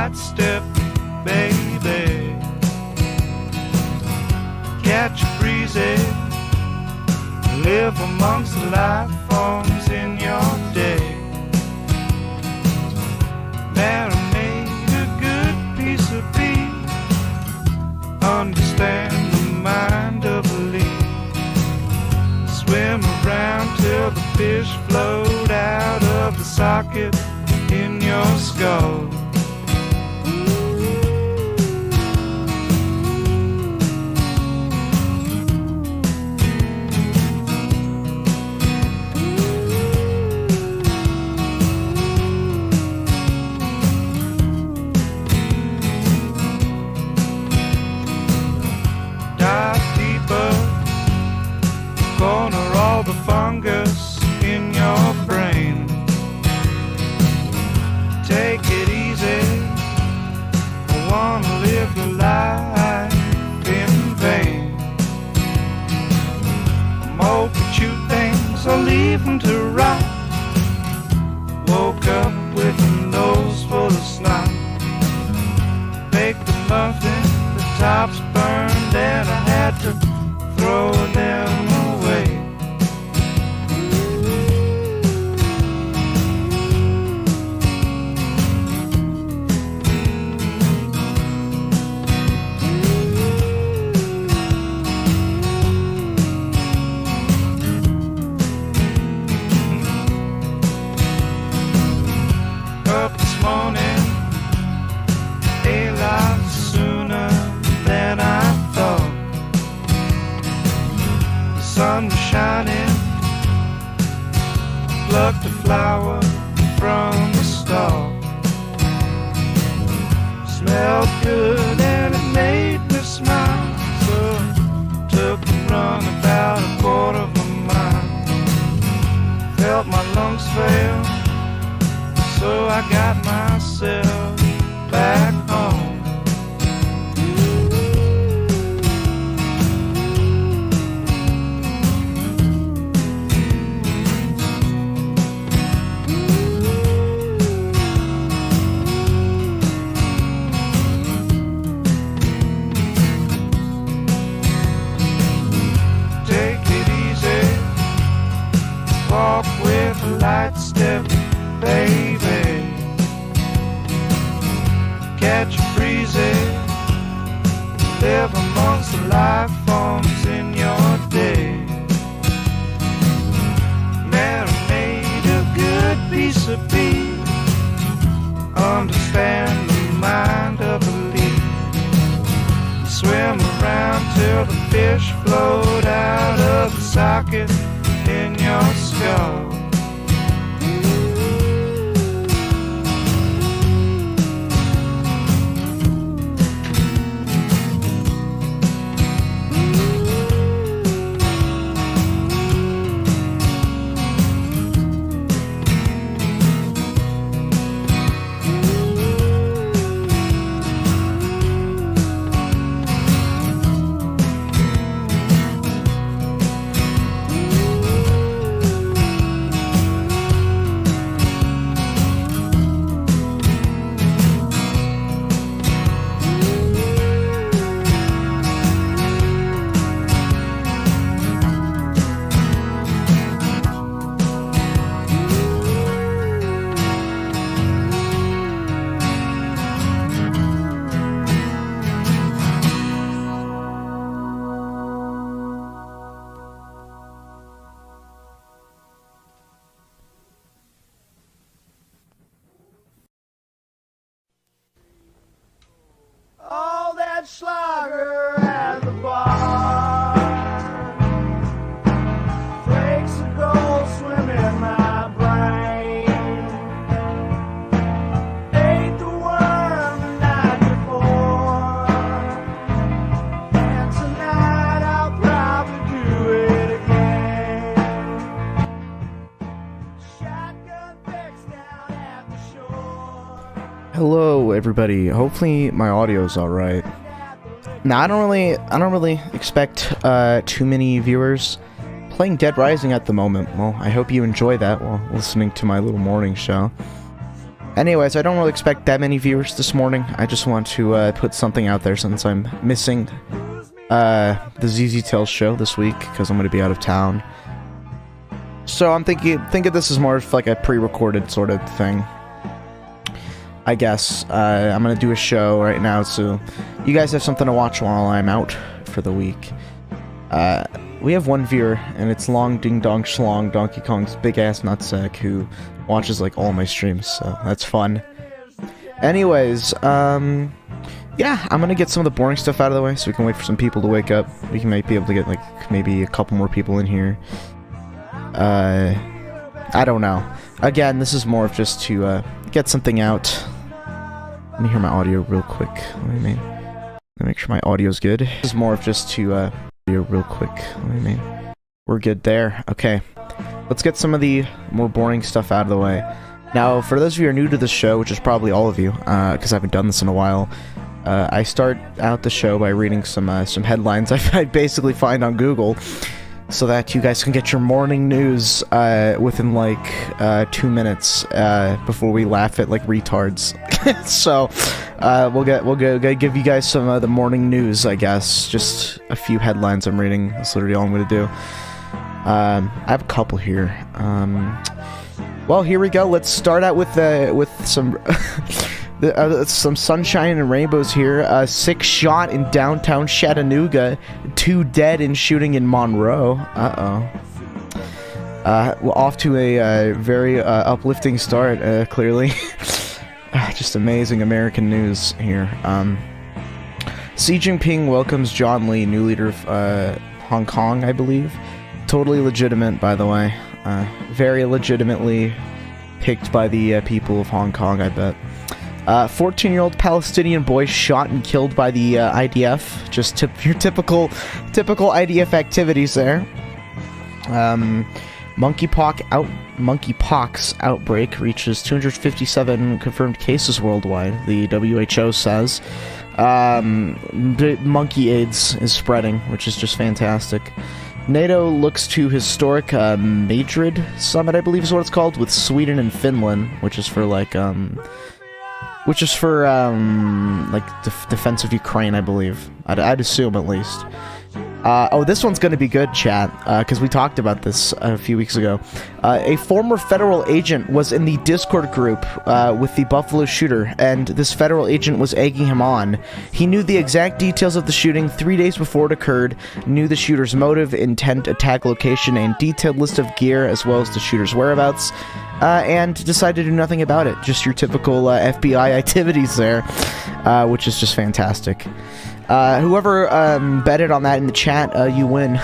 light step, baby. Catch a breezy, live amongst the life forms in your day. Marinate a good piece of beef, understand the mind of a leaf. Swim around till the fish float out of the socket in your skull. Dive deeper, corner all the fungus in your brain. Take it easy, I wanna live the life in vain. Multitude things, I'll leave them to rot. Woke up with a nose full of snot. Baked a muffin, the tops burned and I had to throw them away. Up this morning, a lot sooner than I thought. The sun was shining, plucked a flower from the stalk. Smelled good and it made me smile, so took a run about a quarter of a mile. Felt my lungs fail, so I got myself back home. Take it easy, walk with a light step, baby. Catch a breezy, live amongst the life forms in your day. Marinate a good piece of beef, understand the mind of a leaf. Swim around till the fish float out of the socket in your skull. All that Schlager at the bar, flakes of gold swim in my brain. Ate the worm the night before, and tonight I'll probably do it again. Shotgun fixed down at the shore. Hello everybody, hopefully my audio's alright. Now I don't really expect too many viewers playing Dead Rising at the moment. Well, I hope you enjoy that while listening to my little morning show. Anyways, I don't really expect that many viewers this morning. I just want to put something out there since I'm missing the zztails show this week because I'm going to be out of town. So I'm thinking of this as more of like a pre-recorded sort of thing. I guess I'm going to do a show right now, so you guys have something to watch while I'm out for the week. We have one viewer, and it's Long Ding Dong Schlong, Donkey Kong's big-ass nutsack, who watches, like, all my streams, so that's fun. Anyways, yeah, I'm gonna get some of the boring stuff out of the way, so we can wait for some people to wake up. We can might be able to get, like, maybe a couple more people in here. I don't know. Again, this is more of just to, get something out. Let me hear my audio real quick. Let me make sure my audio's good. This is more of just to, real quick. We're good there. Okay. Let's get some of the more boring stuff out of the way. Now, for those of you who are new to the show, which is probably all of you, because I haven't done this in a while, I start out the show by reading some headlines I basically find on Google, so that you guys can get your morning news within like 2 minutes before we laugh at like retards. So we'll give you guys some of the morning news, I guess. Just a few headlines I'm reading. That's literally all I'm gonna do. I have a couple here. Well, here we go. Let's start out with some some sunshine and rainbows here. 6 shot in downtown Chattanooga, 2 dead in shooting in Monroe. We're off to a very uplifting start, clearly. Just amazing American news here. Xi Jinping welcomes John Lee, new leader of Hong Kong, I believe. Totally legitimate, by the way. Very legitimately picked by the people of Hong Kong, I bet. 14-year-old Palestinian boy shot and killed by the IDF. Just your typical IDF activities there. Monkeypox outbreak reaches 257 confirmed cases worldwide, the WHO says. Monkey AIDS is spreading, which is just fantastic. NATO looks to historic Madrid summit, I believe is what it's called, with Sweden and Finland, which is for like defense of Ukraine, I believe. I'd assume, at least. Oh, this one's gonna be good, chat, because we talked about this a few weeks ago. A former federal agent was in the Discord group with the Buffalo shooter, and this federal agent was egging him on. He knew the exact details of the shooting 3 days before it occurred, knew the shooter's motive, intent, attack location, and detailed list of gear, as well as the shooter's whereabouts, and decided to do nothing about it. Just your typical FBI activities there, which is just fantastic. Whoever betted on that in the chat, you win.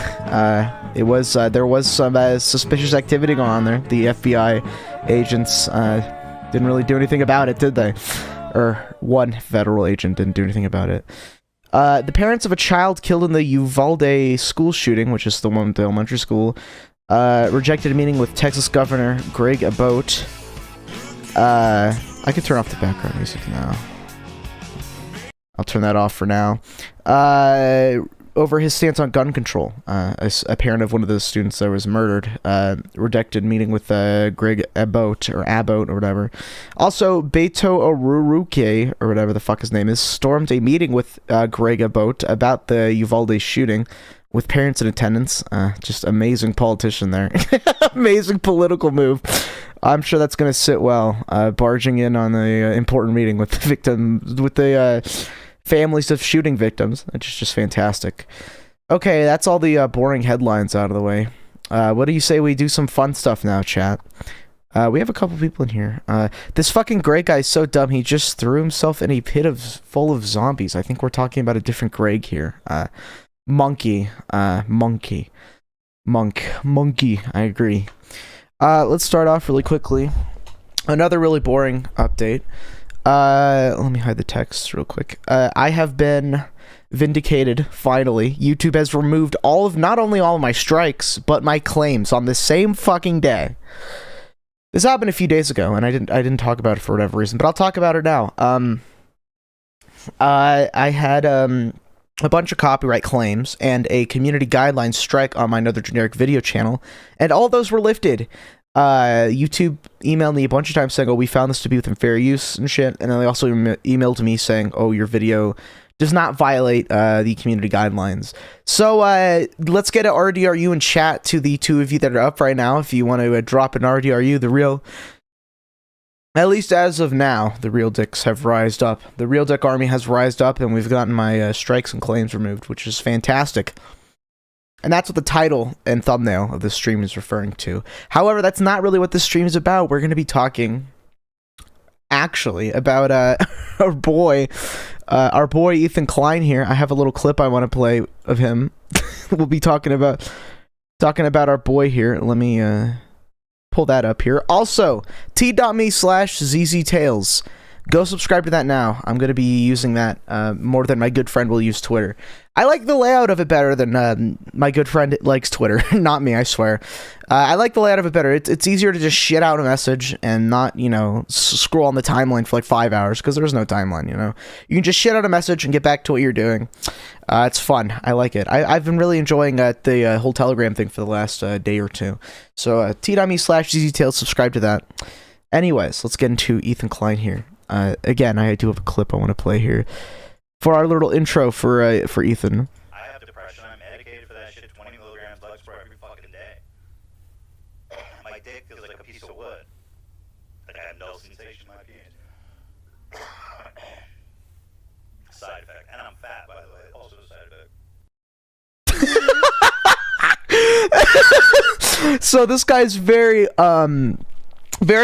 There was some suspicious activity going on there. The FBI agents didn't really do anything about it, did they? Or one federal agent didn't do anything about it. The parents of a child killed in the Uvalde school shooting, which is the one with the elementary school, rejected a meeting with Texas Governor Greg Abbott. I could turn off the background music now. I'll turn that off for now. Over his stance on gun control. A parent of one of the students that was murdered rejected meeting with Greg Abbott or whatever. Also, Beto O'Rourke, or whatever the fuck his name is, stormed a meeting with Greg Abbott about the Uvalde shooting with parents in attendance. Just amazing politician there. Amazing political move. I'm sure that's going to sit well, barging in on the important meeting with the families of shooting victims, which is just fantastic. Okay, that's all the boring headlines out of the way. What do you say we do some fun stuff now, chat? We have a couple people in here. This fucking Greg guy is so dumb, he just threw himself in a pit full of zombies. I think we're talking about a different Greg here. Monkey, I agree. Let's start off really quickly. Another really boring update. Let me hide the text real quick. I have been vindicated, finally. YouTube has removed not only all of my strikes, but my claims on the same fucking day. This happened a few days ago, and I didn't talk about it for whatever reason, but I'll talk about it now. I had a bunch of copyright claims and a community guidelines strike on my Another Generic Video channel, and all those were lifted. YouTube emailed me a bunch of times saying, oh, we found this to be within fair use and shit, and then they also emailed me saying, oh, your video does not violate the community guidelines. So let's get an RDRU in chat to the two of you that are up right now. If you want to drop an RDRU, the real, at least as of now, the real dicks have rised up. The real dick army has rised up, and we've gotten my strikes and claims removed, which is fantastic. And that's what the title and thumbnail of this stream is referring to. However, that's not really what this stream is about. We're going to be talking, actually, about our boy Ethan Klein here. I have a little clip I want to play of him. We'll be talking about our boy here. Let me pull that up here. Also, t.me/zztails. Go subscribe to that now. I'm going to be using that more than my good friend will use Twitter. I like the layout of it better than my good friend likes Twitter. Not me, I swear. I like the layout of it better. It's easier to just shit out a message and not, you know, scroll on the timeline for like 5 hours, because there's no timeline, you know. You can just shit out a message and get back to what you're doing. It's fun. I like it. I've been really enjoying the whole Telegram thing for the last day or two. So t.me/zztails, subscribe to that. Anyways, let's get into Ethan Klein here. Again, I do have a clip I want to play here for our little intro for Ethan. I have depression. I'm medicated for that shit. 20 milligrams Lexapro every fucking day. My dick feels like a piece of wood. Like I have no sensation in my penis. Side effect. And I'm fat, by the way. Also a side effect. So this guy's very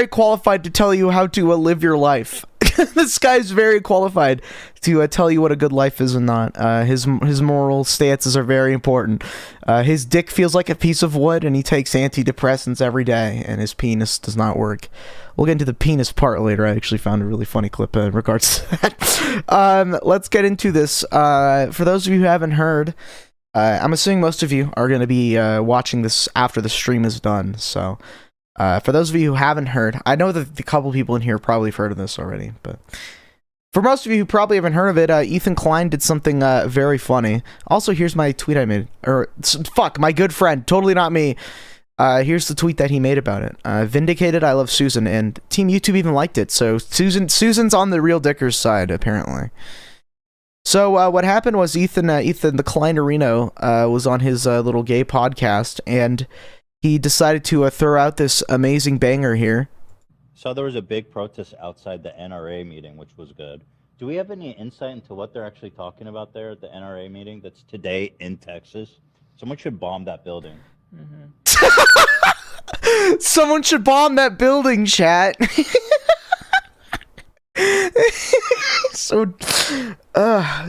qualified to tell you how to live your life. This guy's very qualified to tell you what a good life is and not. His moral stances are very important. His dick feels like a piece of wood, and he takes antidepressants every day, and his penis does not work. We'll get into the penis part later. I actually found a really funny clip in regards to that. Let's get into this. For those of you who haven't heard, I'm assuming most of you are going to be watching this after the stream is done, so... for those of you who haven't heard, I know that a couple people in here probably have heard of this already, but for most of you who probably haven't heard of it, Ethan Klein did something very funny. Also, here's my tweet I made. Fuck, my good friend, totally not me. Here's the tweet that he made about it. Vindicated, I love Susan, and Team YouTube even liked it, so Susan's on the real Dicker's side, apparently. So what happened was Ethan the Kleinerino, was on his little gay podcast, and... he decided to throw out this amazing banger here. So there was a big protest outside the NRA meeting, which was good. Do we have any insight into what they're actually talking about there at the NRA meeting that's today in Texas? Someone should bomb that building. Mm-hmm. Someone should bomb that building, chat. So,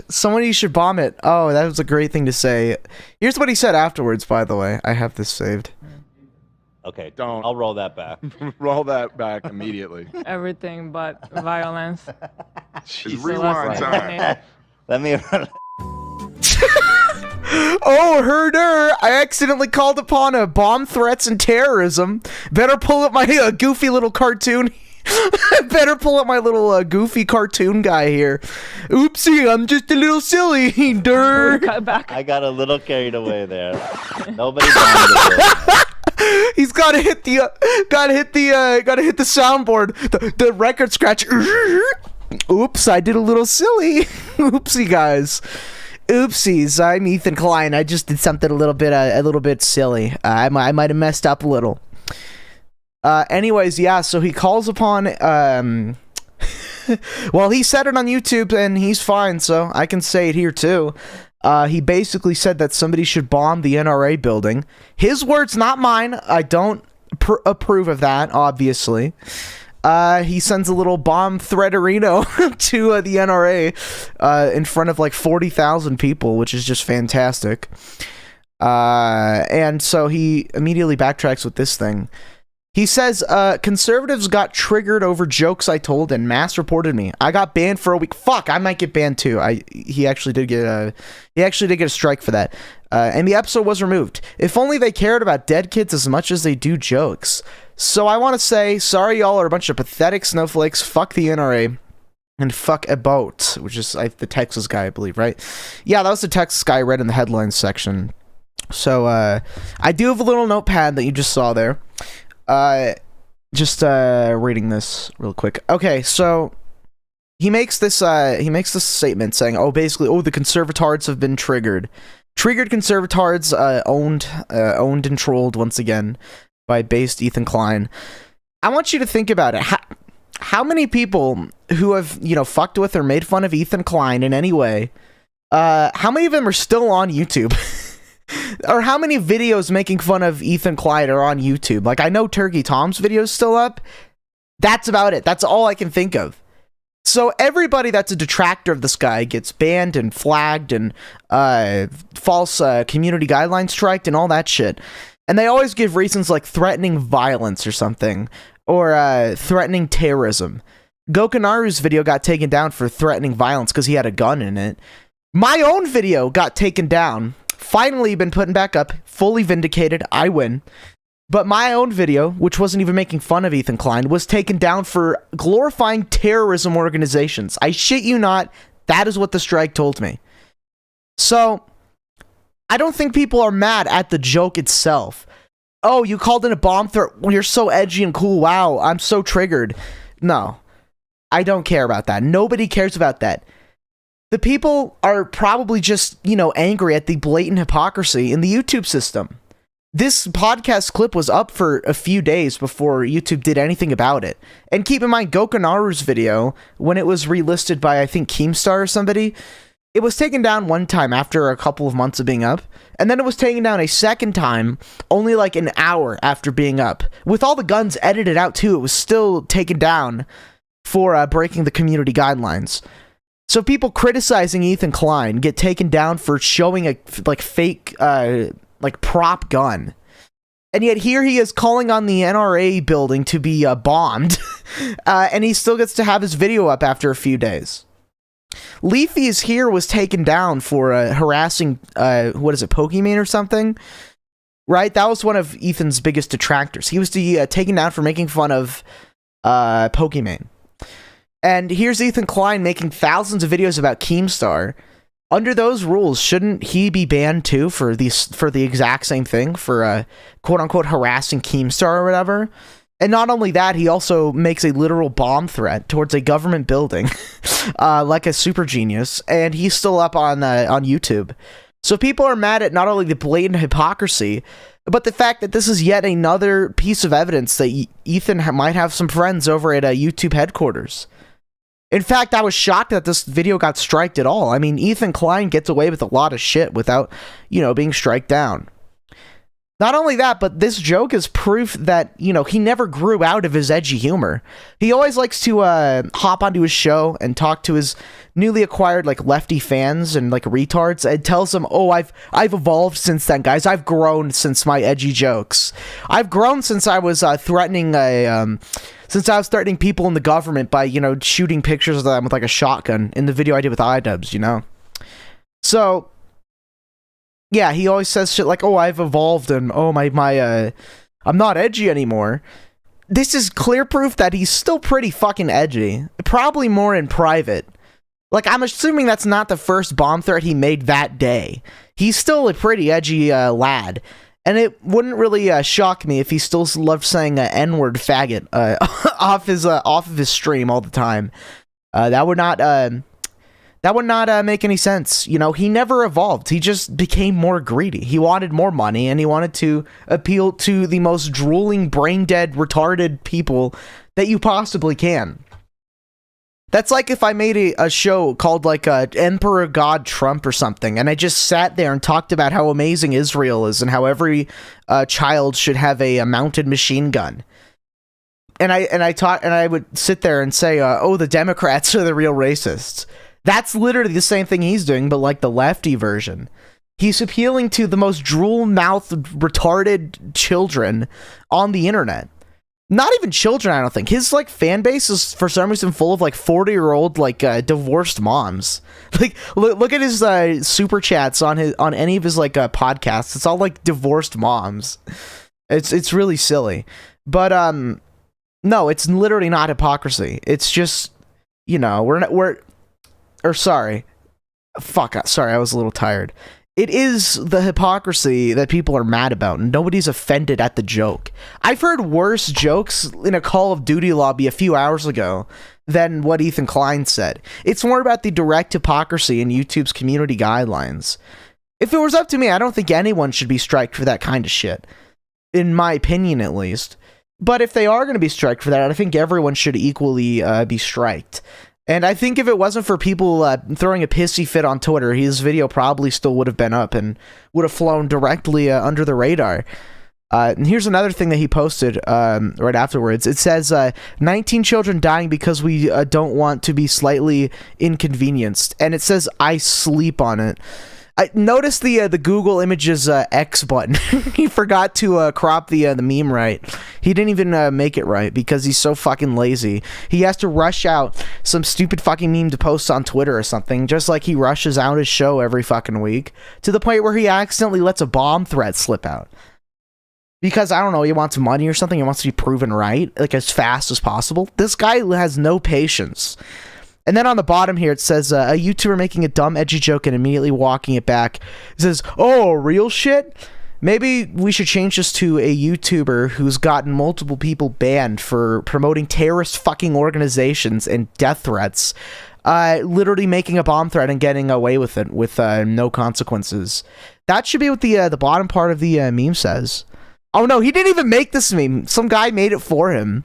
somebody should bomb it. Oh, that was a great thing to say. Here's what he said afterwards, by the way. I have this saved. Okay, Don't. I'll roll that back. Roll that back immediately. Everything but violence. Just So rewind let's- time. Let me... Oh, herder! I accidentally called upon bomb threats and terrorism. Better pull up my goofy little cartoon. Better pull up my little goofy cartoon guy here. Oopsie, I'm just a little silly. Durr. Cut back. I got a little carried away there. Nobody bombed the building. He's gotta hit the soundboard. The record scratch. Oops, I did a little silly. Oopsie, guys. Oopsies, I'm Ethan Klein. I just did something a little bit silly. I might have messed up a little. Anyways, yeah, so he calls upon, well, he said it on YouTube, and he's fine, so I can say it here, too. He basically said that somebody should bomb the NRA building. His words, not mine. I don't approve of that, obviously. He sends a little bomb threaterino to the NRA in front of like 40,000 people, which is just fantastic. And so he immediately backtracks with this thing. He says, conservatives got triggered over jokes I told and mass reported me. I got banned for a week. Fuck, I might get banned too. He actually did get a strike for that. And the episode was removed. If only they cared about dead kids as much as they do jokes. So I want to say, sorry y'all are a bunch of pathetic snowflakes. Fuck the NRA. And fuck a boat, which is the Texas guy, I believe, right? Yeah, that was the Texas guy I read in the headlines section. So I do have a little notepad that you just saw there. Just reading this real quick. Okay, so he makes this statement saying, oh, basically, oh, the conservatards have been triggered. Triggered conservatards, owned and trolled once again by based Ethan Klein. I want you to think about it. How many people who have, fucked with or made fun of Ethan Klein in any way, how many of them are still on YouTube? Or how many videos making fun of Ethan Klein are on YouTube? Like, I know Turkey Tom's video's still up. That's about it. That's all I can think of. So everybody that's a detractor of this guy gets banned and flagged and false community guidelines striked and all that shit. And they always give reasons like threatening violence or something, or threatening terrorism. Gokanaru's video got taken down for threatening violence because he had a gun in it. My own video got taken down. Finally been put back up, fully vindicated, I win. But my own video, which wasn't even making fun of Ethan Klein, was taken down for glorifying terrorism organizations. I shit you not, that is what the strike told me. So, I don't think people are mad at the joke itself. Oh, you called in a bomb threat, well, you're so edgy and cool, wow, I'm so triggered. No, I don't care about that. Nobody cares about that. The people are probably just, angry at the blatant hypocrisy in the YouTube system. This podcast clip was up for a few days before YouTube did anything about it. And keep in mind, Gokanaru's video, when it was relisted by, I think, Keemstar or somebody, it was taken down one time after a couple of months of being up, and then it was taken down a second time only like an hour after being up. With all the guns edited out too, it was still taken down for breaking the community guidelines. So people criticizing Ethan Klein get taken down for showing a fake prop gun. And yet here he is calling on the NRA building to be bombed. And he still gets to have his video up after a few days. Leafy's here was taken down for harassing, Pokimane or something? Right? That was one of Ethan's biggest detractors. He was taken down for making fun of Pokimane. And here's Ethan Klein making thousands of videos about Keemstar. Under those rules, shouldn't he be banned too for the exact same thing, for quote-unquote harassing Keemstar or whatever? And not only that, he also makes a literal bomb threat towards a government building, like a super genius, and he's still up on YouTube. So people are mad at not only the blatant hypocrisy, but the fact that this is yet another piece of evidence that Ethan might have some friends over at YouTube headquarters. In fact, I was shocked that this video got striked at all. I mean, Ethan Klein gets away with a lot of shit without, being striked down. Not only that, but this joke is proof that, he never grew out of his edgy humor. He always likes to hop onto his show and talk to his newly acquired, lefty fans and, retards, and tells them, oh, I've evolved since then, guys. I've grown since my edgy jokes. I've grown since I was threatening people in the government by, shooting pictures of them with, a shotgun in the video I did with iDubbbz, So, yeah, he always says shit like, oh, I've evolved, and, oh, I'm not edgy anymore. This is clear proof that he's still pretty fucking edgy. Probably more in private. I'm assuming that's not the first bomb threat he made that day. He's still a pretty edgy lad. And it wouldn't really shock me if he still loved saying N-word faggot off of his stream all the time. That would not make any sense. He never evolved. He just became more greedy. He wanted more money, and he wanted to appeal to the most drooling, brain-dead, retarded people that you possibly can. That's like if I made a show called Emperor God Trump or something, and I just sat there and talked about how amazing Israel is and how every child should have a mounted machine gun. And I would sit there and say, oh, the Democrats are the real racists. That's literally the same thing he's doing, but the lefty version. He's appealing to the most drool-mouthed, retarded children on the internet. Not even children, I don't think. His, fan base is, for some reason, full of, 40-year-old, divorced moms. Look at his, super chats on any of his, podcasts. It's all, divorced moms. It's really silly. But, no, it's literally not hypocrisy. It's just, sorry, I was a little tired. It is the hypocrisy that people are mad about. Nobody's offended at the joke. I've heard worse jokes in a Call of Duty lobby a few hours ago than what Ethan Klein said. It's more about the direct hypocrisy in YouTube's community guidelines. If it was up to me, I don't think anyone should be striked for that kind of shit. In my opinion, at least. But if they are going to be striked for that, I think everyone should equally be striked. And I think if it wasn't for people throwing a pissy fit on Twitter, his video probably still would have been up and would have flown directly under the radar. And here's another thing that he posted right afterwards. It says, 19 children dying because we don't want to be slightly inconvenienced. And it says, I sleep on it. I noticed the Google Images X button. He forgot to crop the meme right. He didn't even make it right because he's so fucking lazy. He has to rush out some stupid fucking meme to post on Twitter or something, just like he rushes out his show every fucking week, to the point where he accidentally lets a bomb threat slip out. Because, I don't know, he wants money or something, he wants to be proven right, like as fast as possible. This guy has no patience. And then on the bottom here, it says, a YouTuber making a dumb, edgy joke and immediately walking it back. It says, oh, real shit? Maybe we should change this to a YouTuber who's gotten multiple people banned for promoting terrorist fucking organizations and death threats. Literally making a bomb threat and getting away with it with no consequences. That should be what the bottom part of the meme says. Oh no, he didn't even make this meme. Some guy made it for him.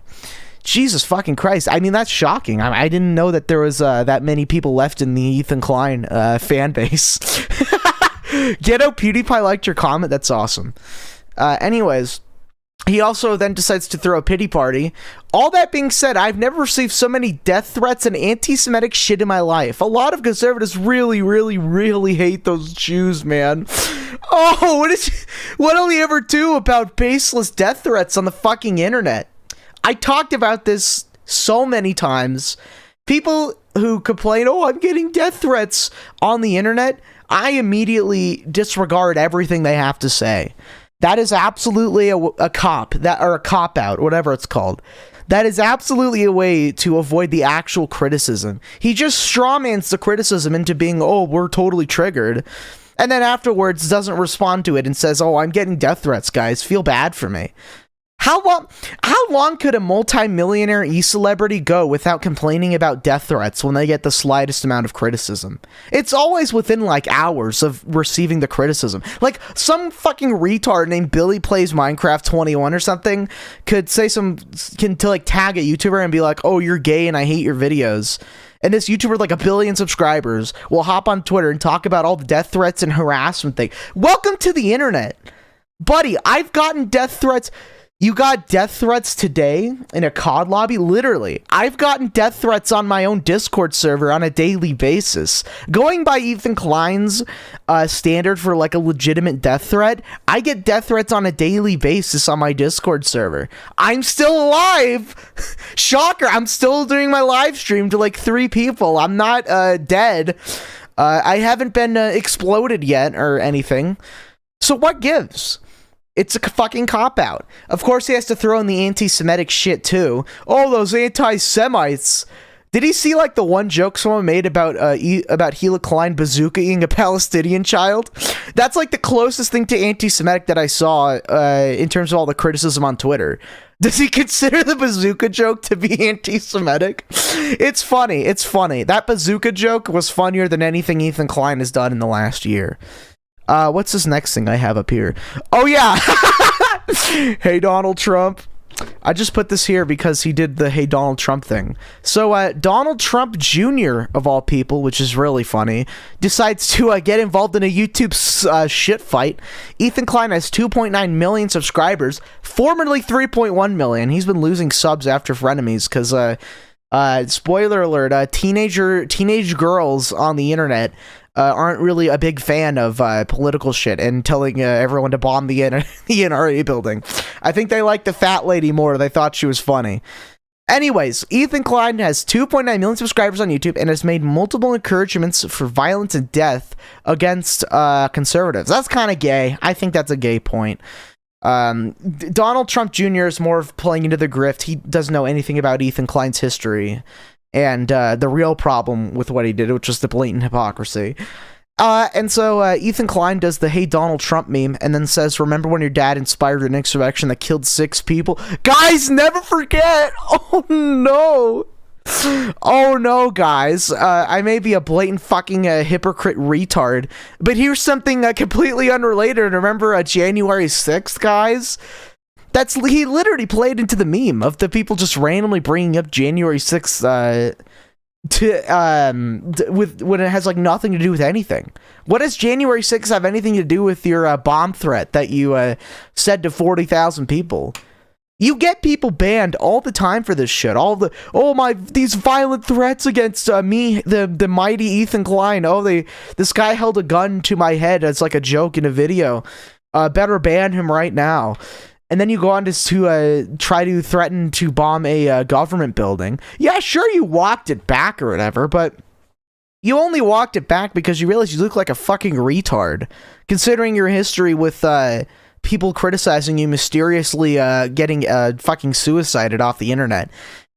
Jesus fucking Christ. I mean, that's shocking. I didn't know that there was that many people left in the Ethan Klein fan base. Ghetto PewDiePie liked your comment. That's awesome. Anyways, he also then decides to throw a pity party. All that being said, I've never received so many death threats and anti-Semitic shit in my life. A lot of conservatives really, really, really hate those Jews, man. Oh, what'll he ever do about baseless death threats on the fucking internet? I talked about this so many times. People who complain, oh, I'm getting death threats on the internet, I immediately disregard everything they have to say. That is absolutely a cop-out, whatever it's called. That is absolutely a way to avoid the actual criticism. He just strawmans the criticism into being, oh, we're totally triggered. And then afterwards doesn't respond to it and says, oh, I'm getting death threats, guys. Feel bad for me. How long could a multi-millionaire e-celebrity go without complaining about death threats when they get the slightest amount of criticism? It's always within, like, hours of receiving the criticism. Like, some fucking retard named Billy Plays Minecraft 21 or something could say like, tag a YouTuber and be like, oh, you're gay and I hate your videos. And this YouTuber with like 1 billion subscribers will hop on Twitter and talk about all the death threats and harassment thing. Welcome to the internet. Buddy, I've gotten death threats. You got death threats today in a COD lobby? Literally. I've gotten death threats on my own Discord server on a daily basis. Going by Ethan Klein's standard for like a legitimate death threat, I get death threats on a daily basis on my Discord server. I'm still alive! Shocker, I'm still doing my live stream to like 3 people. I'm not dead. I haven't been exploded yet or anything. So what gives? It's a fucking cop-out. Of course, he has to throw in the anti-Semitic shit, too. Oh, those anti-Semites. Did he see, like, the one joke someone made about Hila Klein bazookaing a Palestinian child? That's, like, the closest thing to anti-Semitic that I saw in terms of all the criticism on Twitter. Does he consider the bazooka joke to be anti-Semitic? It's funny. It's funny. That bazooka joke was funnier than anything Ethan Klein has done in the last year. What's this next thing I have up here? Oh, yeah! Hey, Donald Trump. I just put this here because he did the Hey, Donald Trump thing. So, Donald Trump Jr., of all people, which is really funny, decides to get involved in a YouTube shit fight. Ethan Klein has 2.9 million subscribers, formerly 3.1 million. He's been losing subs after frenemies because, spoiler alert, teenage girls on the internet aren't really a big fan of political shit and telling everyone to bomb the NRA building. I think they liked the fat lady more. They thought she was funny. Anyways, Ethan Klein has 2.9 million subscribers on YouTube and has made multiple encouragements for violence and death against conservatives. That's kind of gay. I think that's a gay point. Donald Trump Jr. is more of playing into the grift. He doesn't know anything about Ethan Klein's history and the real problem with what he did, which was the blatant hypocrisy. And so Ethan Klein does the "Hey Donald Trump" meme and then says, "Remember when your dad inspired an insurrection that killed 6 people?" Guys, never forget! Oh no! Oh no, guys. I may be a blatant fucking hypocrite retard, but here's something completely unrelated. Remember January 6th, guys? He literally played into the meme of the people just randomly bringing up January 6th when it has like nothing to do with anything. What does January 6th have anything to do with your bomb threat that you said to 40,000 people? You get people banned all the time for this shit. These violent threats against me, the mighty Ethan Klein. This guy held a gun to my head as like a joke in a video. Better ban him right now. And then you go on to try to threaten to bomb a government building. Yeah, sure, you walked it back or whatever, but you only walked it back because you realized you look like a fucking retard, considering your history with people criticizing you mysteriously getting fucking suicided off the internet,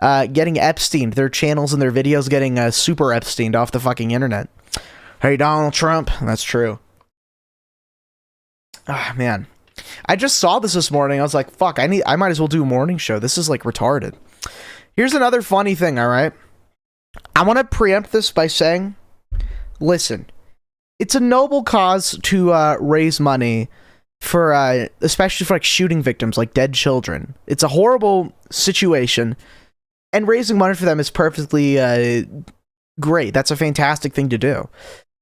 getting Epsteined, their channels and their videos getting super Epsteined off the fucking internet. Hey, Donald Trump. That's true. Ah, man. I just saw this morning. I was like, fuck, I might as well do a morning show. This is like retarded. Here's another funny thing, all right? I want to preempt this by saying, listen, it's a noble cause to raise money for especially for like shooting victims, like dead children. It's a horrible situation, and raising money for them is perfectly great. That's a fantastic thing to do.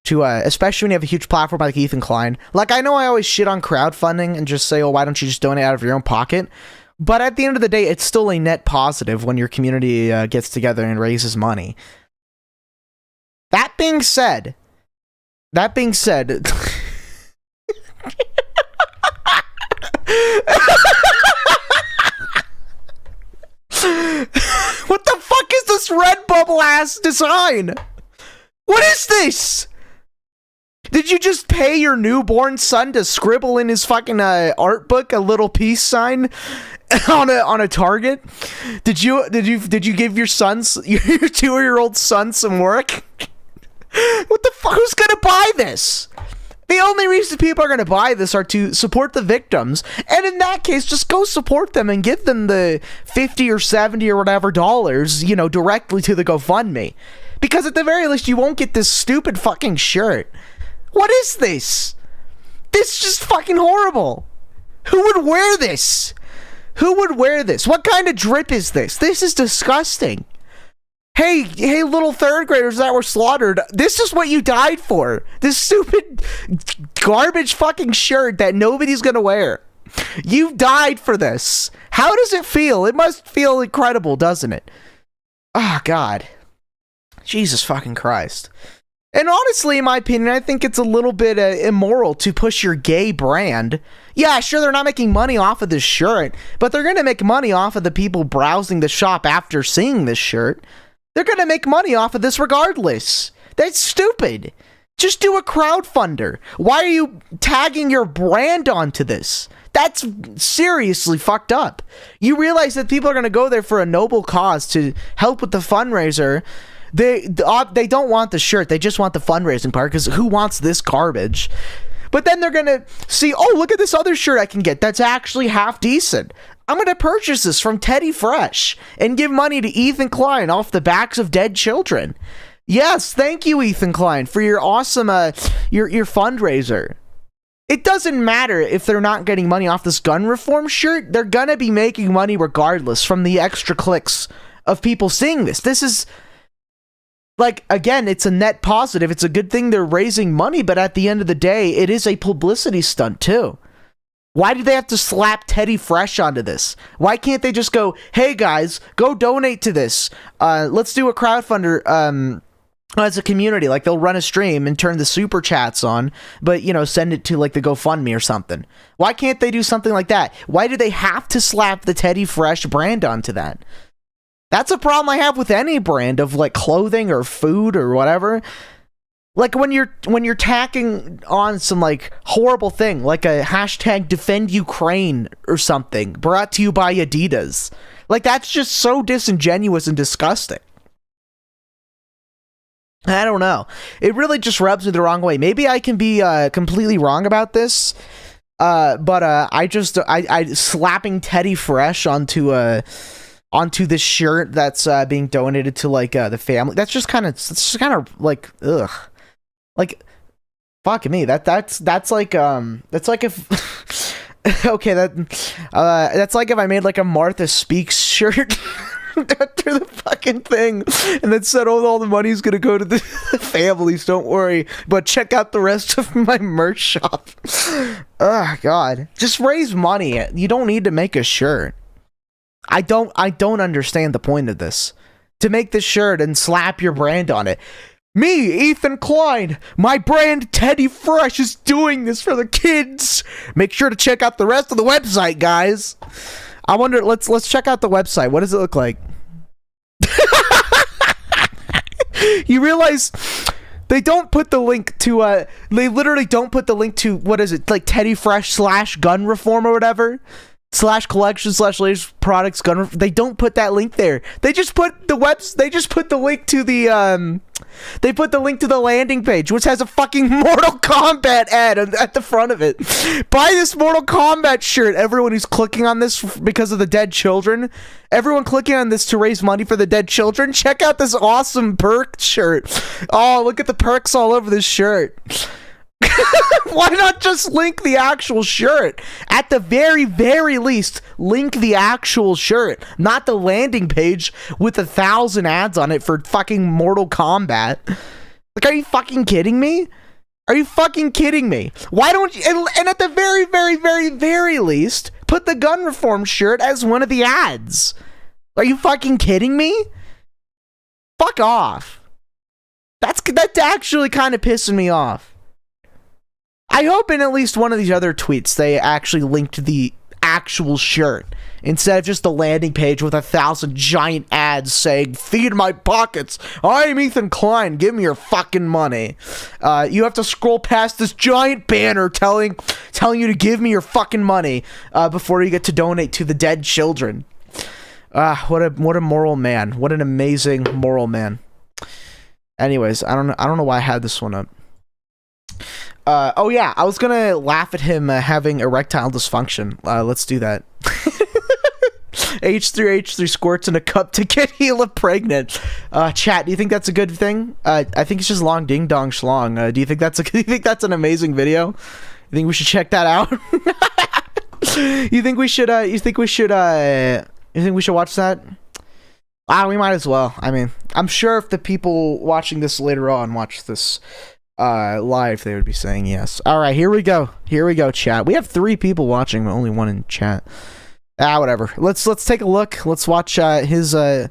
Especially when you have a huge platform like Ethan Klein. Like, I know I always shit on crowdfunding and just say, oh, why don't you just donate out of your own pocket? But at the end of the day, it's still a net positive when your community gets together and raises money. That being said, what the fuck is this red bubble ass design? What is this? Did you just pay your newborn son to scribble in his fucking art book a little peace sign on a target? Did you give your 2-year-old son some work? What the fuck? Who's gonna buy this? The only reason people are gonna buy this are to support the victims, and in that case, just go support them and give them the $50 or $70 or whatever dollars, directly to the GoFundMe. Because at the very least, you won't get this stupid fucking shirt. What is this? This is just fucking horrible. Who would wear this? Who would wear this? What kind of drip is this? This is disgusting. Hey, little 3rd graders that were slaughtered. This is what you died for. This stupid garbage fucking shirt that nobody's gonna wear. You died for this. How does it feel? It must feel incredible, doesn't it? Ah, God. Jesus fucking Christ. And honestly, in my opinion, I think it's a little bit immoral to push your gay brand. Yeah, sure, they're not making money off of this shirt, but they're going to make money off of the people browsing the shop after seeing this shirt. They're going to make money off of this regardless. That's stupid. Just do a crowdfunder. Why are you tagging your brand onto this? That's seriously fucked up. You realize that people are going to go there for a noble cause to help with the fundraiser. They don't want the shirt. They just want the fundraising part, because who wants this garbage? But then they're going to see, oh, look at this other shirt I can get that's actually half decent. I'm going to purchase this from Teddy Fresh and give money to Ethan Klein off the backs of dead children. Yes, thank you, Ethan Klein, for your awesome your fundraiser. It doesn't matter if they're not getting money off this gun reform shirt. They're going to be making money regardless from the extra clicks of people seeing this. This is... like, again, it's a net positive. It's a good thing they're raising money, but at the end of the day, it is a publicity stunt, too. Why do they have to slap Teddy Fresh onto this? Why can't they just go, hey, guys, go donate to this. Let's do a crowdfunder as a community. Like, they'll run a stream and turn the super chats on, but, send it to, like, the GoFundMe or something. Why can't they do something like that? Why do they have to slap the Teddy Fresh brand onto that? That's a problem I have with any brand of like clothing or food or whatever. Like when you're tacking on some like horrible thing, like a hashtag defend Ukraine or something brought to you by Adidas. Like, that's just so disingenuous and disgusting. I don't know. It really just rubs me the wrong way. Maybe I can be completely wrong about this. But I slapping Teddy Fresh onto this shirt that's being donated to like the family. That's just kind of like ugh. Like fuck me. That's like if okay, that's like if I made like a Martha Speaks shirt after the fucking thing and then said, oh, all the money's gonna go to the families, don't worry, but check out the rest of my merch shop. Oh god, just raise money. You don't need to make a shirt. I don't understand the point of this, to make this shirt and slap your brand on it. Me, Ethan Klein, my brand Teddy Fresh is doing this for the kids. Make sure to check out the rest of the website, guys. I wonder, let's check out the website. What does it look like? You realize they don't put the link to they literally don't put the link to, what is it, like Teddy Fresh / gun reform or whatever? / collection / latest products gun. They don't put that link there. They just put the they just put the link to the they put the link to the landing page, which has a fucking Mortal Kombat ad at the front of it. Buy this Mortal Kombat shirt. Everyone who's clicking on this because of the dead children, everyone clicking on this to raise money for the dead children, check out this awesome perk shirt. Oh, look at the perks all over this shirt. Why not just link the actual shirt? At the very, very least, link the actual shirt, not the landing page with 1,000 ads on it for fucking Mortal Kombat. Like, are you fucking kidding me? Are you fucking kidding me? Why don't you, and at the very, very, very, very least, put the gun reform shirt as one of the ads? Are you fucking kidding me? Fuck off. That's actually kind of pissing me off. I hope in at least one of these other tweets they actually linked the actual shirt instead of just the landing page with 1,000 giant ads saying, feed my pockets, I'm Ethan Klein, give me your fucking money. You have to scroll past this giant banner telling you to give me your fucking money before you get to donate to the dead children. What a moral man. What an amazing moral man. Anyways, I don't know why I had this one up. Oh yeah, I was gonna laugh at him having erectile dysfunction. Let's do that. H3H3 squirts in a cup to get Hila pregnant. Chat, do you think that's a good thing? I think it's just long ding dong schlong. Do you think that's an amazing video? You think we should check that out? You think we should watch that? We might as well. I mean, I'm sure if the people watching this later on watch this live, they would be saying yes. All right, here we go, chat. We have 3 people watching, but only 1 in chat. Whatever. Let's take a look. Let's watch the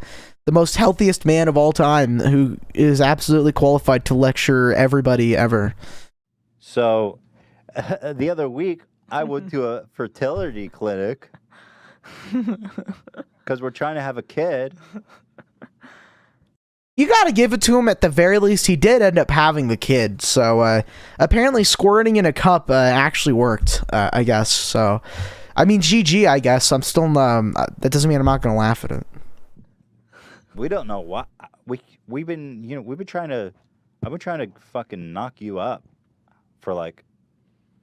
most healthiest man of all time, who is absolutely qualified to lecture everybody ever. So, the other week I went to a fertility clinic because we're trying to have a kid. You gotta give it to him. At the very least, he did end up having the kid. So apparently squirting in a cup actually worked, I guess. So, I mean, GG, I guess. I'm still that doesn't mean I'm not gonna laugh at it. We don't know what we've been trying to. I've been trying to fucking knock you up for like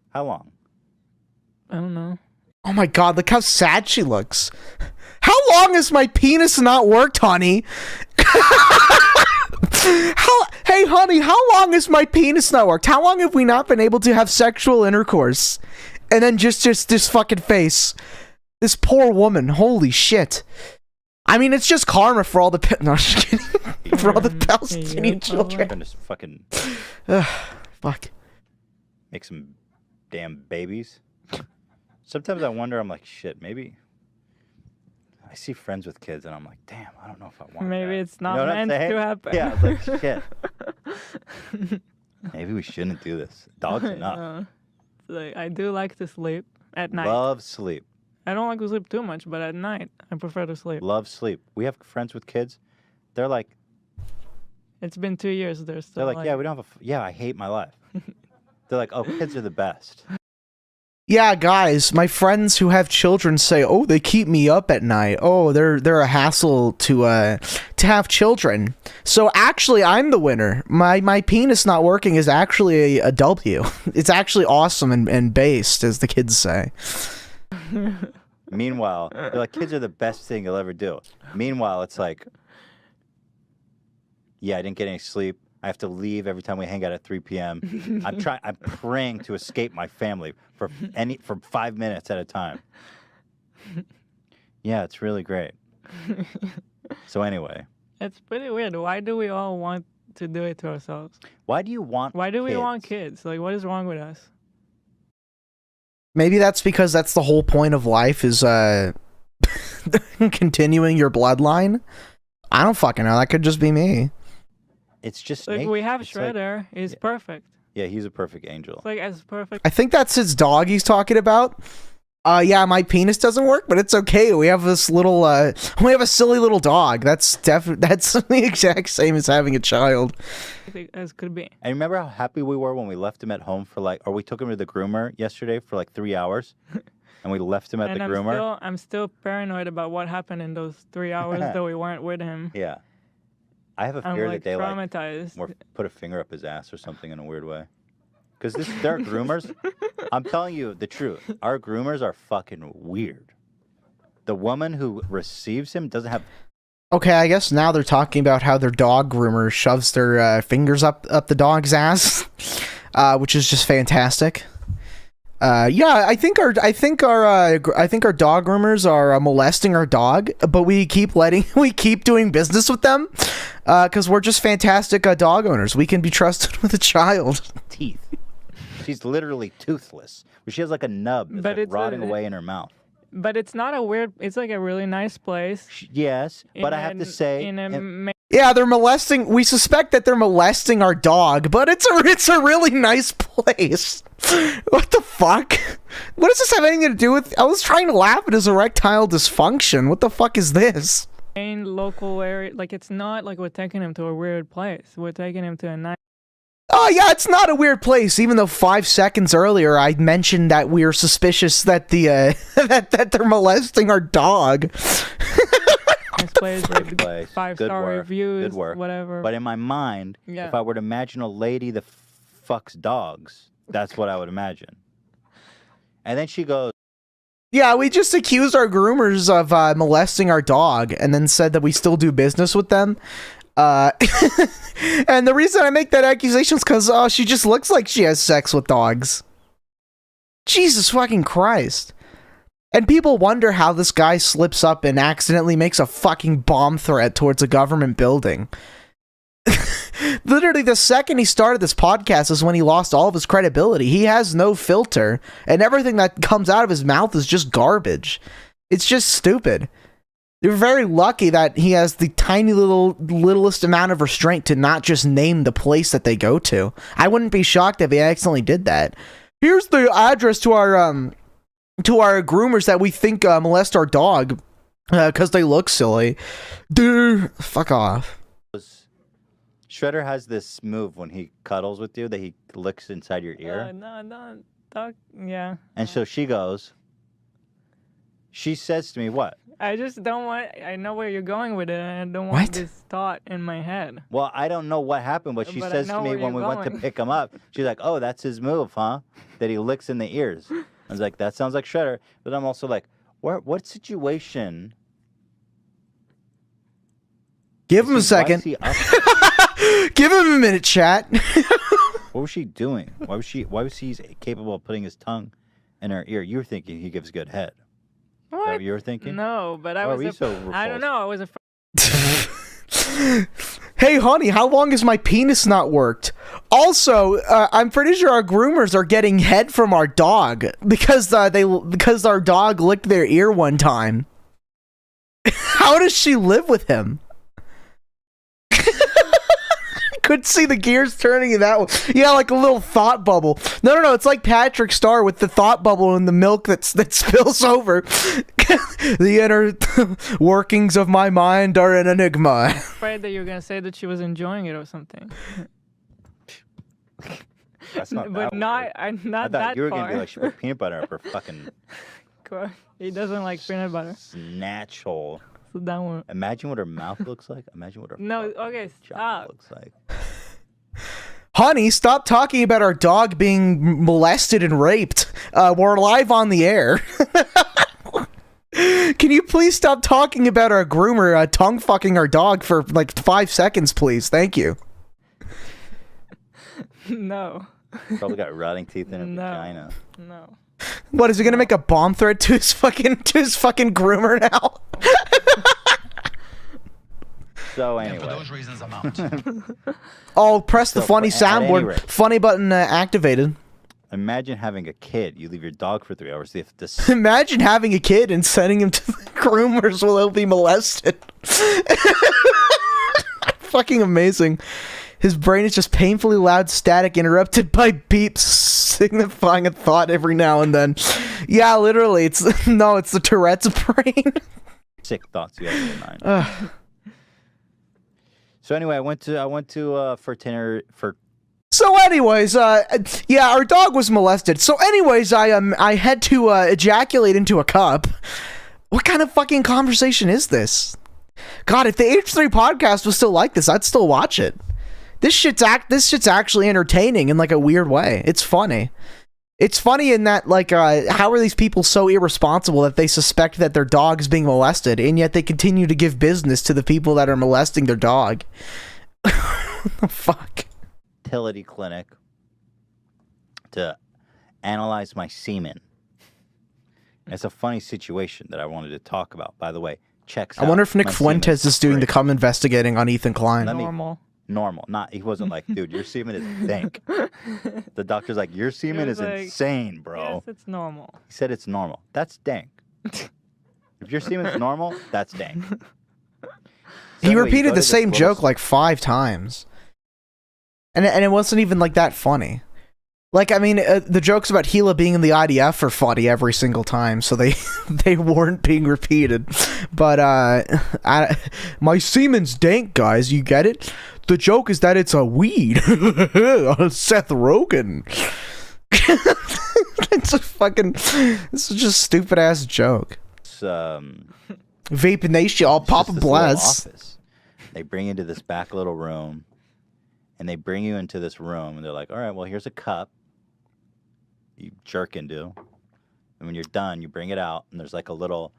how long? I don't know. Oh my god, look how sad she looks. How long has my penis not worked, honey? Hey, honey, how long has my penis not worked? How long have we not been able to have sexual intercourse? And then just this fucking face. This poor woman. Holy shit. I mean, it's just karma for all the... No, I'm just kidding. For all the Palestinian children. Just fucking... Fuck. Make some damn babies. Sometimes I wonder, I'm like, shit, maybe... I see friends with kids, and I'm like, damn, I don't know if I want Maybe that. it's not meant to happen. Yeah, I was like, shit. Maybe we shouldn't do this. Dog's enough. Like, I do like to sleep at night. Love sleep. I don't like to sleep too much, but at night, I prefer to sleep. Love sleep. We have friends with kids. They're like... It's been 2 years. They're still like, yeah, we don't have a... Yeah, I hate my life. They're like, oh, kids are the best. Yeah, guys, my friends who have children say, "Oh, they keep me up at night. Oh, they're a hassle to have children." So actually, I'm the winner. My penis not working is actually a W. It's actually awesome and based, as the kids say. Meanwhile, they're like, kids are the best thing you'll ever do. Meanwhile, it's like, yeah, I didn't get any sleep. I have to leave every time we hang out at 3 p.m. I'm praying to escape my family for 5 minutes at a time. Yeah, it's really great. So anyway. It's pretty weird. Why do we all want to do it to ourselves? Why do you want Why do we kids? want kids? Like, what is wrong with us? Maybe that's because that's the whole point of life is continuing your bloodline. I don't fucking know. That could just be me. It's just like nature. we have It's Shredder. Like, He's perfect. Yeah, he's a perfect angel. It's like as perfect. I think that's his dog he's talking about. Yeah, my penis doesn't work, but it's okay. We have this little, we have a silly little dog. That's the exact same as having a child. As could be. And remember how happy we were when we left him at home for or we took him to the groomer yesterday for like 3 hours, and we left him at the groomer. I'm still paranoid about what happened in those 3 hours that we weren't with him. Yeah. I have a fear like, that they traumatized. or put a finger up his ass or something in a weird way. Because they're groomers. I'm telling you the truth. Our groomers are fucking weird. The woman who receives him doesn't have... Okay, I guess now they're talking about how their dog groomer shoves their fingers up the dog's ass, which is just fantastic. Yeah, I think our dog groomers are molesting our dog, but we keep doing business with them, because we're just fantastic dog owners. We can be trusted with a child. Teeth. She's literally toothless. She has like a nub that's like rotting away in her mouth. But it's not a weird. It's like a really nice place. Yes, but I have to say, yeah, they're molesting. We suspect that they're molesting our dog, but it's a really nice place. What the fuck? What does this have anything to do with? I was trying to laugh at his erectile dysfunction. What the fuck is this? Main local area, like it's not like we're taking him to a weird place. We're taking him to a nice. Oh yeah, it's not a weird place. Even though 5 seconds earlier I mentioned that we are suspicious that that they're molesting our dog. Nice place, like 5-star reviews, good work. Whatever. But in my mind, if I were to imagine a lady that fucks dogs, that's what I would imagine. And then she goes. Yeah, we just accused our groomers of molesting our dog, and then said that we still do business with them. And the reason I make that accusation is because she just looks like she has sex with dogs. Jesus fucking Christ. And people wonder how this guy slips up and accidentally makes a fucking bomb threat towards a government building. Literally, the second he started this podcast is when he lost all of his credibility. He has no filter, and everything that comes out of his mouth is just garbage. It's just stupid. You're very lucky that he has the tiny littlest amount of restraint to not just name the place that they go to. I wouldn't be shocked if he accidentally did that. Here's the address to our groomers that we think molest our dog because they look silly. Dude, fuck off. Shredder has this move when he cuddles with you that he licks inside your ear. No, yeah. And so she says to me, what? I just don't want. I know where you're going with it, and I don't want this thought in my head. Well, I don't know what happened, but she says to me when we went to pick him up, she's like, "Oh, that's his move, huh? That he licks in the ears." I was like, "That sounds like Shredder," but I'm also like, "What situation?" Give him a second. Give him a minute, chat. What was she doing? Why was he capable of putting his tongue in her ear? You were thinking he gives good head. What? Is that what you were thinking? No, but I was. I don't know. I was a. Hey, honey, how long has my penis not worked? Also, I'm pretty sure our groomers are getting head from our dog because our dog licked their ear one time. How does she live with him? Could see the gears turning in that one. Yeah, like a little thought bubble. No, it's like Patrick Star with the thought bubble and the milk that spills over. The inner workings of my mind are an enigma. I'm afraid that you're gonna say that she was enjoying it or something. That's not but that not weird. I I not thought that you were far. gonna be like, she put peanut butter up her fucking He doesn't like peanut butter. snatch hole. So that one. Imagine what her mouth looks like. Imagine what her No, fucking okay, vagina stop. looks like. Honey, stop talking about our dog being molested and raped. We're live on the air. Can you please stop talking about our groomer tongue fucking our dog for like 5 seconds, please? Thank you. No. Probably got rotting teeth in her No. vagina. No. What, is he gonna make a bomb threat to his fucking groomer now? So anyway, those reasons, I'm out. Oh, press the So, funny at any soundboard. rate. Funny button activated. imagine having a kid. You leave your dog for 3 hours. If this Imagine having a kid and sending him to the groomers while he'll be molested. Fucking amazing. His brain is just painfully loud static interrupted by beeps signifying a thought every now and then. Yeah, literally, it's the Tourette's brain. sick thoughts you have in your mind. So anyway, I went to for So anyways, yeah, our dog was molested. So anyways, I had to ejaculate into a cup. What kind of fucking conversation is this? God, if the H3 podcast was still like this, I'd still watch it. This shit's actually entertaining in like a weird way. It's funny. It's funny in that, like, how are these people so irresponsible that they suspect that their dog's being molested, and yet they continue to give business to the people that are molesting their dog? What the fuck? fertility clinic to analyze my semen. And it's a funny situation that I wanted to talk about. By the way, checks out. I wonder if Nick My Fuentes semen's is doing the great. cum investigating on Ethan Klein. Let me- Normal. Normal. Not, he wasn't like, dude, your semen is dank. The doctor's like, your semen was is like, insane, bro. Yes, it's normal. He said it's normal. That's dank. If your semen's normal, that's dank. So He anyway, you repeated go the to this same little joke like 5 times. And it wasn't even like that funny. Like, I mean, the jokes about Hila being in the IDF are funny every single time, so they weren't being repeated. But, my semen's dank, guys, you get it? The joke is that it's a weed. Seth Rogen. It's just a stupid-ass joke. Vape Nation, all Papa Blast. Office. They bring you into this back little room, and they bring you into this room, and they're like, all right, well, here's a cup you jerk into. And when you're done, you bring it out, and there's like a little,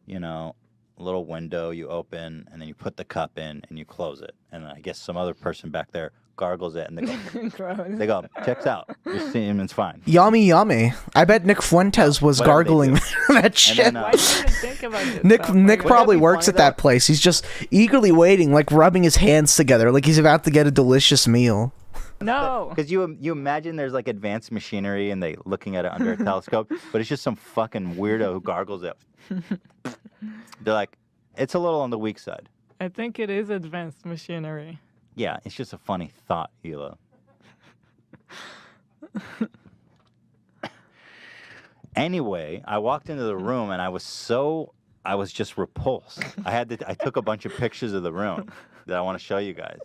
little window you open, and then you put the cup in, and you close it. And I guess some other person back there gargles it, and Gross. they go, checks out. Your semen's fine. Yummy, yummy. I bet Nick Fuentes was Whatever they gargling do. that shit. then, Why do you even think about this Nick stuff? Nick Like, probably be works funny, at that though? place. He's just eagerly waiting, like rubbing his hands together, like he's about to get a delicious meal. No. Because you imagine there's like advanced machinery and they looking at it under a telescope, but it's just some fucking weirdo who gargles it. They're like, it's a little on the weak side. I think it is advanced machinery. Yeah, it's just a funny thought, Hila. Anyway, I walked into the room and I was just repulsed. I took a bunch of pictures of the room that I want to show you guys.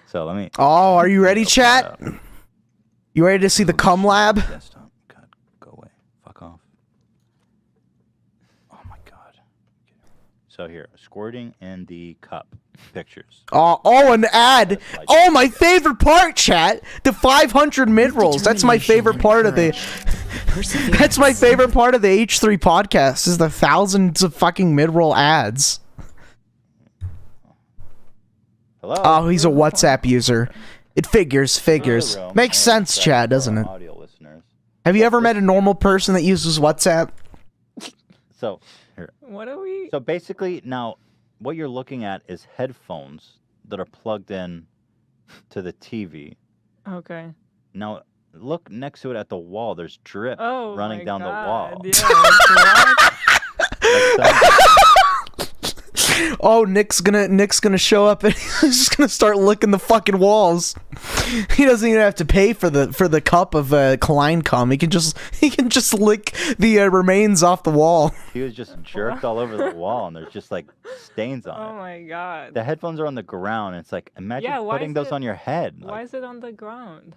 So let me. Oh, are you ready, open chat? that up. You ready to see the cum lab? Desktop. God, go away. Fuck off. Oh my god. So here, squirting in the cup pictures. Oh, an ad. Oh, my favorite part, chat. The 500 mid-rolls. That's my favorite part of the... That's my favorite part of the H3 podcast, is the thousands of fucking mid-roll ads. Hello? Oh, he's a WhatsApp user. It figures. Room. Makes sense, Chad, doesn't it? Audio listeners. Have you ever met a normal person that uses WhatsApp? So, here. What are we? So basically, now, what you're looking at is headphones that are plugged in to the TV. Okay. Now, look next to it at the wall. There's drip Oh, running my down God. the wall. Yeah, That's- Oh, Nick's gonna show up and he's just gonna start licking the fucking walls. He doesn't even have to pay for the cup of Klein cum. He can just lick the remains off the wall. he was just jerked all over the wall, and there's just like stains on oh it. my God. The headphones are on the ground, and it's like, imagine Yeah, why putting is those it- on your head. Why is it on the ground?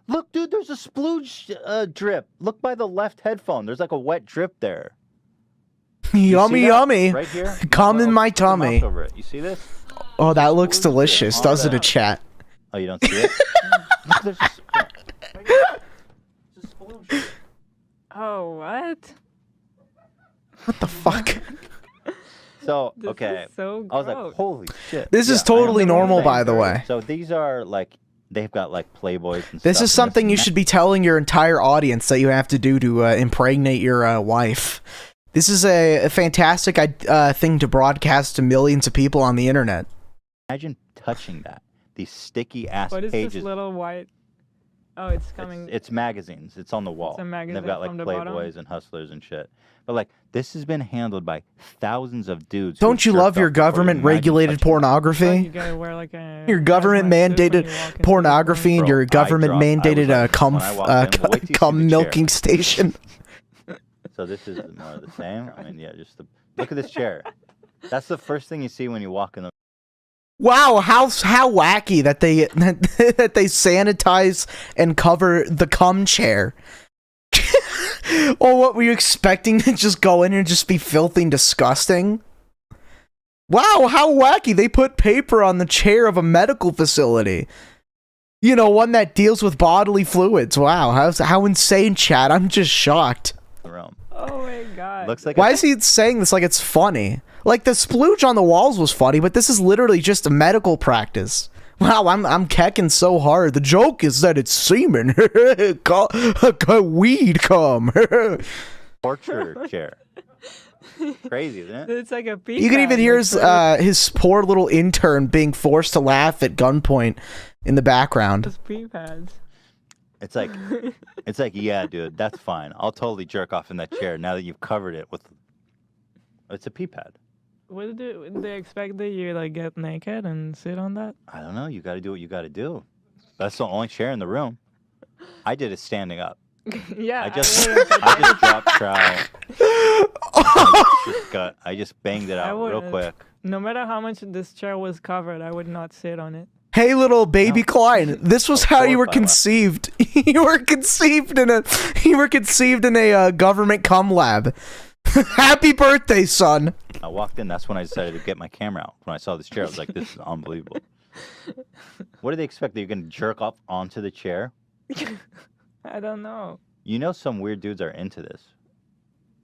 Look, dude. There's a splooge drip. Look by the left headphone. There's like a wet drip there. Yummy, yummy. Right here. Come in my tummy. Over it. You see this? Oh, that looks delicious, doesn't it, chat? Oh, you don't see it? Look, there's just, right here. It's a splooge drip. Oh, what? What the fuck? So, This okay. is so I was like, gross. holy shit. This is Yeah, I know totally what you're normal, saying. by the way. So these are like, they've got like Playboys and This stuff. is something you should be telling your entire audience that you have to do to impregnate your wife. This is a fantastic thing to broadcast to millions of people on the internet. Imagine touching that. These sticky ass What is pages. this little white? Oh, it's coming. It's magazines. It's on the wall. It's a magazine They've got like from the bottom? Playboys and Hustlers and shit. But like, this has been handled by thousands of dudes. Don't you love your government-regulated pornography? You gotta wear like a Your hazmat suit when government-mandated you walk into the pornography and Bro, your I government-mandated was like, when I walked in, well, wait till you see cum the milking chair. station. So this is more of the same. I mean, yeah, just look at this chair. That's the first thing you see when you walk in the. Wow, how wacky that they that they sanitize and cover the cum chair. Or what were you expecting to just go in and just be filthy and disgusting? Wow, how wacky. They put paper on the chair of a medical facility. You know, one that deals with bodily fluids. Wow, how insane, chat. I'm just shocked. room. Oh my god. Looks like Why is he saying this like it's funny? Like the splooge on the walls was funny, but this is literally just a medical practice. Wow, I'm kecking so hard. The joke is that it's semen. Weed cum. torture chair. Crazy, isn't it? It's like a pee You can even pad, hear like his poor little intern being forced to laugh at gunpoint in the background. those pee pads. It's like, yeah, dude, that's fine. I'll totally jerk off in that chair now that you've covered it with. It's a pee pad. What do they expect that you like get naked and sit on that? I don't know. You got to do what you got to do. That's the only chair in the room. I did it standing up. Yeah. I just wouldn't put that- dropped trowel. I just banged it out real wouldn't. quick. No matter how much this chair was covered, I would not sit on it. Hey, little baby Klein, this was how you were conceived. You were conceived in a government cum lab. Happy birthday, son. I walked in. That's when I decided to get my camera out. When I saw this chair, I was like, "This is unbelievable." What do they expect? That you're gonna jerk off onto the chair? I don't know. You know, some weird dudes are into this.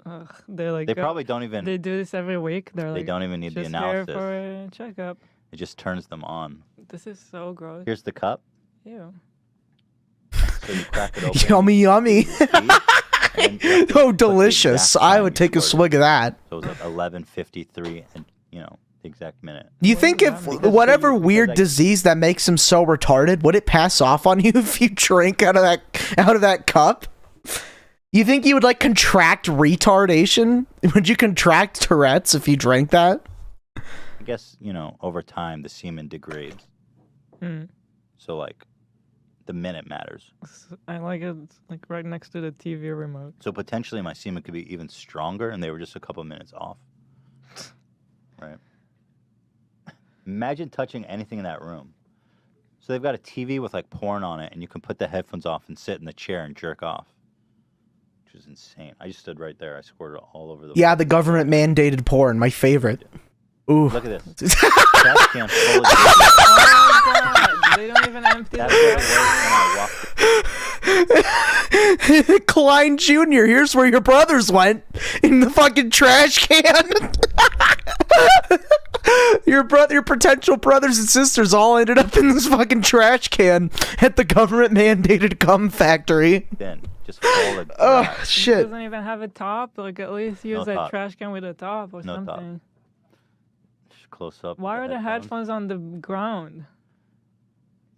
Ugh, they're like They probably don't even. They do this every week. They're like They don't even need the just analysis. here for a checkup. It just turns them on. This is so gross. Here's the cup. Ew. So you crack it open. Yummy, yummy. and you have to Oh, put the delicious. exact I time would you take a scored swig of that. So it was like 11:53, and you know the exact minute. Do you think if whatever weird disease that makes him so retarded, would it pass off on you if you drank out of that cup? You think you would like contract retardation? Would you contract Tourette's if you drank that? I guess over time the semen degrades. Mm. So like, the minute matters. I like it like right next to the TV remote. So potentially my semen could be even stronger, and they were just a couple minutes off. Right. Imagine touching anything in that room. So they've got a TV with like porn on it, and you can put the headphones off and sit in the chair and jerk off. Which is insane. I just stood right there. I squirted all over the. Yeah, the government mandated porn, my favorite. Ooh. Look at this. Trash can full of Oh god, they don't even empty That's the what it was when I walked. Klein Jr., here's where your brothers went. In the fucking trash can. Your potential brothers and sisters all ended up in this fucking trash can at the government mandated cum factory. Then just full of. Oh, trash. It shit. doesn't even have a top. Like at least use No a top. trash can with a top or No top. something. Just close up. Why are the headphones on the ground?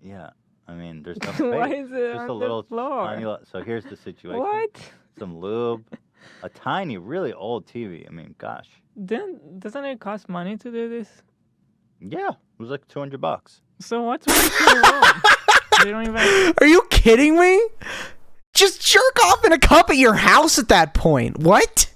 Yeah, I mean, there's no space. Why is it Just on a the little floor? tiny. So here's the situation. What? Some lube, a tiny, really old TV. I mean, gosh. Doesn't it cost money to do this? Yeah, it was like $200. So what's wrong with your room? They don't even. Are you kidding me? Just jerk off in a cup at your house at that point. What?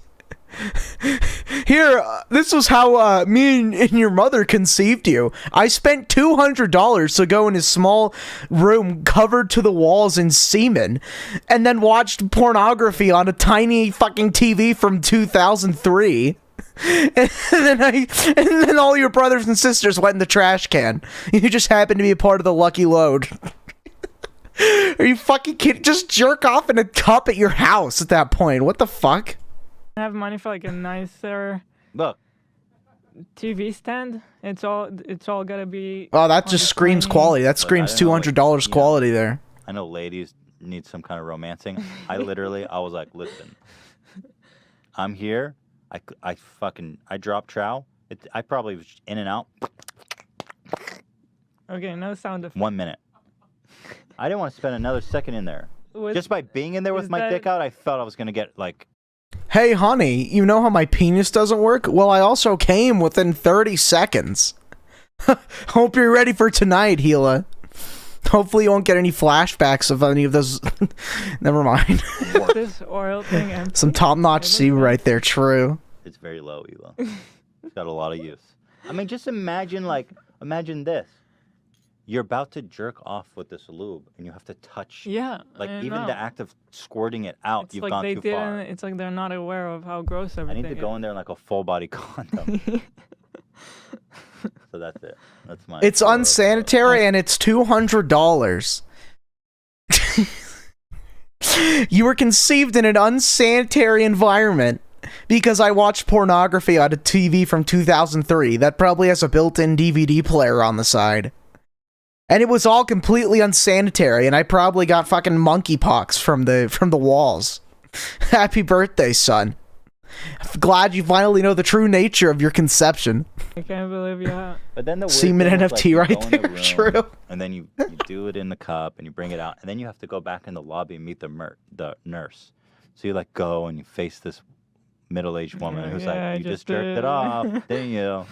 Here, this was how me and your mother conceived you. I spent $200 to go in his small room covered to the walls in semen, and then watched pornography on a tiny fucking TV from 2003. And then all your brothers and sisters went in the trash can. You just happened to be a part of the lucky load. Are you fucking kidding? Just jerk off in a cup at your house at that point. What the fuck? Have money for like a nicer Look, TV stand. It's all gotta be. Oh, that just screams quality. That screams I don't know, like, $200 quality there. I know ladies need some kind of romancing. I was like, listen, I'm here. I dropped trow. I probably was in and out. Okay, no sound effect. 1 minute. I didn't want to spend another second in there. Was- Just by being in there with my dick out, I felt I was gonna get like. Hey, honey, you know how my penis doesn't work? Well, I also came within 30 seconds. Hope you're ready for tonight, Hila. Hopefully you won't get any flashbacks of any of those. Never mind. This oil thing empty? Some top-notch C right there, true. It's very low, Hila. It's got a lot of use. I mean, just imagine this. You're about to jerk off with this lube, and you have to touch. Yeah. Like, I even know. the act of squirting it out, It's you've like gone they too didn't. far. It's like they're not aware of how gross I everything need to is. go in there in like a full body condom. So that's it. That's my. It's unsanitary and it's $200. You were conceived in an unsanitary environment because I watched pornography on a TV from 2003 that probably has a built-in DVD player on the side. And it was all completely unsanitary, and I probably got fucking monkeypox from the walls. Happy birthday, son. I'm glad you finally know the true nature of your conception. I can't believe you have. But then the weird Semen thing is, NFT like, you right go in the there, room, true. And then you do it in the cup and you bring it out, and then you have to go back in the lobby and meet the nurse. So you like go and you face this middle-aged woman who's Yeah, like, "You just jerked it off, didn't you?"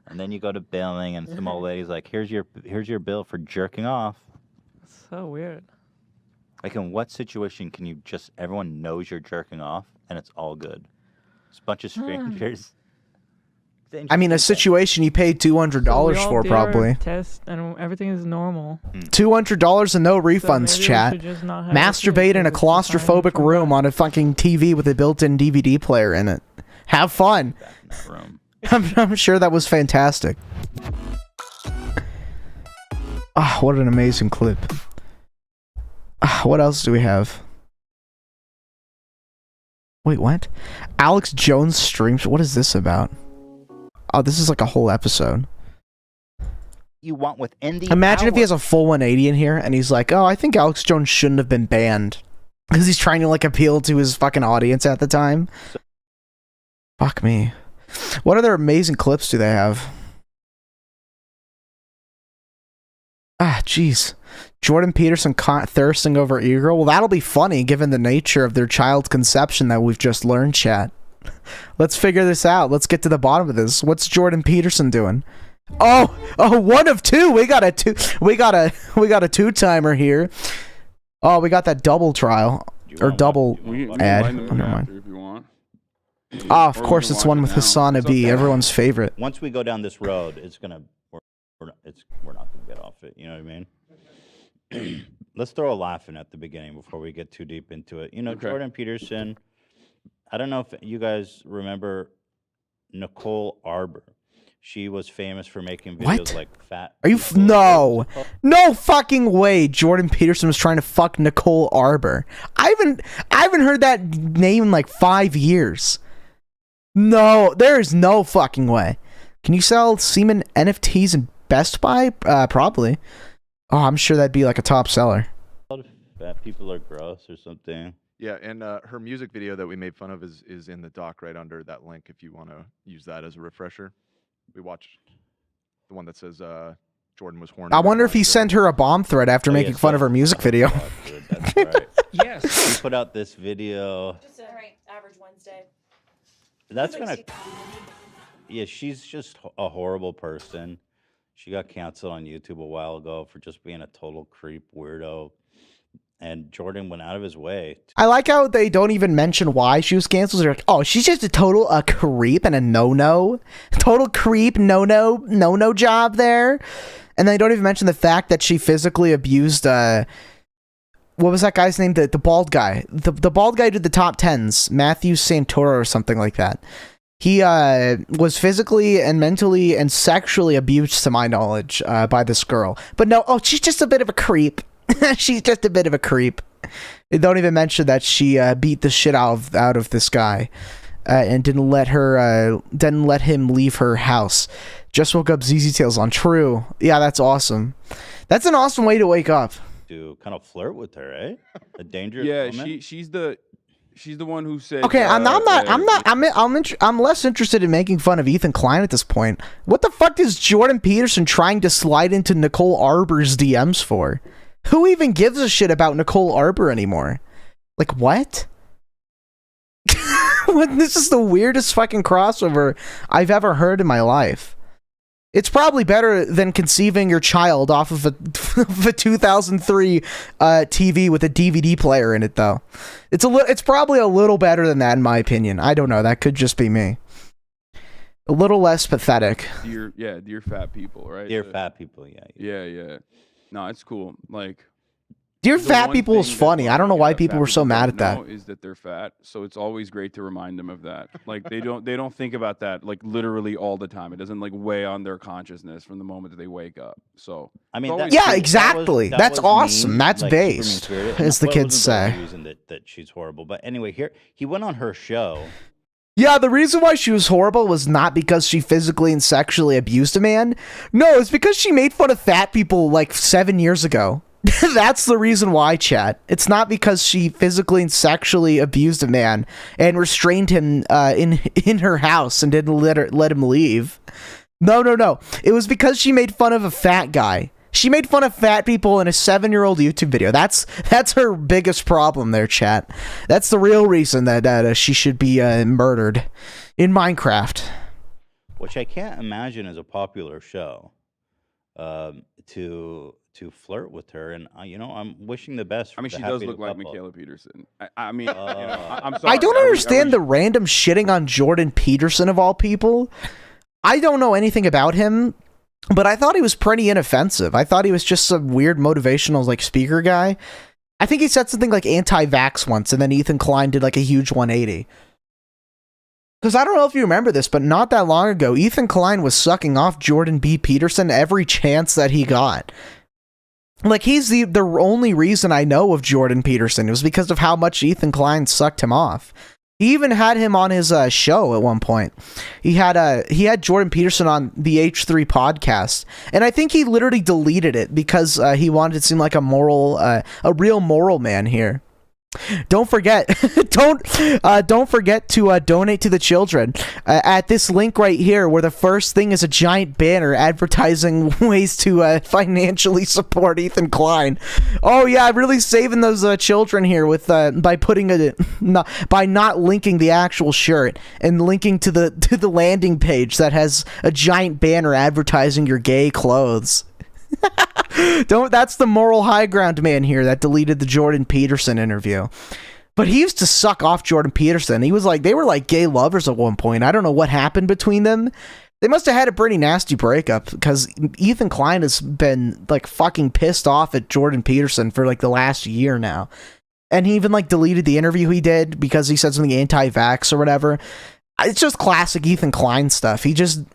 And then you go to billing, and some old lady's like, "Here's your bill for jerking off." So weird. Like, in what situation can you just everyone knows you're jerking off and it's all good? It's a bunch of strangers. I mean, a situation you paid $200 for, probably. Test and everything is normal. $200 and no refunds, maybe we chat. should just not have Masturbate in a claustrophobic room on a fucking TV with a built-in DVD player in it. Have fun. Back in that room. I'm sure that was fantastic. Ah, what an amazing clip. Ah, what else do we have? Wait, what? Alex Jones streams. What is this about? Oh, this is like a whole episode. You want within the Imagine if he hour. has a full 180 in here and he's like, "Oh, I think Alex Jones shouldn't have been banned." Because he's trying to like appeal to his fucking audience at the time. Fuck me. What other amazing clips do they have? Ah, jeez. Jordan Peterson thirsting over e-girl. Well, that'll be funny given the nature of their child's conception that we've just learned, chat. Let's figure this out. Let's get to the bottom of this. What's Jordan Peterson doing? Oh, one of two. We got a two-timer here. Oh, we got that double trial or double ad. Oh, never mind. If you want. Ah, of course, it's one with Hassan B, everyone's favorite. Once we go down this road, it's gonna we're not gonna get off it. You know what I mean? Let's throw a laugh in at the beginning before we get too deep into it. You know, Okay. Jordan Peterson. I don't know if you guys remember Nicole Arbor. She was famous for making videos What? like fat. Are you people. no fucking way Jordan Peterson was trying to fuck Nicole Arbor. I haven't heard that name in like 5 years. No, there is no fucking way. Can you sell semen NFTs in Best Buy? Probably. Oh, I'm sure that'd be like a top seller. Fat people are gross or something. Yeah, and her music video that we made fun of is in the doc right under that link if you want to use that as a refresher. We watched the one that says Jordan was horny. I wonder if he sent her a bomb threat after making fun of her music video. Oh, dude, that's right. Yes. He put out this video. Just average Wednesday. That's gonna. Yeah, she's just a horrible person. She got canceled on YouTube a while ago for just being a total creep weirdo. and Jordan went out of his way. I like how they don't even mention why she was canceled. They're like, oh, she's just a total creep and a no-no. Total creep, no-no job there. And they don't even mention the fact that she physically abused, what was that guy's name? The bald guy. The bald guy did the top 10s. Matthew Santoro or something like that. He was physically and mentally and sexually abused, to my knowledge, by this girl. But no, oh, she's just a bit of a creep. She's just a bit of a creep. They don't even mention that she beat the shit out of this guy and didn't let him leave her house. Just woke up zztails on. True. Yeah, that's awesome. That's an awesome way to wake up. To kind of flirt with her, eh? A dangerous woman. She's the one who said. Okay, I'm less interested in making fun of Ethan Klein at this point. What the fuck is Jordan Peterson trying to slide into Nicole Arbor's DMs for? Who even gives a shit about Nicole Arbor anymore? Like, what? This is the weirdest fucking crossover I've ever heard in my life. It's probably better than conceiving your child off of a 2003 TV with a DVD player in it, though. It's probably a little better than that, in my opinion. I don't know. That could just be me. A little less pathetic. Dear fat people, right? Dear fat people, yeah. Yeah. No, it's cool. Like, Dear fat people is funny. I don't know why people were so mad at that. Is that they're fat, so it's always great to remind them of that. Like they don't think about that like literally all the time. It doesn't like weigh on their consciousness from the moment that they wake up. So I mean, yeah, exactly. That's awesome. Mean, That's like, based, as the kids say. The reason that she's horrible, but anyway, here he went on her show. Yeah, the reason why she was horrible was not because she physically and sexually abused a man. No, it's because she made fun of fat people like 7 years ago. That's the reason why, chat. It's not because she physically and sexually abused a man and restrained him in her house and didn't let him leave. No. It was because she made fun of a fat guy. She made fun of fat people in a 7-year-old YouTube video. That's her biggest problem there, chat. That's the real reason that she should be murdered in Minecraft. Which I can't imagine is a popular show. To flirt with her, and I'm wishing the best. I mean, she does look like Michaela Peterson. I mean, I'm sorry. I don't understand the random shitting on Jordan Peterson of all people. I don't know anything about him, but I thought he was pretty inoffensive. I thought he was just some weird motivational like speaker guy. I think he said something like anti-vax once, and then Ethan Klein did like a huge 180. Because I don't know if you remember this, but not that long ago, Ethan Klein was sucking off Jordan B. Peterson every chance that he got. Like, he's the only reason I know of Jordan Peterson. It was because of how much Ethan Klein sucked him off. He even had him on his show at one point. He had Jordan Peterson on the H3 podcast, and I think he literally deleted it because he wanted to seem like a real moral man here. Don't forget, don't forget to donate to the children at this link right here, where the first thing is a giant banner advertising ways to financially support Ethan Klein. Oh yeah, really saving those children here with by not linking the actual shirt and linking to the landing page that has a giant banner advertising your gay clothes. That's the moral high ground man here that deleted the Jordan Peterson interview. But he used to suck off Jordan Peterson. He was like, they were like gay lovers at one point. I don't know what happened between them. They must have had a pretty nasty breakup, because Ethan Klein has been like fucking pissed off at Jordan Peterson for like the last year now. And he even like deleted the interview he did because he said something anti-vax or whatever. It's just classic Ethan Klein stuff. He just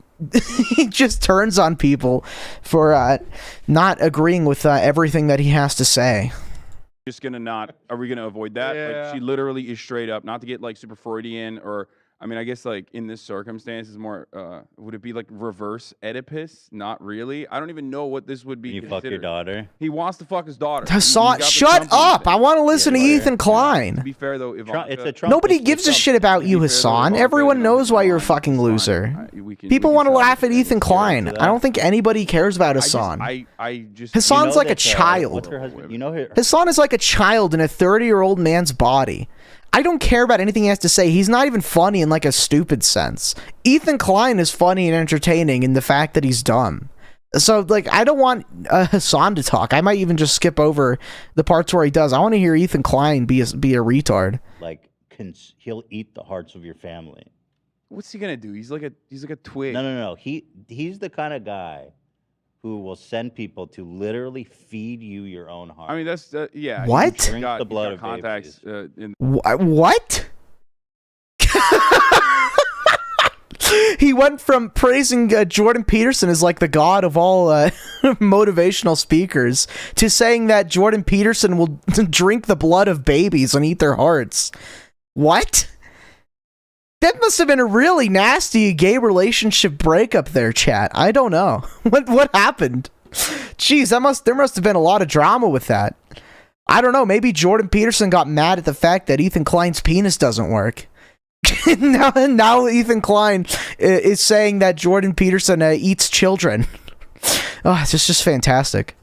turns on people for not agreeing with everything that he has to say. Are we gonna avoid that? Yeah. Like, she literally is straight up, not to get like super Freudian, or I mean, I guess like in this circumstance is more, would it be like reverse Oedipus? Not really. I don't even know what this would be. You fuck your daughter? He wants to fuck his daughter. Hassan, shut up! I want to listen to Ethan Klein. To be fair though, nobody gives a shit about you, Hassan. Everyone knows why you're a fucking loser. People want to laugh at Ethan Klein. I don't think anybody cares about Hassan. Hassan's like a child. Hassan is like a child in a 30-year-old man's body. I don't care about anything he has to say. He's not even funny in like a stupid sense. Ethan Klein is funny and entertaining in the fact that he's dumb. So, like, I don't want Hassan to talk. I might even just skip over the parts where he does. I want to hear Ethan Klein be a retard. Like, he'll eat the hearts of your family. What's he gonna do? He's like a twig. No. He's the kind of guy who will send people to literally feed you your own heart. I mean, that's yeah. What? Drink the blood of contacts. What? He went from praising Jordan Peterson as like the god of all motivational speakers to saying that Jordan Peterson will drink the blood of babies and eat their hearts. What? That must have been a really nasty gay relationship breakup there, chat. I don't know. What happened? Jeez, there must have been a lot of drama with that. I don't know. Maybe Jordan Peterson got mad at the fact that Ethan Klein's penis doesn't work. now Ethan Klein is saying that Jordan Peterson eats children. Oh, it's just fantastic.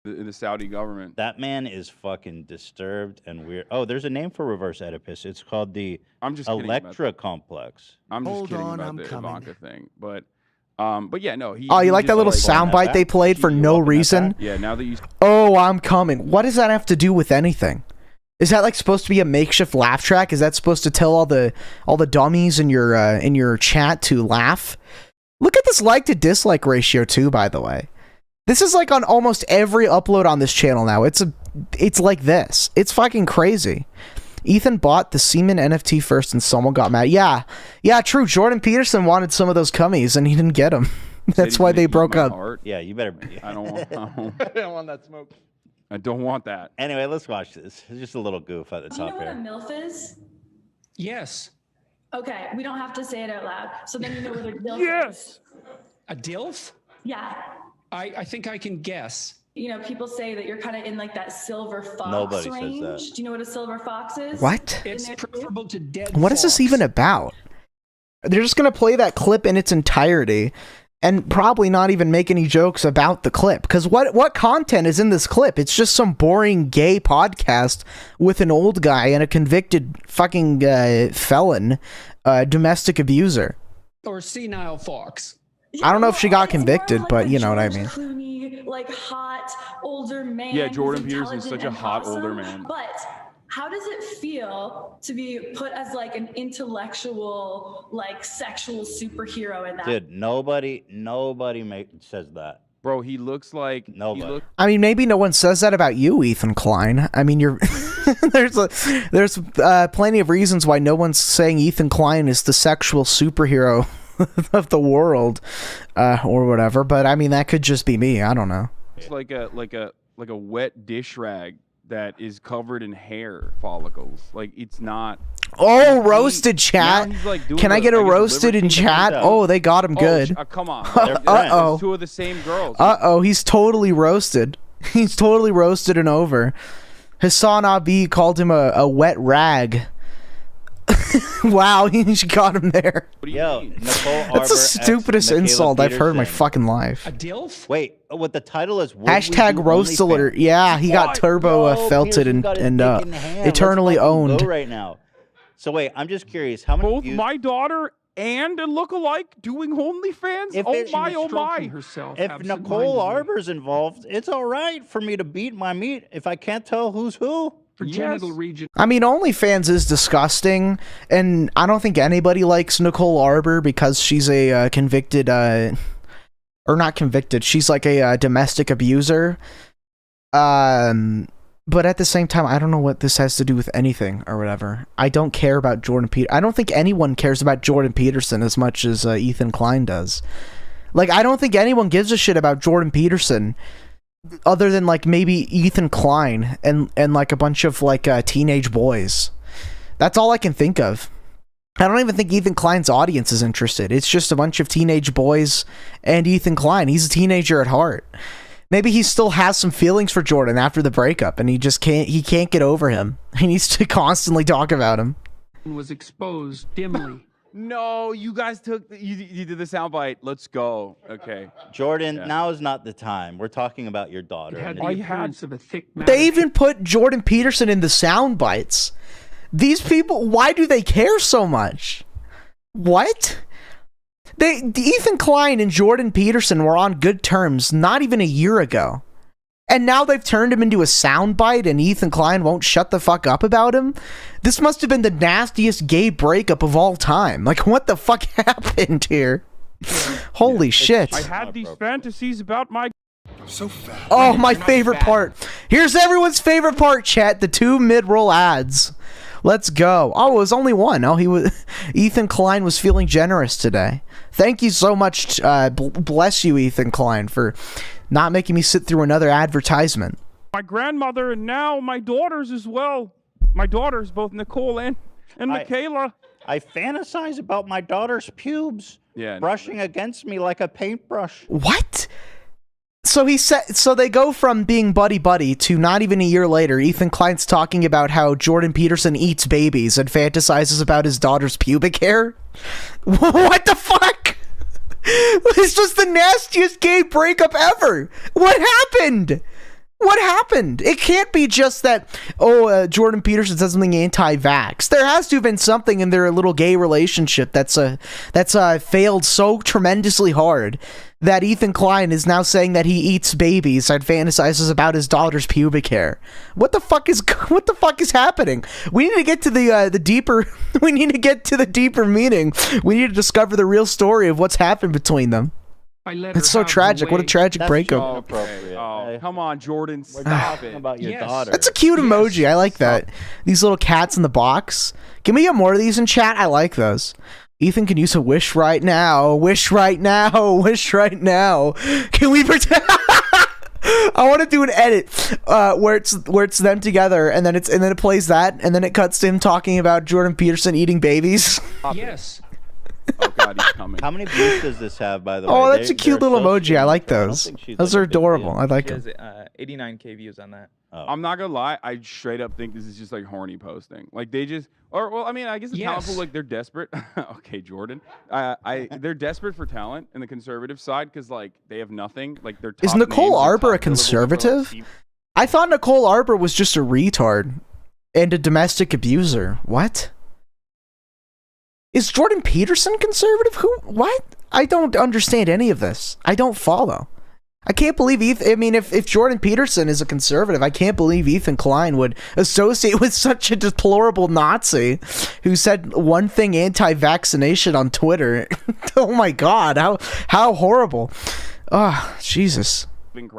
The Saudi government. That man is fucking disturbed and weird. Oh, there's a name for reverse Oedipus. It's called the Electra complex. I'm just kidding about the Ivanka thing, but yeah, no. You like that little soundbite they played for no reason? Yeah, now that you. Oh, I'm coming. What does that have to do with anything? Is that like supposed to be a makeshift laugh track? Is that supposed to tell all the dummies in your chat to laugh? Look at this like to dislike ratio too, by the way. This is like on almost every upload on this channel now. It's like this. It's fucking crazy. Ethan bought the semen NFT first and someone got mad. Yeah, true. Jordan Peterson wanted some of those cummies and he didn't get them. That's why they broke up. Yeah, you better. I don't want. I don't want that smoke. I don't want that. Anyway, let's watch this. It's just a little goof at the top here. Do you know what a MILF is? Yes. Okay, we don't have to say it out loud. So then you know what a DILF is. A DILF? Yeah. I think I can guess. You know, people say that you're kind of in like that silver fox Nobody range. says that. Do you know what a silver fox is? What? It's preferable to dead What is this even about? They're just going to play that clip in its entirety and probably not even make any jokes about the clip. Because what content is in this clip? It's just some boring gay podcast with an old guy and a convicted fucking felon, domestic abuser. Or senile fox. I don't know if she got convicted, but you know what I mean. Clooney, like hot older man. Yeah, Jordan who's Peterson's such a intelligent hot and older awesome, man. But how does it feel to be put as like an intellectual, like sexual superhero in that? Dude, nobody says that. Bro, he looks like nobody. I mean, maybe no one says that about you, Ethan Klein. I mean, you're there's plenty of reasons why no one's saying Ethan Klein is the sexual superhero of the world, or whatever. But I mean, that could just be me. I don't know. It's like a wet dish rag that is covered in hair follicles. Like it's not. Oh, roasted chat. Like Can I get a roasted in chat? Oh, they got him good. Come on. Uh-oh. Two of the same girls. Uh-oh, he's totally roasted. He's totally roasted and over. Hassan Abi called him a wet rag. Wow, he got him there. Yo, Nicole Arbor. That's the stupidest insult I've heard in my fucking life. A DILF? Wait, what the title is? Hashtag roast alert. Yeah, he got turbo felted and eternally owned. Right now. So wait, I'm just curious. How many? Both my daughter and a lookalike doing OnlyFans? Oh my. Herself If Nicole Arbor's involved, it's all right for me to beat my meat if I can't tell who's who. For genital region. I mean, OnlyFans is disgusting, and I don't think anybody likes Nicole Arbor because she's a convicted, or not convicted, she's like a domestic abuser. But at the same time, I don't know what this has to do with anything or whatever. I don't care about Jordan Peterson. I don't think anyone cares about Jordan Peterson as much as Ethan Klein does. Like, I don't think anyone gives a shit about Jordan Peterson other than like maybe Ethan Klein and like a bunch of like teenage boys. That's all I can think of. I don't even think Ethan Klein's audience is interested. It's just a bunch of teenage boys and Ethan Klein. He's a teenager at heart. Maybe he still has some feelings for Jordan after the breakup and he can't get over him. He needs to constantly talk about him. Was exposed dimly. No, you guys you did the soundbite. Let's go. Okay. Jordan, now is not the time. We're talking about your daughter. It had the appearance of a thick They even put Jordan Peterson in the sound bites. These people, why do they care so much? What? Ethan Klein and Jordan Peterson were on good terms not even a year ago. And now they've turned him into a soundbite and Ethan Klein won't shut the fuck up about him? This must have been the nastiest gay breakup of all time. Like, what the fuck happened here? Holy shit. I had these fantasies about my... So fat. Oh, my favorite part. Here's everyone's favorite part, chat. The 2 mid-roll ads. Let's go. Oh, it was only one. Oh, Ethan Klein was feeling generous today. Thank you so much. Bless you, Ethan Klein, for not making me sit through another advertisement. My grandmother and now my daughters as well. My daughters, both Nicole and Michaela. I fantasize about my daughter's pubes brushing against me like a paintbrush. What? So they go from being buddy-buddy to not even a year later, Ethan Klein's talking about how Jordan Peterson eats babies and fantasizes about his daughter's pubic hair? What the fuck? This was the nastiest gay breakup ever. What happened? What happened? It can't be just that, Jordan Peterson said something anti-vax. There has to have been something in their little gay relationship that's failed so tremendously hard that Ethan Klein is now saying that he eats babies and fantasizes about his daughter's pubic hair. What the fuck is happening? We need to get to the deeper we need to get to the deeper meaning. We need to discover the real story of what's happened between them. It's so tragic. What a tragic breakup. Okay. Oh, come on, Jordan. We're talking about your daughter. That's a cute emoji. I like that. These little cats in the box. Can we get more of these in chat? I like those. Ethan can use a wish right now. Wish right now. Wish right now. Can we pretend? I want to do an edit where it's them together and then it plays that and then it cuts to him talking about Jordan Peterson eating babies. Yes. Oh god, he's coming. How many views does this have, by the way? Oh, that's a cute little emoji. I like those. Those are adorable. I like them. 89K views on that. Oh. I'm not gonna lie, I straight up think this is just like horny posting. Like they just, I mean, I guess the talent pool, like they're desperate. Okay, Jordan. They're desperate for talent in the conservative side because like they have nothing. Like they're. Is Nicole Arbor a conservative? I thought Nicole Arbor was just a retard and a domestic abuser. What? Is Jordan Peterson conservative? Who? What? I don't understand any of this. I don't follow. I can't believe if Jordan Peterson is a conservative, I can't believe Ethan Klein would associate with such a deplorable Nazi who said one thing anti-vaccination on Twitter. Oh my god, how horrible. Oh, Jesus.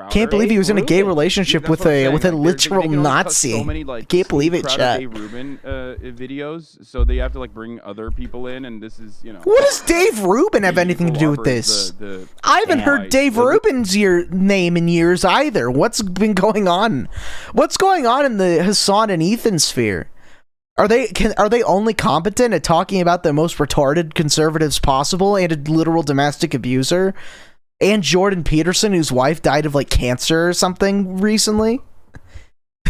Can't believe he was in a gay relationship with a literal Nazi. So many, like, can't believe it, chat. Dave Rubin videos, so they have to like bring other people in, and this is What does Dave Rubin have anything to do with this? I haven't heard Dave Rubin's name in years either. What's been going on? What's going on in the Hassan and Ethan sphere? Are they only competent at talking about the most retarded conservatives possible and a literal domestic abuser? And Jordan Peterson, whose wife died of like cancer or something recently.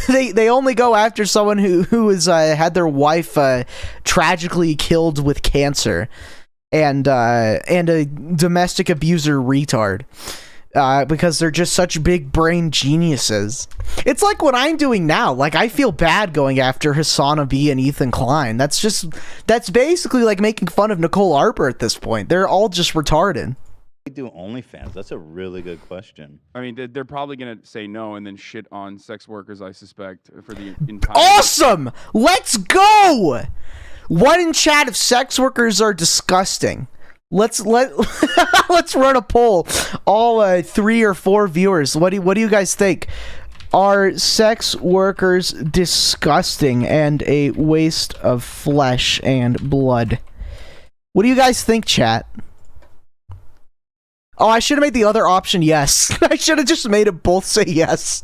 They only go after someone who has had their wife tragically killed with cancer, and a domestic abuser retard. Because they're just such big brain geniuses. It's like what I'm doing now. Like, I feel bad going after Hassan B and Ethan Klein. That's basically like making fun of Nicole Arbor at this point. They're all just retarded. Do OnlyFans? That's a really good question. I mean, they're probably gonna say no and then shit on sex workers, I suspect, for the entire. Awesome! Let's go! One in chat if sex workers are disgusting. Let's run a poll. All 3 or 4 viewers. What do you guys think? Are sex workers disgusting and a waste of flesh and blood? What do you guys think, chat? Oh, I should have made the other option yes. I should have just made it both say yes.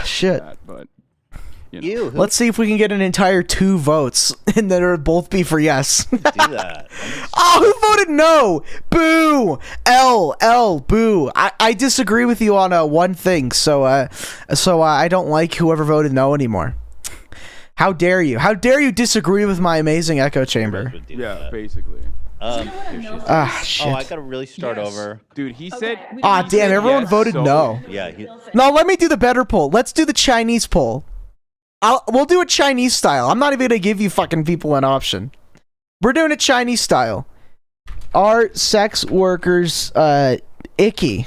Shit. But, let's see if we can get an entire 2 votes, and then it'll both be for yes. Do that. Oh, who voted no? Boo! L, boo. I disagree with you on one thing, so I don't like whoever voted no anymore. How dare you? How dare you disagree with my amazing echo chamber? Yeah, basically. Shit. Oh, I gotta really start over. Dude, he said... Damn, everyone voted no. Yeah. No, let me do the better poll. Let's do the Chinese poll. We'll do it Chinese style. I'm not even gonna give you fucking people an option. We're doing it Chinese style. Are sex workers icky?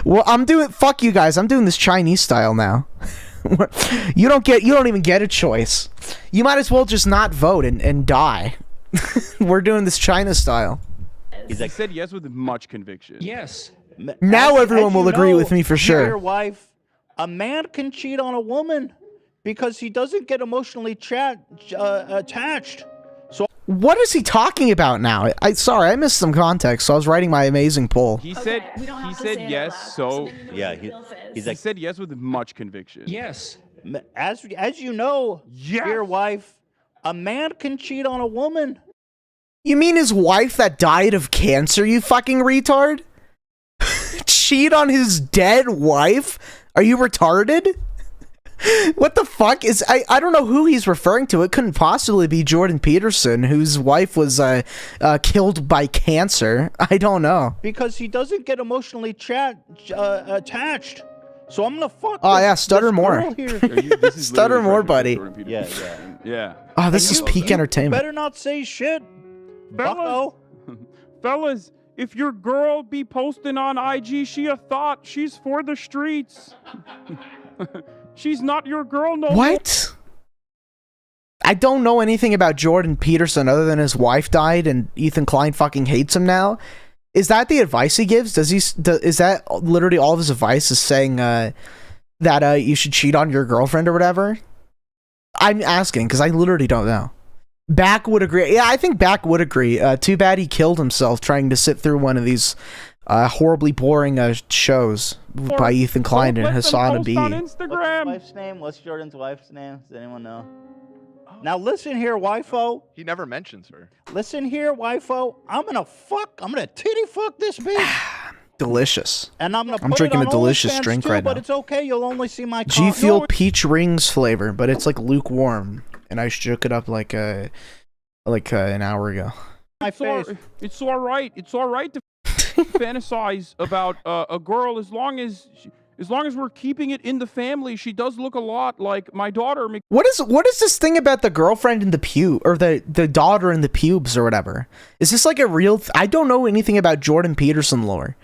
Well, fuck you guys. I'm doing this Chinese style now. You don't even get a choice. You might as well just not vote and die. We're doing this China style. He said yes with much conviction. Yes. Now everyone will agree with me for Your sure. wife, a man can cheat on a woman because he doesn't get emotionally attached. So What is he talking about now? Sorry, I missed some context, so I was writing my amazing poll. He said yes, so yeah, he said yes with much conviction. Yes. As you know, your wife, a man can cheat on a woman. You mean his wife that died of cancer, you fucking retard? Cheat on his dead wife? Are you retarded? What the fuck is... I don't know who he's referring to. It couldn't possibly be Jordan Peterson, whose wife was killed by cancer. I don't know. Because he doesn't get emotionally attached. So I'm gonna fuck. Oh yeah, stutter this more. girl here. Stutter more, buddy. Yeah. Oh, this is peak entertainment. Better not say shit, bucko. Fellas, if your girl be posting on IG, she a thought. She's for the streets. She's not your girl no more. What? I don't know anything about Jordan Peterson other than his wife died and Ethan Klein fucking hates him now. Is that the advice he gives? Is that literally all of his advice is saying that you should cheat on your girlfriend or whatever? I'm asking because I literally don't know. Back would agree. Yeah, I think Back would agree. Too bad he killed himself trying to sit through one of these horribly boring shows by Ethan Klein and Hassan B. What's his wife's name? What's Jordan's wife's name? Does anyone know? Now listen here, wifo. He never mentions her. Listen here, wifo. I'm gonna titty fuck this bitch. Delicious. And I'm drinking a delicious drink right now. But it's okay. You'll only see my G Fuel peach rings flavor, but it's like lukewarm, and I shook it up like an hour ago. It's all right. It's all right to fantasize about a girl as long as we're keeping it in the family. She does look a lot like my daughter. What is this thing about the girlfriend in the pube or the daughter in the pubes or whatever? Is this like a real? I don't know anything about Jordan Peterson lore.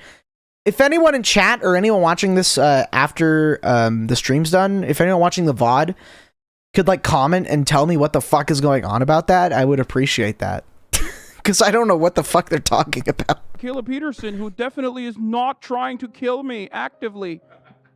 If anyone in chat or anyone watching this after the stream's done, if anyone watching the VOD could like comment and tell me what the fuck is going on about that, I would appreciate that. Because I don't know what the fuck they're talking about. Hila Peterson, who definitely is not trying to kill me actively.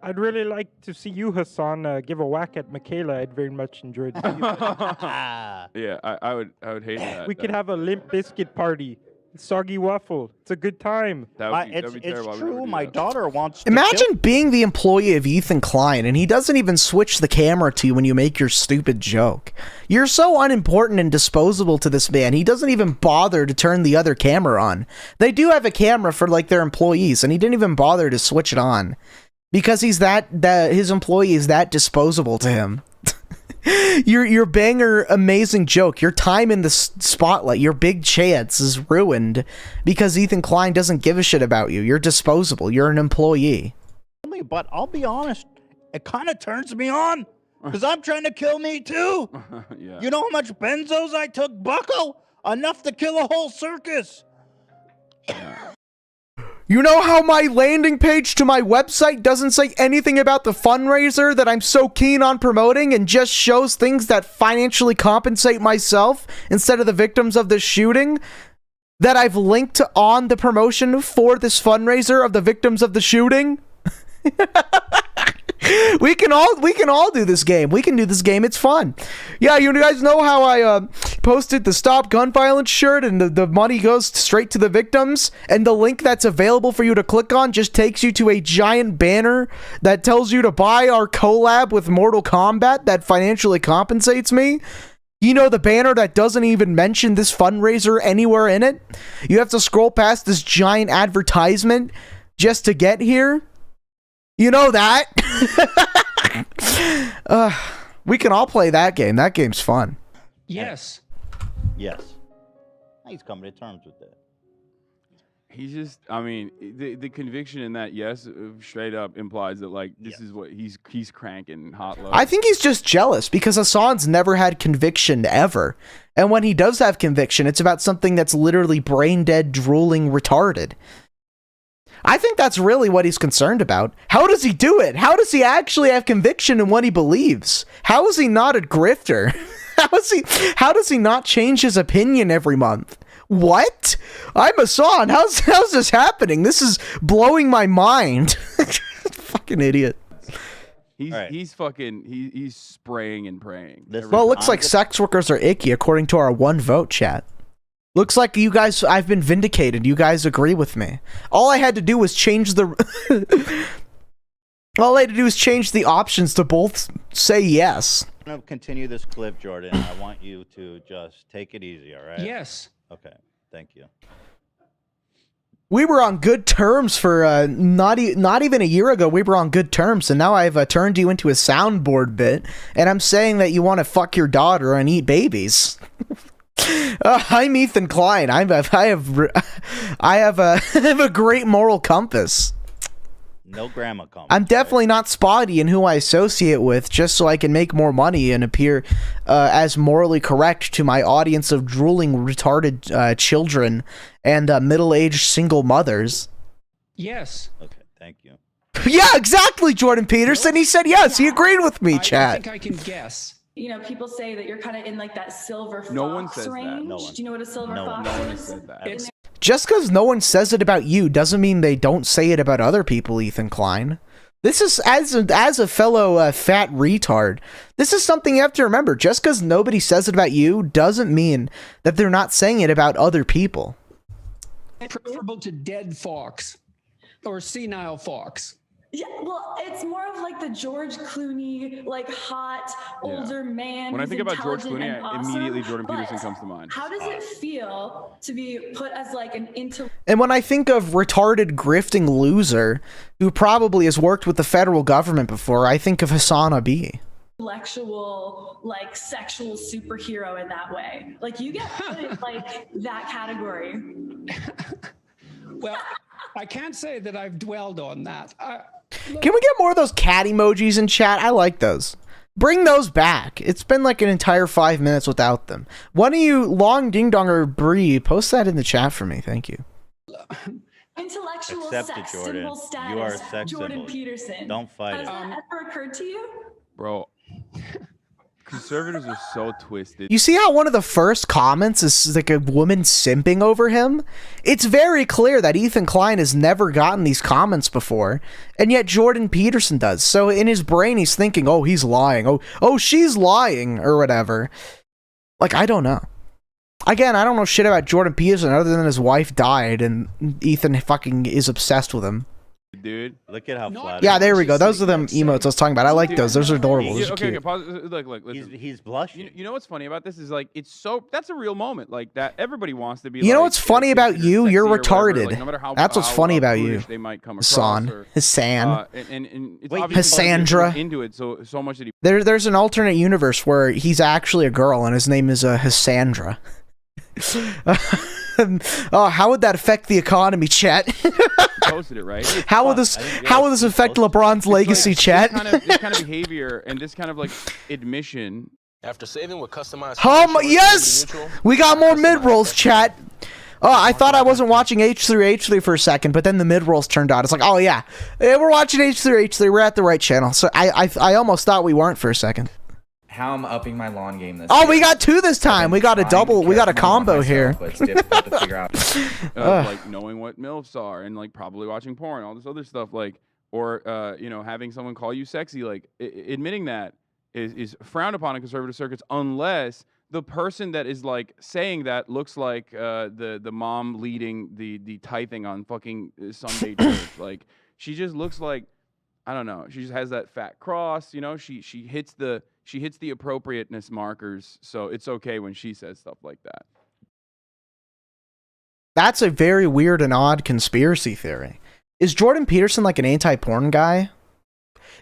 I'd really like to see you, Hassan, give a whack at Michaela. I'd very much enjoy that. Yeah, I would hate that. We could have a Limp Biscuit party. Soggy waffle. It's a good time. It's true. My daughter wants to Imagine being the employee of Ethan Klein and he doesn't even switch the camera to you when you make your stupid joke. You're so unimportant and disposable to this man. He doesn't even bother to turn the other camera on. They do have a camera for like their employees and he didn't even bother to switch it on because he's his employee is that disposable to him. Your banger amazing joke, your time in the spotlight, your big chance is ruined because Ethan Klein doesn't give a shit about you. You're disposable. You're an employee. But I'll be honest, it kind of turns me on because I'm trying to kill me too. Yeah. You know how much benzos I took, bucko? Enough to kill a whole circus. You know how my landing page to my website doesn't say anything about the fundraiser that I'm so keen on promoting and just shows things that financially compensate myself instead of the victims of this shooting? That I've linked on the promotion for this fundraiser of the victims of the shooting? We can all do this game. We can do this game. It's fun. Yeah, you guys know how I posted the Stop Gun Violence shirt and the money goes straight to the victims, and the link that's available for you to click on just takes you to a giant banner that tells you to buy our collab with Mortal Kombat that financially compensates me. You know, the banner that doesn't even mention this fundraiser anywhere in it? You have to scroll past this giant advertisement just to get here? You know that. We can all play that game. That game's fun. Yes. Yes. He's coming to terms with that. He's just, I mean, the conviction in that, yes, straight up implies that, like, this is what he's cranking hot low. I think he's just jealous because Hassan's never had conviction ever. And when he does have conviction, it's about something that's literally brain dead, drooling, retarded. I think that's really what he's concerned about. How does he do it? How does he actually have conviction in what he believes? How is he not a grifter? How does he not change his opinion every month? What? I'm Hassan. How's this happening? This is blowing my mind. Fucking idiot. He's spraying and praying. Well, it looks like sex workers are icky according to our one vote chat. Looks like you guys, I've been vindicated. You guys agree with me. All I had to do was change the all I had to do was change the options to both say yes. I'm going to continue this clip, Jordan. I want you to just take it easy, all right? Yes. Okay, thank you. We were on good terms for not even a year ago. We were on good terms, and now I've turned you into a soundboard bit, and I'm saying that you want to fuck your daughter and eat babies. I'm Ethan Klein. I have a great moral compass. No grandma comments. I'm definitely not spotty in who I associate with, just so I can make more money and appear as morally correct to my audience of drooling, retarded children and middle-aged single mothers. Yes. Okay, thank you. Yeah, exactly, Jordan Peterson. He said yes. He agreed with me, chat. I think I can guess. You know, people say that you're kind of in like that silver fox No one says that. range. No one. Do you know what a silver fox No one is? has said that. Just because no one says it about you doesn't mean they don't say it about other people, Ethan Klein. This is, as a fellow fat retard, this is something you have to remember. Just because nobody says it about you doesn't mean that they're not saying it about other people. Preferable to dead fox or senile fox. Yeah, well, it's more of like the George Clooney, like hot older man. When I who's think about George intelligent Clooney, and awesome, immediately Jordan but Peterson comes to mind. How does it feel to be put as like an And when I think of retarded grifting loser who probably has worked with the federal government before, I think of Hassan Abi. intellectual, like sexual superhero in that way? Like you get put in like that category. Well, I can't say that I've dwelled on that. Can we get more of those cat emojis in chat? I like those. Bring those back. It's been like an entire 5 minutes without them. Why don't you, Long Ding Dong or Bree, post that in the chat for me. Thank you. Intellectual Accept sex it, Jordan. symbol status. You are a sex Jordan symbol. Peterson. Don't fight Has it. that ever occurred to you? Bro, conservatives are so twisted. You see how one of the first comments is like a woman simping over him? It's very clear that Ethan Klein has never gotten these comments before, and yet Jordan Peterson does. So in his brain, he's thinking, oh, he's lying. Oh, she's lying, or whatever. Like, I don't know. Again, I don't know shit about Jordan Peterson other than his wife died, and Ethan fucking is obsessed with him. Dude, look at how flat. Yeah, there we go. Those are the emotes I was talking about. I like those. Those are adorable. Those are okay, cute. pause. Look, listen. He's blushing. You know what's funny about this is like that's a real moment. Like that, everybody wants to be. You know like, what's funny about you? You're retarded. Like, no matter how, That's what's funny about you. They might come Hassan. across, Hassan. And it's Wait, obviously Hassandra. into it so much that he. There's an alternate universe where he's actually a girl and his name is Hassandra. Oh, how would that affect the economy, chat? Posted it, right? How will this affect LeBron's legacy, chat? This kind of behavior and this kind of like admission. After saving with customized. Yes, we got more mid rolls, chat. Oh, I thought I wasn't watching H3H3 for a second, but then the mid rolls turned on. It's like, oh yeah, we're watching H3H3. We're at the right channel. So I almost thought we weren't for a second. How I'm upping my lawn game this Oh, we got two this time. We got a double. We got a combo here. But it's difficult to figure out. Like knowing what MILFs are and like probably watching porn, all this other stuff, like, or you know, having someone call you sexy, like admitting that is frowned upon in conservative circuits unless the person that is like saying that looks like the mom leading the tithing on fucking Sunday church. Like she just looks like, I don't know. She just has that fat cross, you know. She hits the appropriateness markers, so it's okay when she says stuff like that. That's a very weird and odd conspiracy theory. Is Jordan Peterson like an anti-porn guy?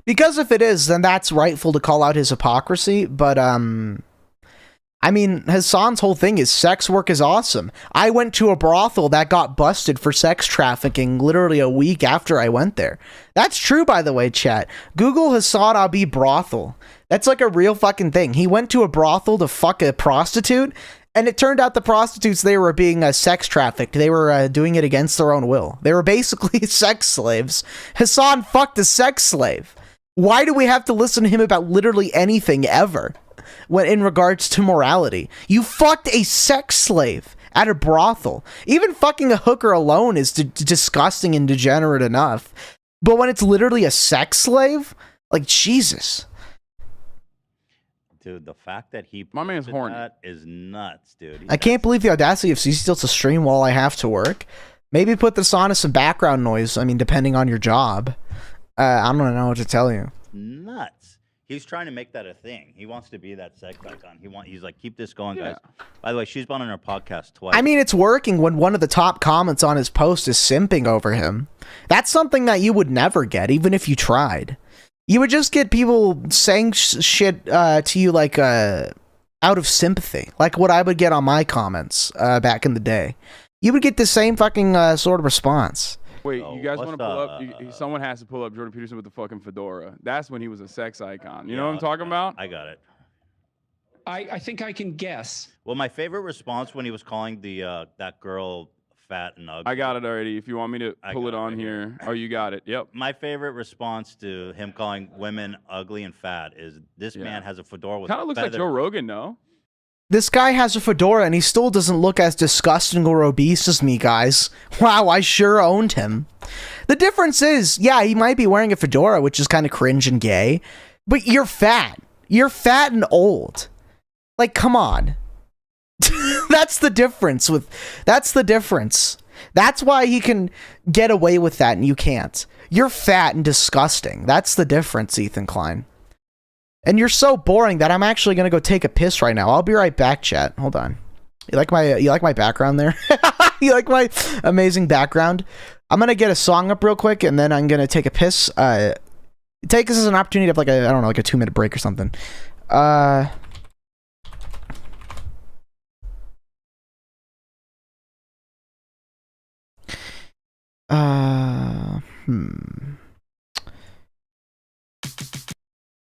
Because if it is, then that's rightful to call out his hypocrisy, but I I mean, Hassan's whole thing is sex work is awesome. I went to a brothel that got busted for sex trafficking literally a week after I went there. That's true, by the way, chat. Google Hassan Abi brothel. That's like a real fucking thing. He went to a brothel to fuck a prostitute, and it turned out the prostitutes, they were being sex trafficked. They were doing it against their own will. They were basically sex slaves. Hassan fucked a sex slave. Why do we have to listen to him about literally anything ever? When in regards to morality, you fucked a sex slave at a brothel. Even fucking a hooker alone is disgusting and degenerate enough. But when it's literally a sex slave, like, Jesus. Dude, the fact that he my man's horny that is nuts, dude. I can't believe the audacity of CC still to stream while I have to work. Maybe put this on as some background noise. I mean, depending on your job. I don't know what to tell you. Nuts. He's trying to make that a thing. He wants to be that sex icon. He's like, keep this going, guys. By the way, she's been on our podcast twice. I mean, it's working when one of the top comments on his post is simping over him. That's something that you would never get, even if you tried. You would just get people saying shit to you like out of sympathy, like what I would get on my comments back in the day. You would get the same fucking sort of response. Wait, you guys want to pull up? Someone has to pull up Jordan Peterson with the fucking fedora. That's when he was a sex icon. You know what I'm talking about? I got it. I think I can guess. Well, my favorite response when he was calling the that girl fat and ugly. I got it already. If you want me to pull it on here. Oh, you got it. Yep. My favorite response to him calling women ugly and fat is this man has a fedora with kind of looks like Joe Rogan, no? This guy has a fedora and he still doesn't look as disgusting or obese as me, guys. Wow, I sure owned him. The difference is, yeah, he might be wearing a fedora, which is kind of cringe and gay, but you're fat. You're fat and old. Like, come on. That's the difference. That's the difference. That's why he can get away with that and you can't. You're fat and disgusting. That's the difference, Ethan Klein. And you're so boring that I'm actually gonna go take a piss right now. I'll be right back, chat. Hold on. You like my background there? You like my amazing background? I'm gonna get a song up real quick, and then I'm gonna take a piss. Take this as an opportunity of like a 2-minute break or something.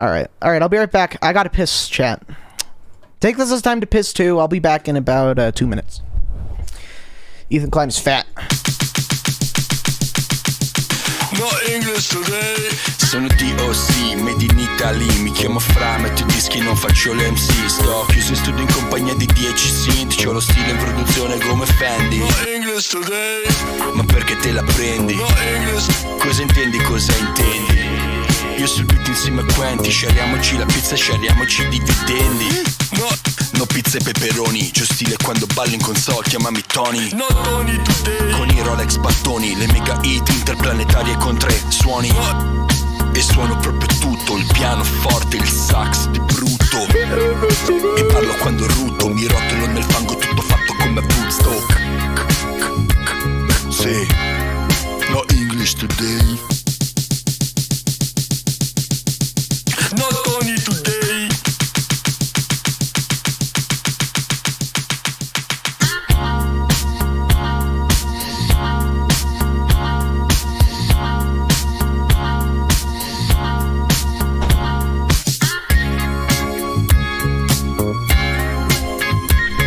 All right, I'll be right back. I gotta piss, chat. Take this as time to piss too. I'll be back in about 2 minutes. Ethan Klein is fat. No English today. Sono DOC, made in Italy. Mi chiamo Fra, metto i dischi, non faccio l'MC. Sto chiuso in studio in compagnia di 10 synth. C'ho lo stile in produzione come Fendi. No English today. Ma perché te la prendi? No English. Cosa intendi, cosa intendi? Io sul beat insieme a Quenti. Sciariamoci la pizza, sciariamoci i dividendi. No pizza e peperoni. Giù stile quando ballo in console, chiamami Tony. No Tony today. Con i Rolex battoni, le mega hit interplanetarie con 3 suoni. E suono proprio tutto, il piano forte, il sax di brutto. E parlo quando ruto, mi rotolo nel fango, tutto fatto come a Woodstock. Sì, no English today. No Tony today.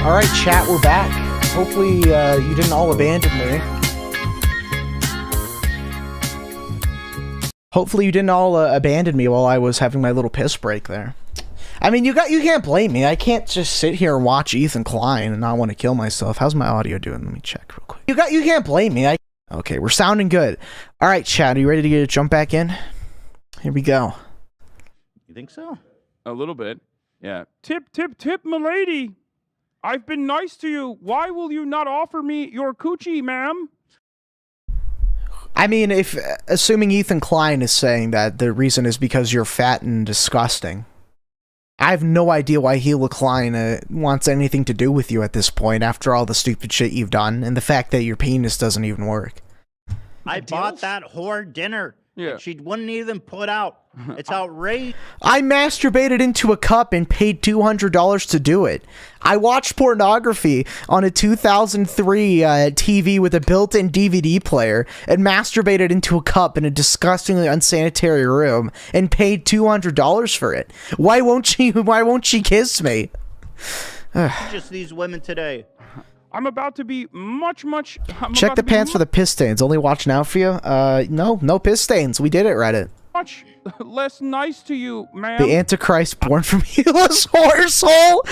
Alright, chat, we're back. Hopefully, you didn't all abandon me. Hopefully you didn't all abandon me while I was having my little piss break there. I mean, you can't blame me. I can't just sit here and watch Ethan Klein and not want to kill myself. How's my audio doing? Let me check real quick. You can't blame me. Okay, we're sounding good. Alright, chat, are you ready to jump back in? Here we go. You think so? A little bit. Yeah. Tip, milady. I've been nice to you. Why will you not offer me your coochie, ma'am? I mean, assuming Ethan Klein is saying that the reason is because you're fat and disgusting. I have no idea why Hila Klein wants anything to do with you at this point after all the stupid shit you've done and the fact that your penis doesn't even work. I bought that whore dinner. Yeah. And she wouldn't even put out. It's outrageous. I masturbated into a cup and paid $200 to do it. I watched pornography on a 2003 TV with a built-in DVD player and masturbated into a cup in a disgustingly unsanitary room and paid $200 for it. Why won't she kiss me? Just these women today. I'm about to be much. Check the pants for the piss stains. Only watching out for you. No piss stains. We did it, Reddit. Much less nice to you, man. The Antichrist born from Hila's horse hole.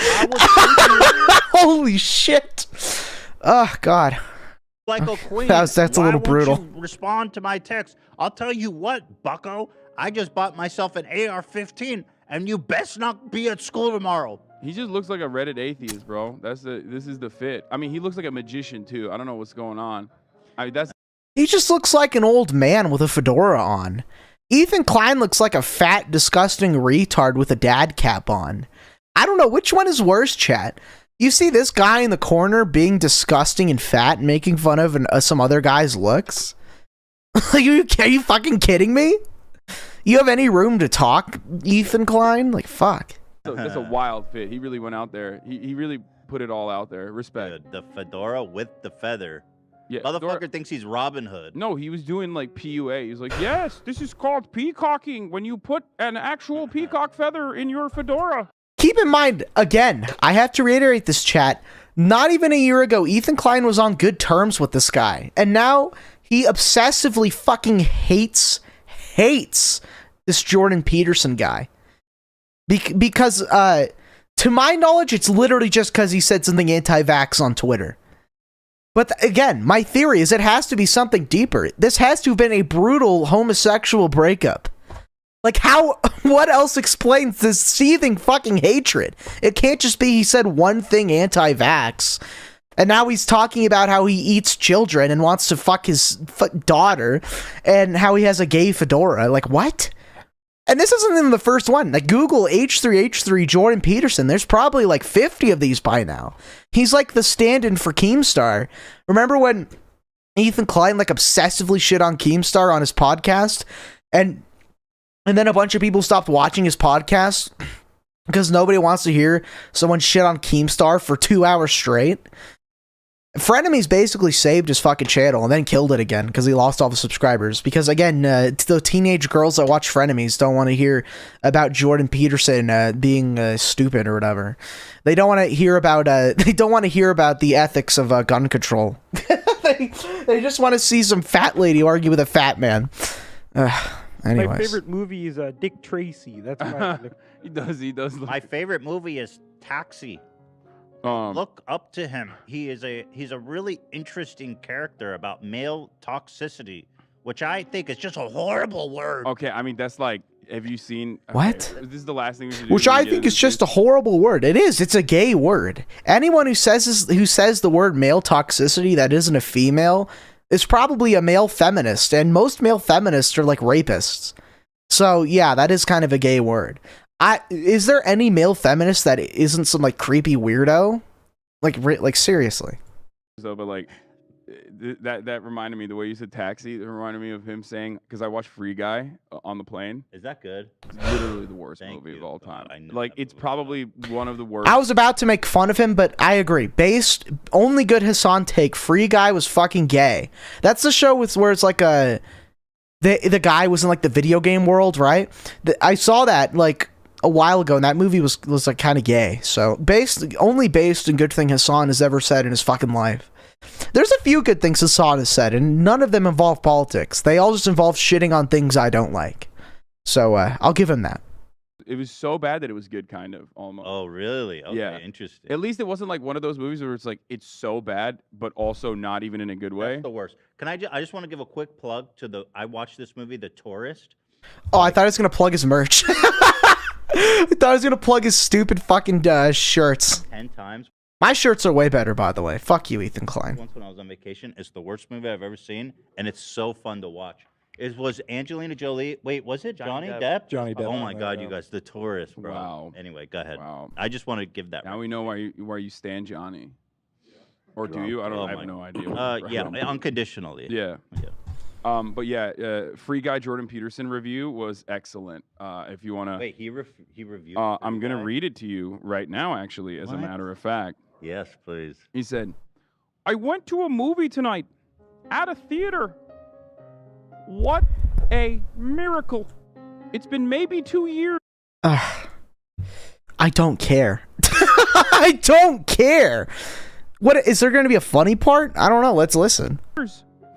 Holy shit. Oh, God. Like a queen. That's a little brutal. Why won't you respond to my text? I'll tell you what, bucko. I just bought myself an AR-15, and you best not be at school tomorrow. He just looks like a Reddit atheist, bro. This is the fit. I mean, he looks like a magician too. I don't know what's going on. He just looks like an old man with a fedora on. Ethan Klein looks like a fat, disgusting retard with a dad cap on. I don't know which one is worse, chat. You see this guy in the corner being disgusting and fat and making fun of some other guy's looks? Are you fucking kidding me? You have any room to talk, Ethan Klein? Like, fuck. That's a wild fit. He really went out there. He really put it all out there. Respect. The fedora with the feather. Yeah, Motherfucker thinks he's Robin Hood. No, he was doing like PUA. He's like, yes, this is called peacocking when you put an actual peacock feather in your fedora. Keep in mind, again, I have to reiterate this, chat. Not even a year ago, Ethan Klein was on good terms with this guy. And now he obsessively fucking hates this Jordan Peterson guy. Because, to my knowledge, it's literally just because he said something anti-vax on Twitter. But again, my theory is it has to be something deeper. This has to have been a brutal homosexual breakup. Like, what else explains this seething fucking hatred? It can't just be he said one thing anti-vax, and now he's talking about how he eats children and wants to fuck his daughter, and how he has a gay fedora. Like, what? And this isn't even the first one. Like, Google H3H3 Jordan Peterson. There's probably like 50 of these by now. He's like the stand-in for Keemstar. Remember when Ethan Klein like obsessively shit on Keemstar on his podcast? And then a bunch of people stopped watching his podcast because nobody wants to hear someone shit on Keemstar for 2 hours straight. Frenemies basically saved his fucking channel and then killed it again because he lost all the subscribers. Because again, the teenage girls that watch Frenemies don't want to hear about Jordan Peterson being stupid or whatever. They don't want to hear about the ethics of gun control. they just want to see some fat lady argue with a fat man. Anyways. My favorite movie is Dick Tracy. That's my He does. My favorite movie is Taxi. Look up to him. He's a really interesting character about male toxicity, which I think is just a horrible word. Okay, I mean that's like, have you seen what? This is the last thing we should do. Which I think is just a horrible word. It is. It's a gay word. Anyone who says the word male toxicity that isn't a female is probably a male feminist, and most male feminists are like rapists. So yeah, that is kind of a gay word. Is there any male feminist that isn't some like creepy weirdo? Like seriously. So, but like that reminded me, the way you said taxi, it reminded me of him saying, because I watched Free Guy on the plane. Is that good? It's literally the worst movie of all time. Like it's probably one of the worst. I was about to make fun of him, but I agree. Only good Hassan take. Free Guy was fucking gay. That's the show where it's like the guy was in like the video game world, right? I saw that like a while ago, and that movie was like kind of gay. So only based in good thing Hassan has ever said in his fucking life. There's a few good things Hassan has said, and none of them involve politics. They all just involve shitting on things I don't like. So I'll give him that. It was so bad that it was good, kind of, almost. Oh, really? Okay, yeah. Interesting. At least it wasn't like one of those movies where it's like, it's so bad, but also not even in a good way. That's the worst. Can I just want to give a quick plug to I watched this movie, The Tourist. Oh, I thought I was going to plug his merch. I thought I was going to plug his stupid fucking shirts. 10 times. My shirts are way better, by the way. Fuck you, Ethan Klein. Once when I was on vacation, it's the worst movie I've ever seen, and it's so fun to watch. It was Angelina Jolie. Wait, was it Johnny Depp? Johnny Depp. Oh my God, you guys, The Tourist, bro. Wow. Anyway, go ahead. Wow. I just want to give that. Now we know why you stand Johnny. Or do you? I have no idea. Yeah, unconditionally. Yeah. But yeah, Free Guy Jordan Peterson review was excellent. If you want to... Wait, he reviewed I'm going to read it to you right now, actually, as a matter of fact. Yes, please. He said, I went to a movie tonight at a theater. What a miracle. It's been maybe 2 years. I don't care. I don't care. What is there going to be a funny part? I don't know. Let's listen.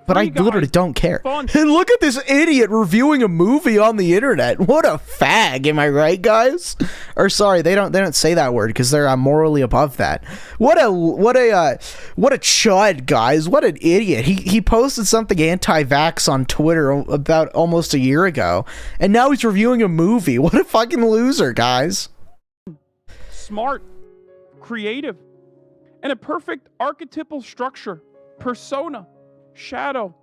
But I literally don't care. Hey, look at this idiot reviewing a movie on the internet. What a fag, am I right, guys? Or sorry, they don't say that word because they're morally above that. What a chud, guys. What an idiot. He posted something anti-vax on Twitter about almost a year ago, and now he's reviewing a movie. What a fucking loser, guys. Smart, creative, and a perfect archetypal structure, persona, shadow,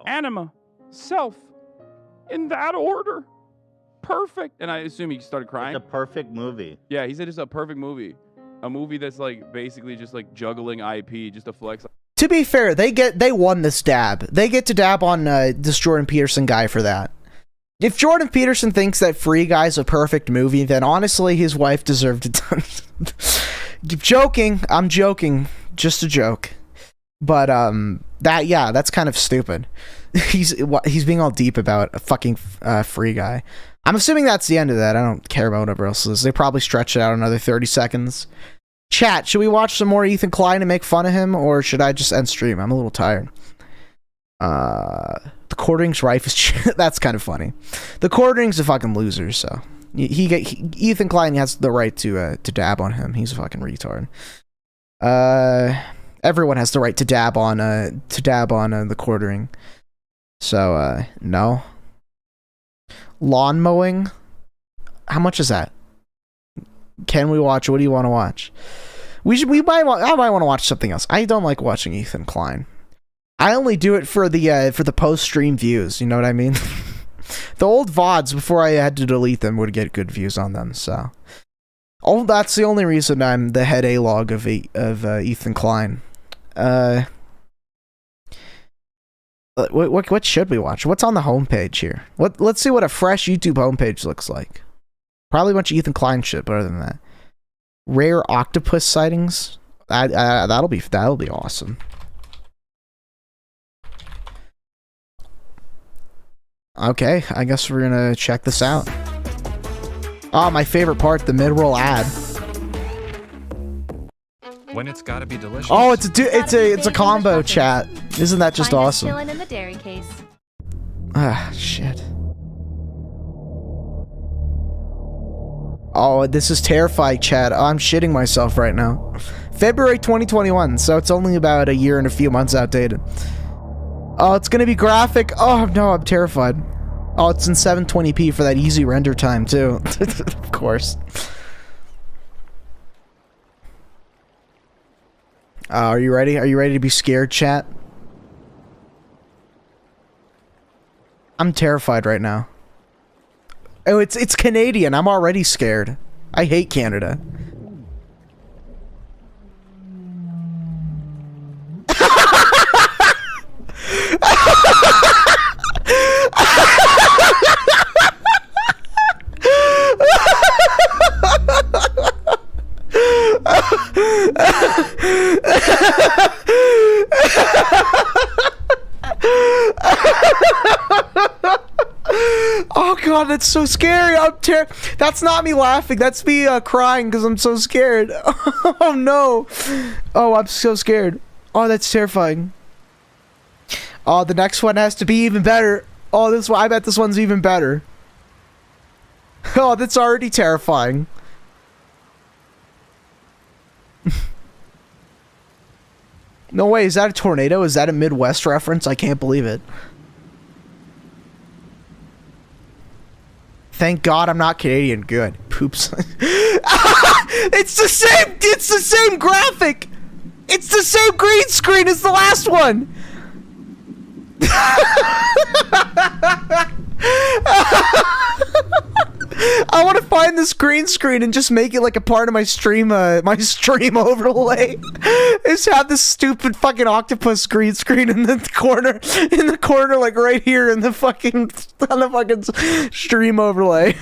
anima, self, in that order. Perfect. And I assume he started crying. It's a perfect movie. Yeah, he said it's a perfect movie. A movie that's like basically just like juggling IP, just a flex. To be fair, they won this dab. They get to dab on this Jordan Peterson guy for that. If Jordan Peterson thinks that Free Guy's a perfect movie, then honestly his wife deserved it. Joking. I'm joking. Just a joke. But that's kind of stupid. He's being all deep about a fucking Free Guy. I'm assuming that's the end of that. I don't care about whatever else it is. They probably stretch it out another 30 seconds. Chat, should we watch some more Ethan Klein and make fun of him, or should I just end stream? I'm a little tired. The Quartering's wife is... that's kind of funny. The Quartering's a fucking loser, so... Ethan Klein has the right to dab on him. He's a fucking retard. Everyone has the right to dab on the Quartering. So no. Lawn mowing. How much is that? Can we watch? What do you want to watch? I might want to watch something else. I don't like watching Ethan Klein. I only do it for the post stream views. You know what I mean? The old VODs before I had to delete them would get good views on them. So, that's the only reason I'm the head A-log of Ethan Klein. What should we watch? What's on the homepage here? Let's see what a fresh YouTube homepage looks like. Probably a bunch of Ethan Klein shit, but other than that, rare octopus sightings. That'll be awesome. Okay, I guess we're gonna check this out. Oh, my favorite part, the mid-roll ad. When it's gotta be delicious. Oh, it's a combo chat. Isn't that just awesome? Chilling in the dairy case. Ah, shit. Oh, this is terrifying, chat. Oh, I'm shitting myself right now. February 2021, so it's only about a year and a few months outdated. Oh, it's gonna be graphic. Oh no, I'm terrified. Oh, it's in 720p for that easy render time too. Of course. Are you ready? Are you ready to be scared, chat? I'm terrified right now. Oh, it's Canadian. I'm already scared. I hate Canada. Oh god, that's so scary. That's not me laughing. That's me crying because I'm so scared. Oh no. Oh, I'm so scared. Oh, that's terrifying. Oh, the next one has to be even better. Oh, this one, I bet this one's even better. Oh, that's already terrifying. No way, is that a tornado? Is that a Midwest reference? I can't believe it. Thank God I'm not Canadian. Good. Poops. It's the same graphic. It's the same green screen as the last one. I want to find find this green screen and just make it like a part of my stream overlay. Is have this stupid fucking octopus green screen in the corner, like right here in the fucking stream overlay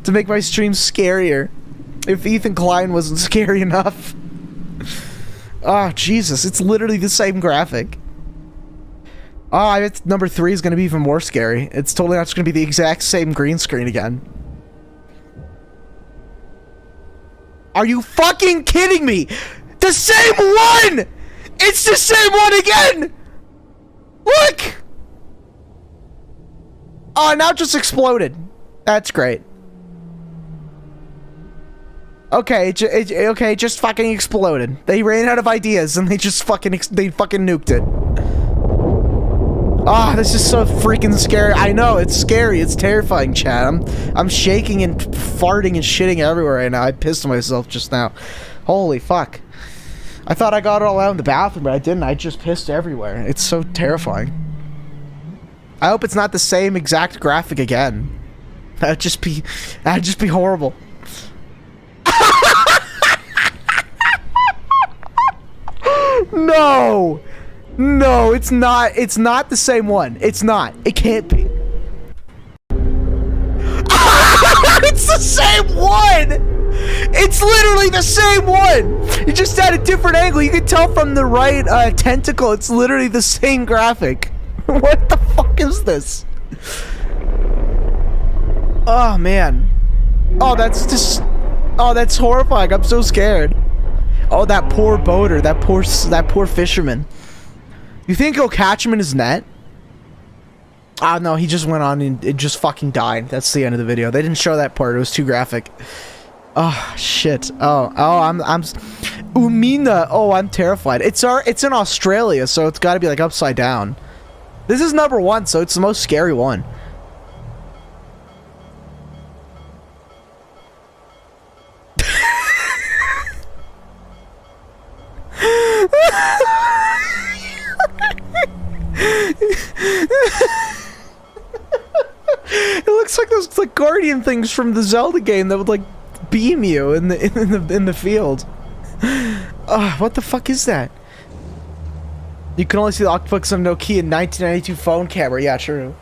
to make my stream scarier. If Ethan Klein wasn't scary enough. Oh, Jesus, it's literally the same graphic. Oh, it's number 3 is going to be even more scary. It's totally not just going to be the exact same green screen again. Are you fucking kidding me? The same one! It's the same one again! Look! Oh, now it just exploded. That's great. Okay, okay, it just fucking exploded. They ran out of ideas and they just fucking nuked it. Ah, this is so freaking scary. I know, it's scary. It's terrifying, chat. I'm shaking and farting and shitting everywhere right now. I pissed myself just now. Holy fuck. I thought I got it all out in the bathroom, but I didn't. I just pissed everywhere. It's so terrifying. I hope it's not the same exact graphic again. That'd just be horrible. No! No, it's not the same one. It's not. It can't be. It's the same one! It's literally the same one! You just at a different angle. You can tell from the right tentacle, it's literally the same graphic. What the fuck is this? Oh, man. Oh, that's horrifying. I'm so scared. Oh, that poor boater. That poor fisherman. You think he'll catch him in his net? Ah, no, he just went on and it just fucking died. That's the end of the video. They didn't show that part. It was too graphic. Oh, shit. Oh, I'm Umina. Oh, I'm terrified. It's in Australia, so it's got to be like upside down. This is number 1, so it's the most scary one. It looks like those like guardian things from the Zelda game that would like beam you in the field. What the fuck is that? You can only see the octopus on Nokia 1992 phone camera. Yeah, true.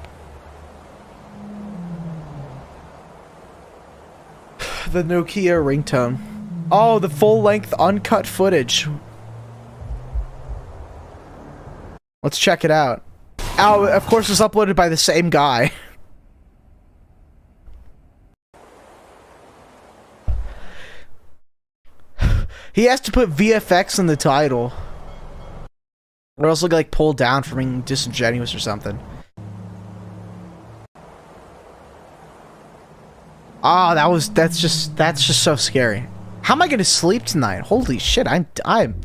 The Nokia ringtone. Oh, the full-length uncut footage. Let's check it out. Oh, of course, it's uploaded by the same guy. He has to put VFX in the title, or else he'll get like pulled down for being disingenuous or something. Oh, that's just so scary. How am I gonna sleep tonight? Holy shit, I'm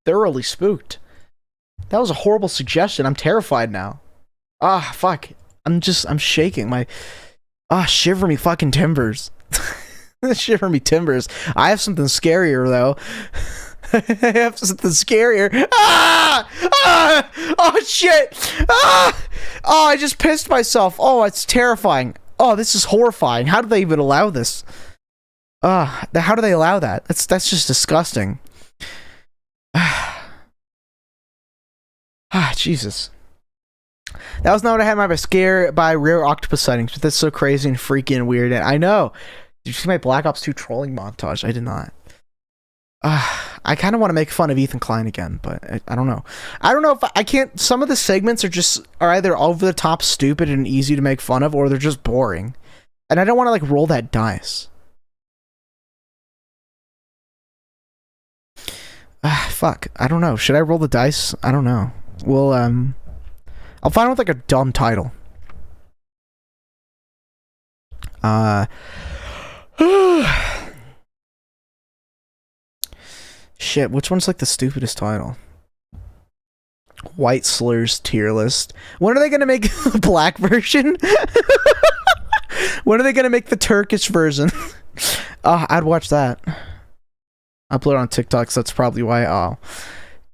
thoroughly spooked. That was a horrible suggestion. I'm terrified now. Ah, fuck. I'm shaking. Shiver me fucking timbers. Shiver me timbers. I have something scarier though. I have something scarier. Oh shit. Oh, I just pissed myself. Oh, it's terrifying. Oh, this is horrifying. How do they even allow this? How do they allow that? That's just disgusting. Jesus. That was not what I had my scare by rare octopus sightings, but that's so crazy and freaky and weird. And I know. Did you see my Black Ops 2 trolling montage? I did not. I kind of want to make fun of Ethan Klein again, but I don't know. I don't know if I can't. Some of the segments are either over the top stupid and easy to make fun of, or they're just boring. And I don't want to like roll that dice. Fuck. I don't know. Should I roll the dice? I don't know. Well, I'll find out with like a dumb title. Shit, which one's like the stupidest title? White Slurs tier list. When are they gonna make the black version? When are they gonna make the Turkish version? I'd watch that. Upload it on TikTok, so that's probably why. Oh,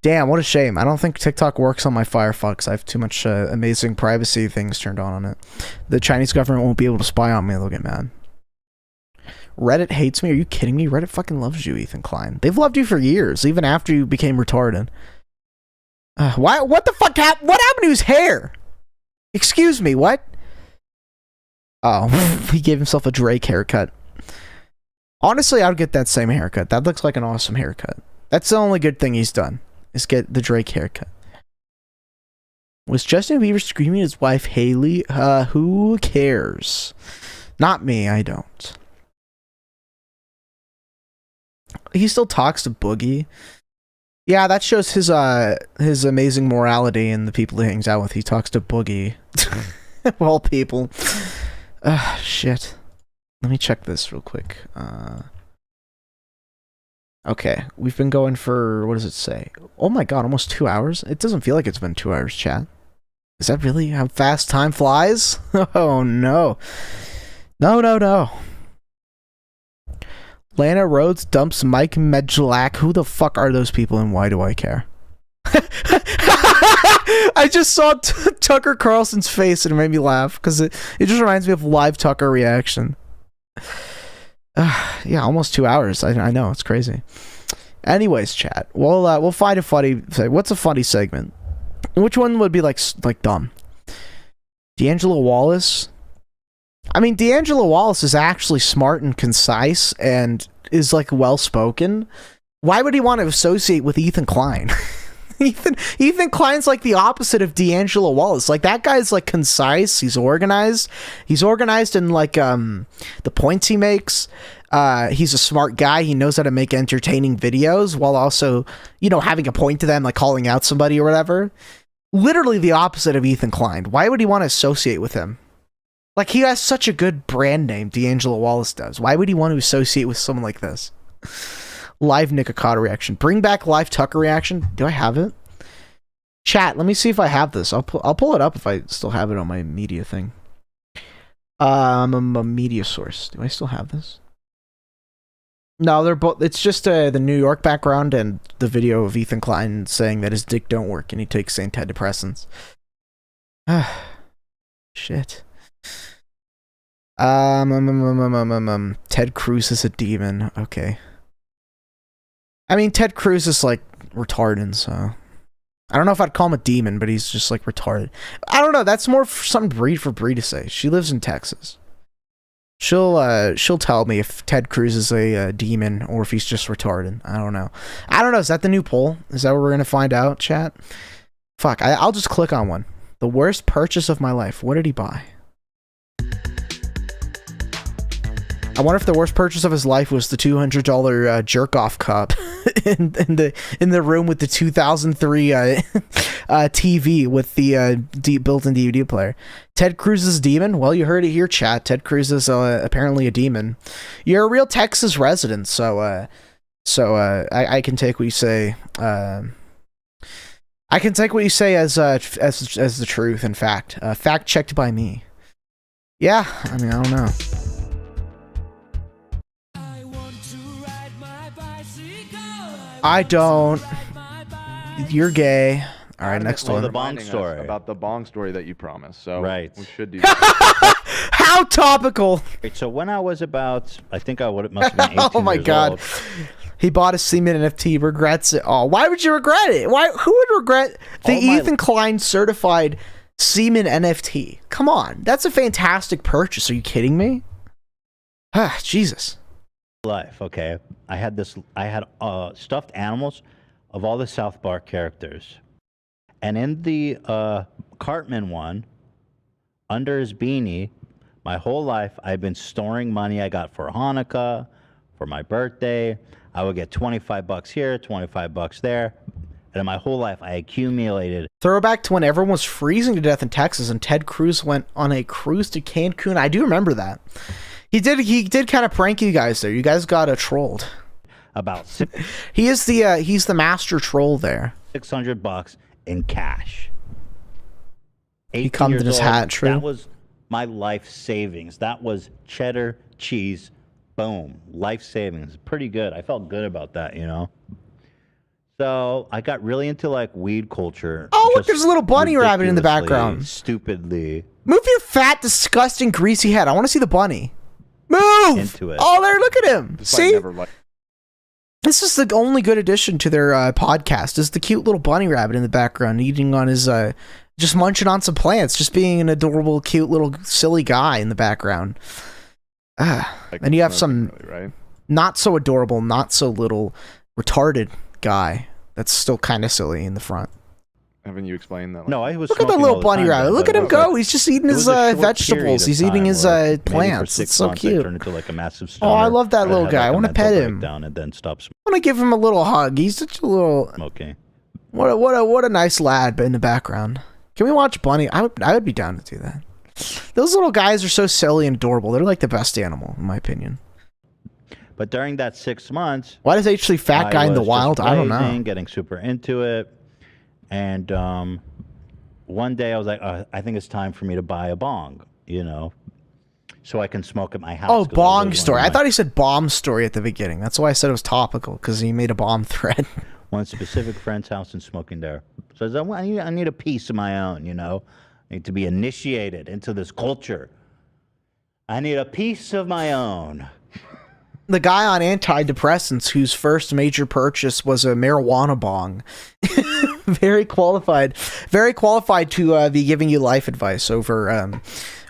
damn, what a shame. I don't think TikTok works on my Firefox. I have too much amazing privacy things turned on it. The Chinese government won't be able to spy on me. They'll get mad. Reddit hates me? Are you kidding me? Reddit fucking loves you, Ethan Klein. They've loved you for years, even after you became retarded. Why? What the fuck happened? What happened to his hair? Excuse me, what? Oh, he gave himself a Drake haircut. Honestly, I would get that same haircut. That looks like an awesome haircut. That's the only good thing he's done, is get the Drake haircut. Was Justin Bieber screaming at his wife, Haley? Who cares? Not me, I don't. He still talks to Boogie. Yeah, that shows his amazing morality and the people he hangs out with. He talks to Boogie. Well, people. Shit. Let me check this real quick. Okay, we've been going for, what does it say? Oh my god, almost 2 hours? It doesn't feel like it's been 2 hours, chat. Is that really how fast time flies? Oh no. No. Lana Rhodes dumps Mike Medjolak. Who the fuck are those people and why do I care? I just saw Tucker Carlson's face and it made me laugh because it just reminds me of live Tucker reaction. Yeah, almost 2 hours. I know, it's crazy. Anyways, chat. We'll find a funny. What's a funny segment? Which one would be like dumb? D'Angelo Wallace. I mean, D'Angelo Wallace is actually smart and concise and is like well spoken. Why would he want to associate with Ethan Klein? Ethan Klein's like the opposite of D'Angelo Wallace. Like, that guy's like concise. He's organized. He's organized in like the points he makes. He's a smart guy. He knows how to make entertaining videos while also, you know, having a point to them, like calling out somebody or whatever. Literally the opposite of Ethan Klein. Why would he want to associate with him? Like, he has such a good brand name, D'Angelo Wallace does. Why would he want to associate with someone like this? Live Nikocado reaction. Bring back live Tucker reaction. Do I have it? Chat, let me see if I have this. I'll pull it up if I still have it on my media thing. A media source. Do I still have this? No, they're both. It's just the New York background and the video of Ethan Klein saying that his dick don't work and he takes antidepressants. Shit. Ted Cruz is a demon. Okay. I mean, Ted Cruz is like retarded, so I don't know if I'd call him a demon, but he's just like retarded. I don't know. That's more something for Bree to say. She lives in Texas. She'll tell me if Ted Cruz is a demon or if he's just retarded. I don't know. Is that the new poll? Is that what we're gonna find out, chat? Fuck. I'll just click on one. The worst purchase of my life. What did he buy? I wonder if the worst purchase of his life was the $200 jerk-off cup in the room with the 2003 TV with the built-in DVD player. Ted Cruz is a demon? Well, you heard it here, chat. Ted Cruz is apparently a demon. You're a real Texas resident, so I can take what you say. I can take what you say as the truth. In fact, fact checked by me. Yeah, I mean, I don't know. I don't. You're gay. All right, next one. The bong story. About the bong story that you promised. So right. We should do that. How topical. Wait, so when I was about, I think it must have been 18 oh my years god. old. He bought a semen NFT, regrets it all. Why would you regret it? Who would regret the Ethan Klein certified semen NFT? Come on. That's a fantastic purchase. Are you kidding me? Jesus. Life, okay. I had stuffed animals of all the South Park characters. And in the Cartman one, under his beanie, my whole life I've been storing money I got for Hanukkah, for my birthday. I would get $25 here, $25 there. And in my whole life I accumulated. Throwback to when everyone was freezing to death in Texas and Ted Cruz went on a cruise to Cancun. I do remember that. He did kind of prank you guys there. You guys got trolled. He's the master troll there. $600 in cash. He cummed in his hat, true. That was my life savings. That was cheddar, cheese, boom. Life savings. Pretty good. I felt good about that, you know? So I got really into like weed culture. Oh, look, there's a little bunny rabbit in the background. Stupidly. Move your fat, disgusting, greasy head. I want to see the bunny. Move! into it. Oh, there, look at him. Despite See? never This is the only good addition to their podcast, is the cute little bunny rabbit in the background eating on his, just munching on some plants, just being an adorable, cute little silly guy in the background. And you have some right? not so adorable, not so little retarded guy that's still kind of silly in the front. Haven't you explained that? No, I was. Look at the smoking little all the bunny time, rabbit. though, Look but at him it was go. like- He's just eating it his was a short vegetables. period of He's eating time his where maybe for plants. 6 It's so months I cute. turned into like a massive Oh, I stoner. love that I'd little have, guy. like, I a want to mental pet him. breakdown and then stop I want to give him a little hug. He's such a little. smoking. What a nice lad in the background. Can we watch Bunny? I would be down to do that. Those little guys are so silly and adorable. They're like the best animal, in my opinion. But during that 6 months, Why does actually fat guy in the was just wild? I don't know. blazing, getting super into it, and one day I was like, I think it's time for me to buy a bong, so I can smoke at my house. Oh, 'cause I bong was story. one I of thought he said bomb story at the beginning. That's why I said it was topical, because he made a bomb threat. one specific friend's house and smoking there. So I was like, I need a piece of my own, I need to be initiated into this culture. I need a piece of my own. The guy on antidepressants whose first major purchase was a marijuana bong. Very qualified to be giving you life advice over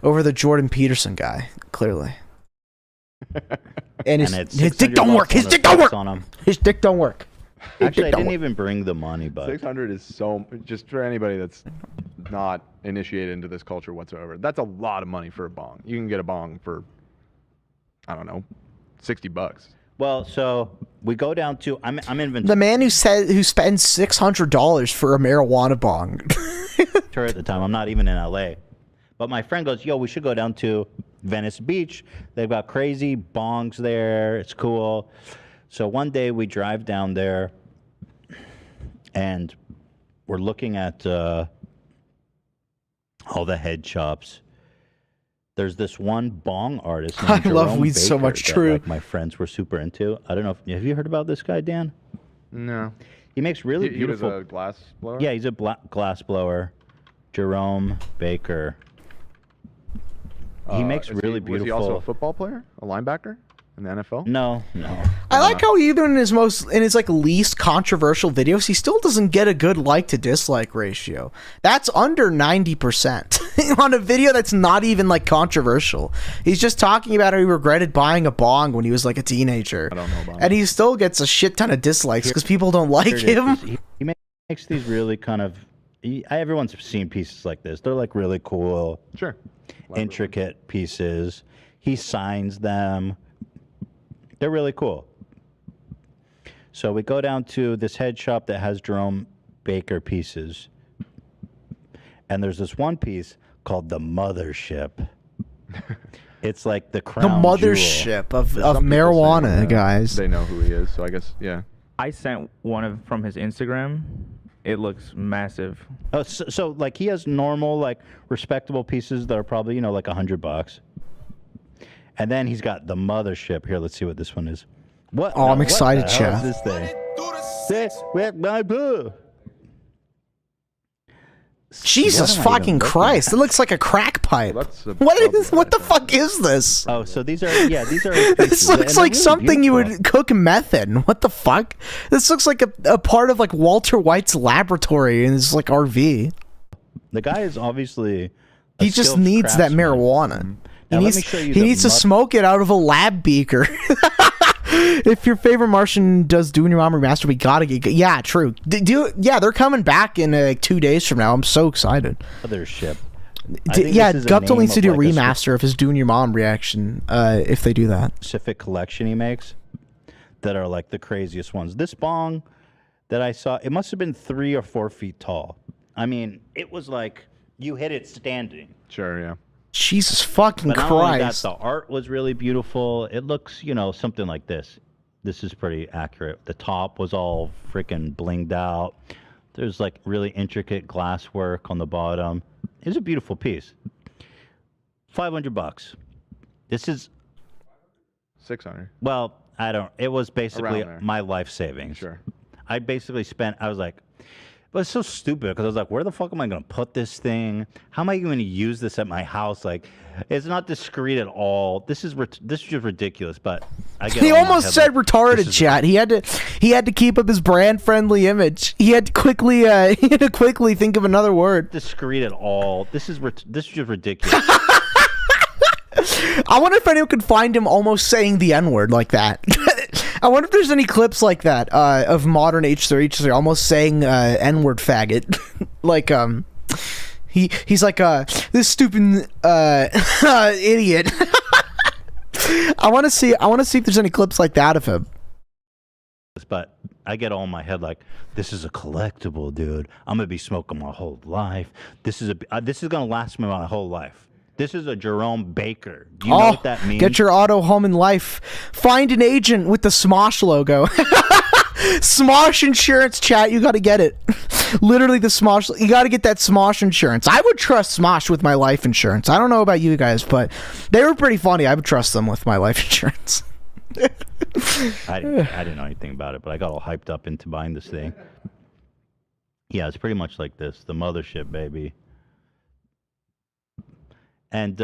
the Jordan Peterson guy, clearly. And his dick don't work. His dick don't work. His dick don't work. Actually, I didn't even bring the money, but 600 is so, just for anybody that's not initiated into this culture whatsoever, that's a lot of money for a bong. You can get a bong for, I don't know, $60. Well, so we go down to I'm in The man who spends $600 for a marijuana bong. Ventura at the time. I'm not even in LA, but my friend goes, "Yo, we should go down to Venice Beach. They've got crazy bongs there. It's cool." So one day we drive down there, and we're looking at all the head shops. There's this one bong artist named I love Jerome weed so Baker much. that, True. like, my friends were super into. I don't know. Have you heard about this guy, Dan? No. He makes really He beautiful. was a glass blower? Yeah, he's a glass blower. Jerome Baker. He makes really beautiful. Was he also a football player? A linebacker in the NFL? No. I like how even in his like least controversial videos, he still doesn't get a good like to dislike ratio. That's under 90% on a video that's not even like controversial. He's just talking about how he regretted buying a bong when he was like a teenager. I don't know about And he still gets a shit ton of dislikes because people don't like Here it him. is. He makes these really kind of. Everyone's seen pieces like this. They're like really cool. Sure. Intricate pieces. He signs them. They're really cool. So we go down to this head shop that has Jerome Baker pieces. And there's this one piece called the Mothership. It's like the crown The mothership of marijuana, guys. They know who he is, so I guess, yeah. I sent one from his Instagram. It looks massive. Oh, so like he has normal, like respectable pieces that are probably, like $100. And then he's got the Mothership. Here, let's see what this one is. What? Oh, I'm excited, what the hell Chad. is this thing? With my boo. Jesus What am I fucking even looking Christ! at? It looks like a crack pipe. What the fuck is this? Oh, so these are This pieces, and looks they're like really something you beautiful. would cook meth in. What the fuck? This looks like a part of like Walter White's laboratory in his like RV. The guy is obviously. He just needs that marijuana. Now, He let needs, me show you he the needs to smoke it out of a lab beaker. If your favorite Martian does Doing Your Mom Remastered, we gotta get. Yeah, true. Yeah, they're coming back in like 2 days from now. I'm so excited. Mothership. Yeah, Guptal needs to do a remaster of his Doing Your Mom reaction if they do that. Specific collection he makes that are like the craziest ones. This bong that I saw, it must have been 3 or 4 feet tall. I mean, it was like you hit it standing. Sure, yeah. Jesus fucking But not only that, Christ. the art was really beautiful. It looks, something like this. This is pretty accurate. The top was all freaking blinged out. There's like really intricate glass work on the bottom. It's a beautiful piece. $500. This is 600. Well, I don't. It was basically Around there. my life savings. Sure. I basically spent. I was like, But it's so stupid because I was like, where the fuck am I going to put this thing? How am I going to use this at my house? Like, it's not discreet at all. This is just ridiculous. But I get. He almost said retarded, chat. He had to keep up his brand friendly image. He had to quickly think of another word. Discreet at all. This is just ridiculous. I wonder if anyone could find him almost saying the N-word like that. I wonder if there's any clips like that of modern H3H3 almost saying N-word faggot. Like he's like this stupid idiot. I want to see if there's any clips like that of him. But I get all in my head like, this is a collectible, dude. I'm gonna be smoking my whole life. This is gonna last me my whole life. This is a Jerome Baker. Do you know what that means? Get your auto home in life. Find an agent with the Smosh logo. Smosh insurance, chat. You got to get it. Literally the Smosh. You got to get that Smosh insurance. I would trust Smosh with my life insurance. I don't know about you guys, but they were pretty funny. I would trust them with my life insurance. I didn't know anything about it, but I got all hyped up into buying this thing. Yeah, it's pretty much like this. The mothership, baby. And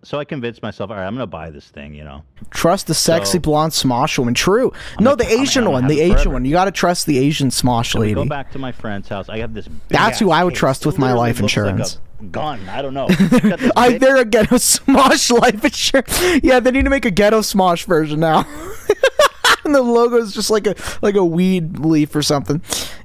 so I convinced myself, all right, I'm going to buy this thing, you know. Trust the sexy blonde Smosh woman. True. No, the Asian one. The Asian one. You got to trust the Asian Smosh lady. Go back to my friend's house. I have this big That's who I would trust with my life insurance. Like a gun. I don't know. They're a ghetto Smosh life insurance. Yeah, they need to make a ghetto Smosh version now. And the logo is just like a weed leaf or something.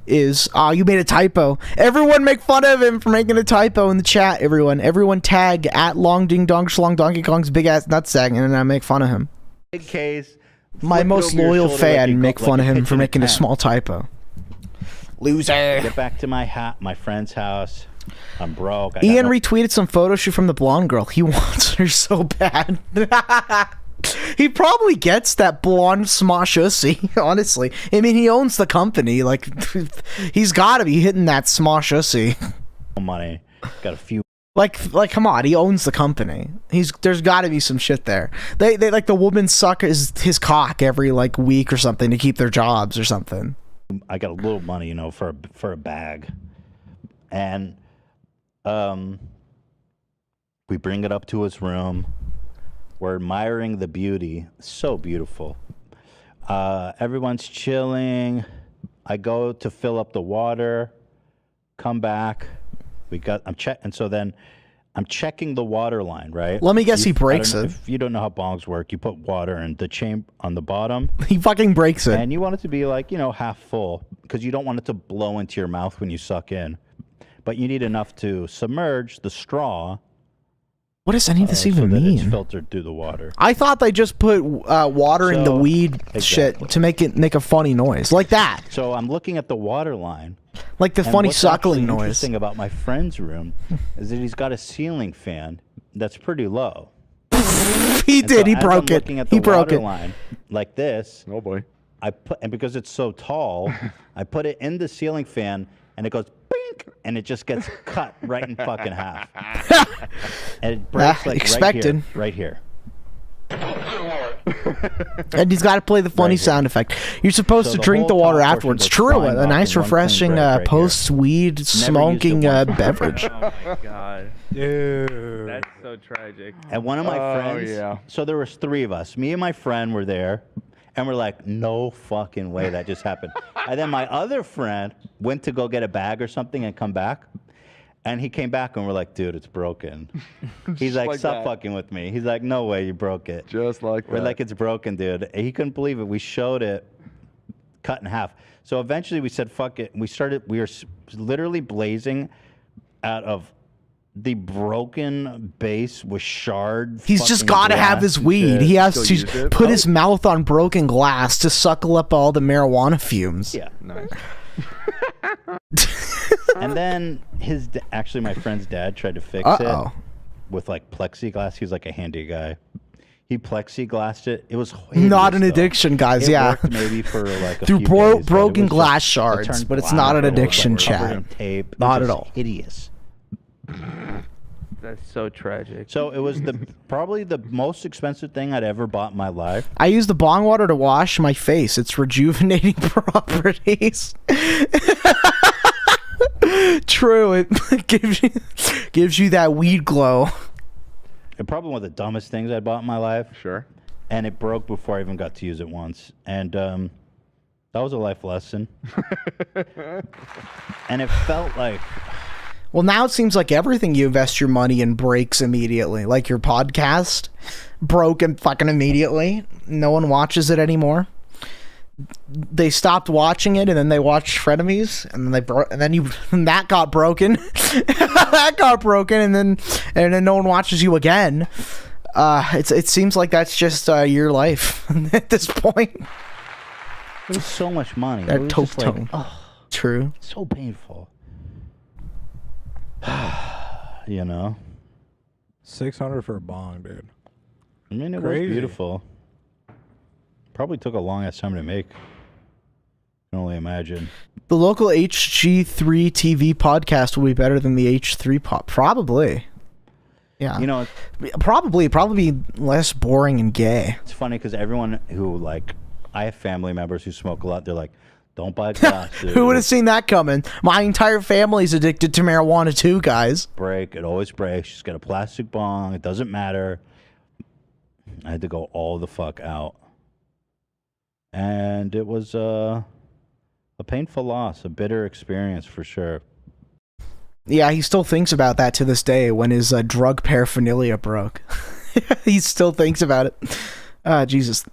You made a typo. Everyone make fun of him for making a typo in the chat. Everyone tag at Long Ding Dong Schlong Donkey Kong's big ass nutsack, and then I make fun of him. Big case. My most loyal fan make fun of him for making a small typo. Loser. Get back to my friend's house. I'm broke. Ian retweeted some photo shoot from the blonde girl. He wants her so bad. He probably gets that blonde Smosh ussy, honestly. I mean, he owns the company. Like, he's got to be hitting that Smosh ussy. Money. Got a few. Like, come on. He owns the company. There's got to be some shit there. They like the woman suck his cock every like week or something to keep their jobs or something. I got a little money, you know, for a bag, and we bring it up to his room. We're admiring the beauty. So beautiful. Everyone's chilling. I go to fill up the water. Come back. I'm checking the water line, right? Let me guess, he breaks it. If you don't know how bongs work, you put water in the chamber on the bottom. He fucking breaks it. And you want it to be like, you know, half full, because you don't want it to blow into your mouth when you suck in. But you need enough to submerge the straw. What does any of this even mean? It's filtered through the water. I thought they just put water in the weed shit to make a funny noise like that. So I'm looking at the water line. Like the funny suckling noise. What's interesting about my friend's room is that he's got a ceiling fan that's pretty low. He broke it. He broke it. Line like this. Oh boy. And because it's so tall, I put it in the ceiling fan and it goes bink, and it just gets cut right in fucking half. And it breaks like expected. Right here. And he's got to play the funny sound effect. You're supposed to drink the water afterwards. True, a nice, refreshing post-weed smoking beverage. Oh my god, dude, that's so tragic. And one of my friends. So there was 3 of us. Me and my friend were there. And we're like, no fucking way that just happened. And then my other friend went to go get a bag or something and come back. And he came back and we're like, dude, it's broken. He's like, stop fucking with me. He's like, no way, you broke it. Just like that. We're like, it's broken, dude. And he couldn't believe it. We showed it cut in half. So eventually we said, fuck it. We were literally blazing out of the broken base with shard. He's just got to have his weed. He has to put his mouth on broken glass to suckle up all the marijuana fumes. Yeah. Nice. And then actually my friend's dad tried to fix it with like plexiglass. He's like a handy guy. He plexiglassed it. It was not an addiction, guys. It worked maybe for like a through few days, broken glass shards, but it's not an addiction, chat. Tape. Not at all. Hideous. That's so tragic. So it was probably the most expensive thing I'd ever bought in my life. I use the bong water to wash my face. It's rejuvenating properties. True. It gives you that weed glow. It probably one of the dumbest things I bought in my life. Sure. And it broke before I even got to use it once. And that was a life lesson. And it felt like... Well, now it seems like everything you invest your money in breaks immediately. Like your podcast broke and fucking immediately. No one watches it anymore. They stopped watching it, and then they watched Frenemies, and then and that got broken. That got broken, and then no one watches you again. It seems like that's just your life at this point. It was so much money. That It was top just like, tone. oh, True. so painful. You know? 600 for a bong, dude. I mean, it Crazy. was beautiful. Probably took a long ass time to make. I can only imagine. The local HG3 TV podcast will be better than the H3 pop. Probably. Yeah. You know, probably be less boring and gay. It's funny because everyone who, like, I have family members who smoke a lot. They're like, don't buy glass, dude. Who would have seen that coming? My entire family's addicted to marijuana too, guys. Break. It always breaks. Just get a plastic bong. It doesn't matter. I had to go all the fuck out. And it was a painful loss, a bitter experience for sure. Yeah, he still thinks about that to this day when his drug paraphernalia broke. He still thinks about it. Jesus.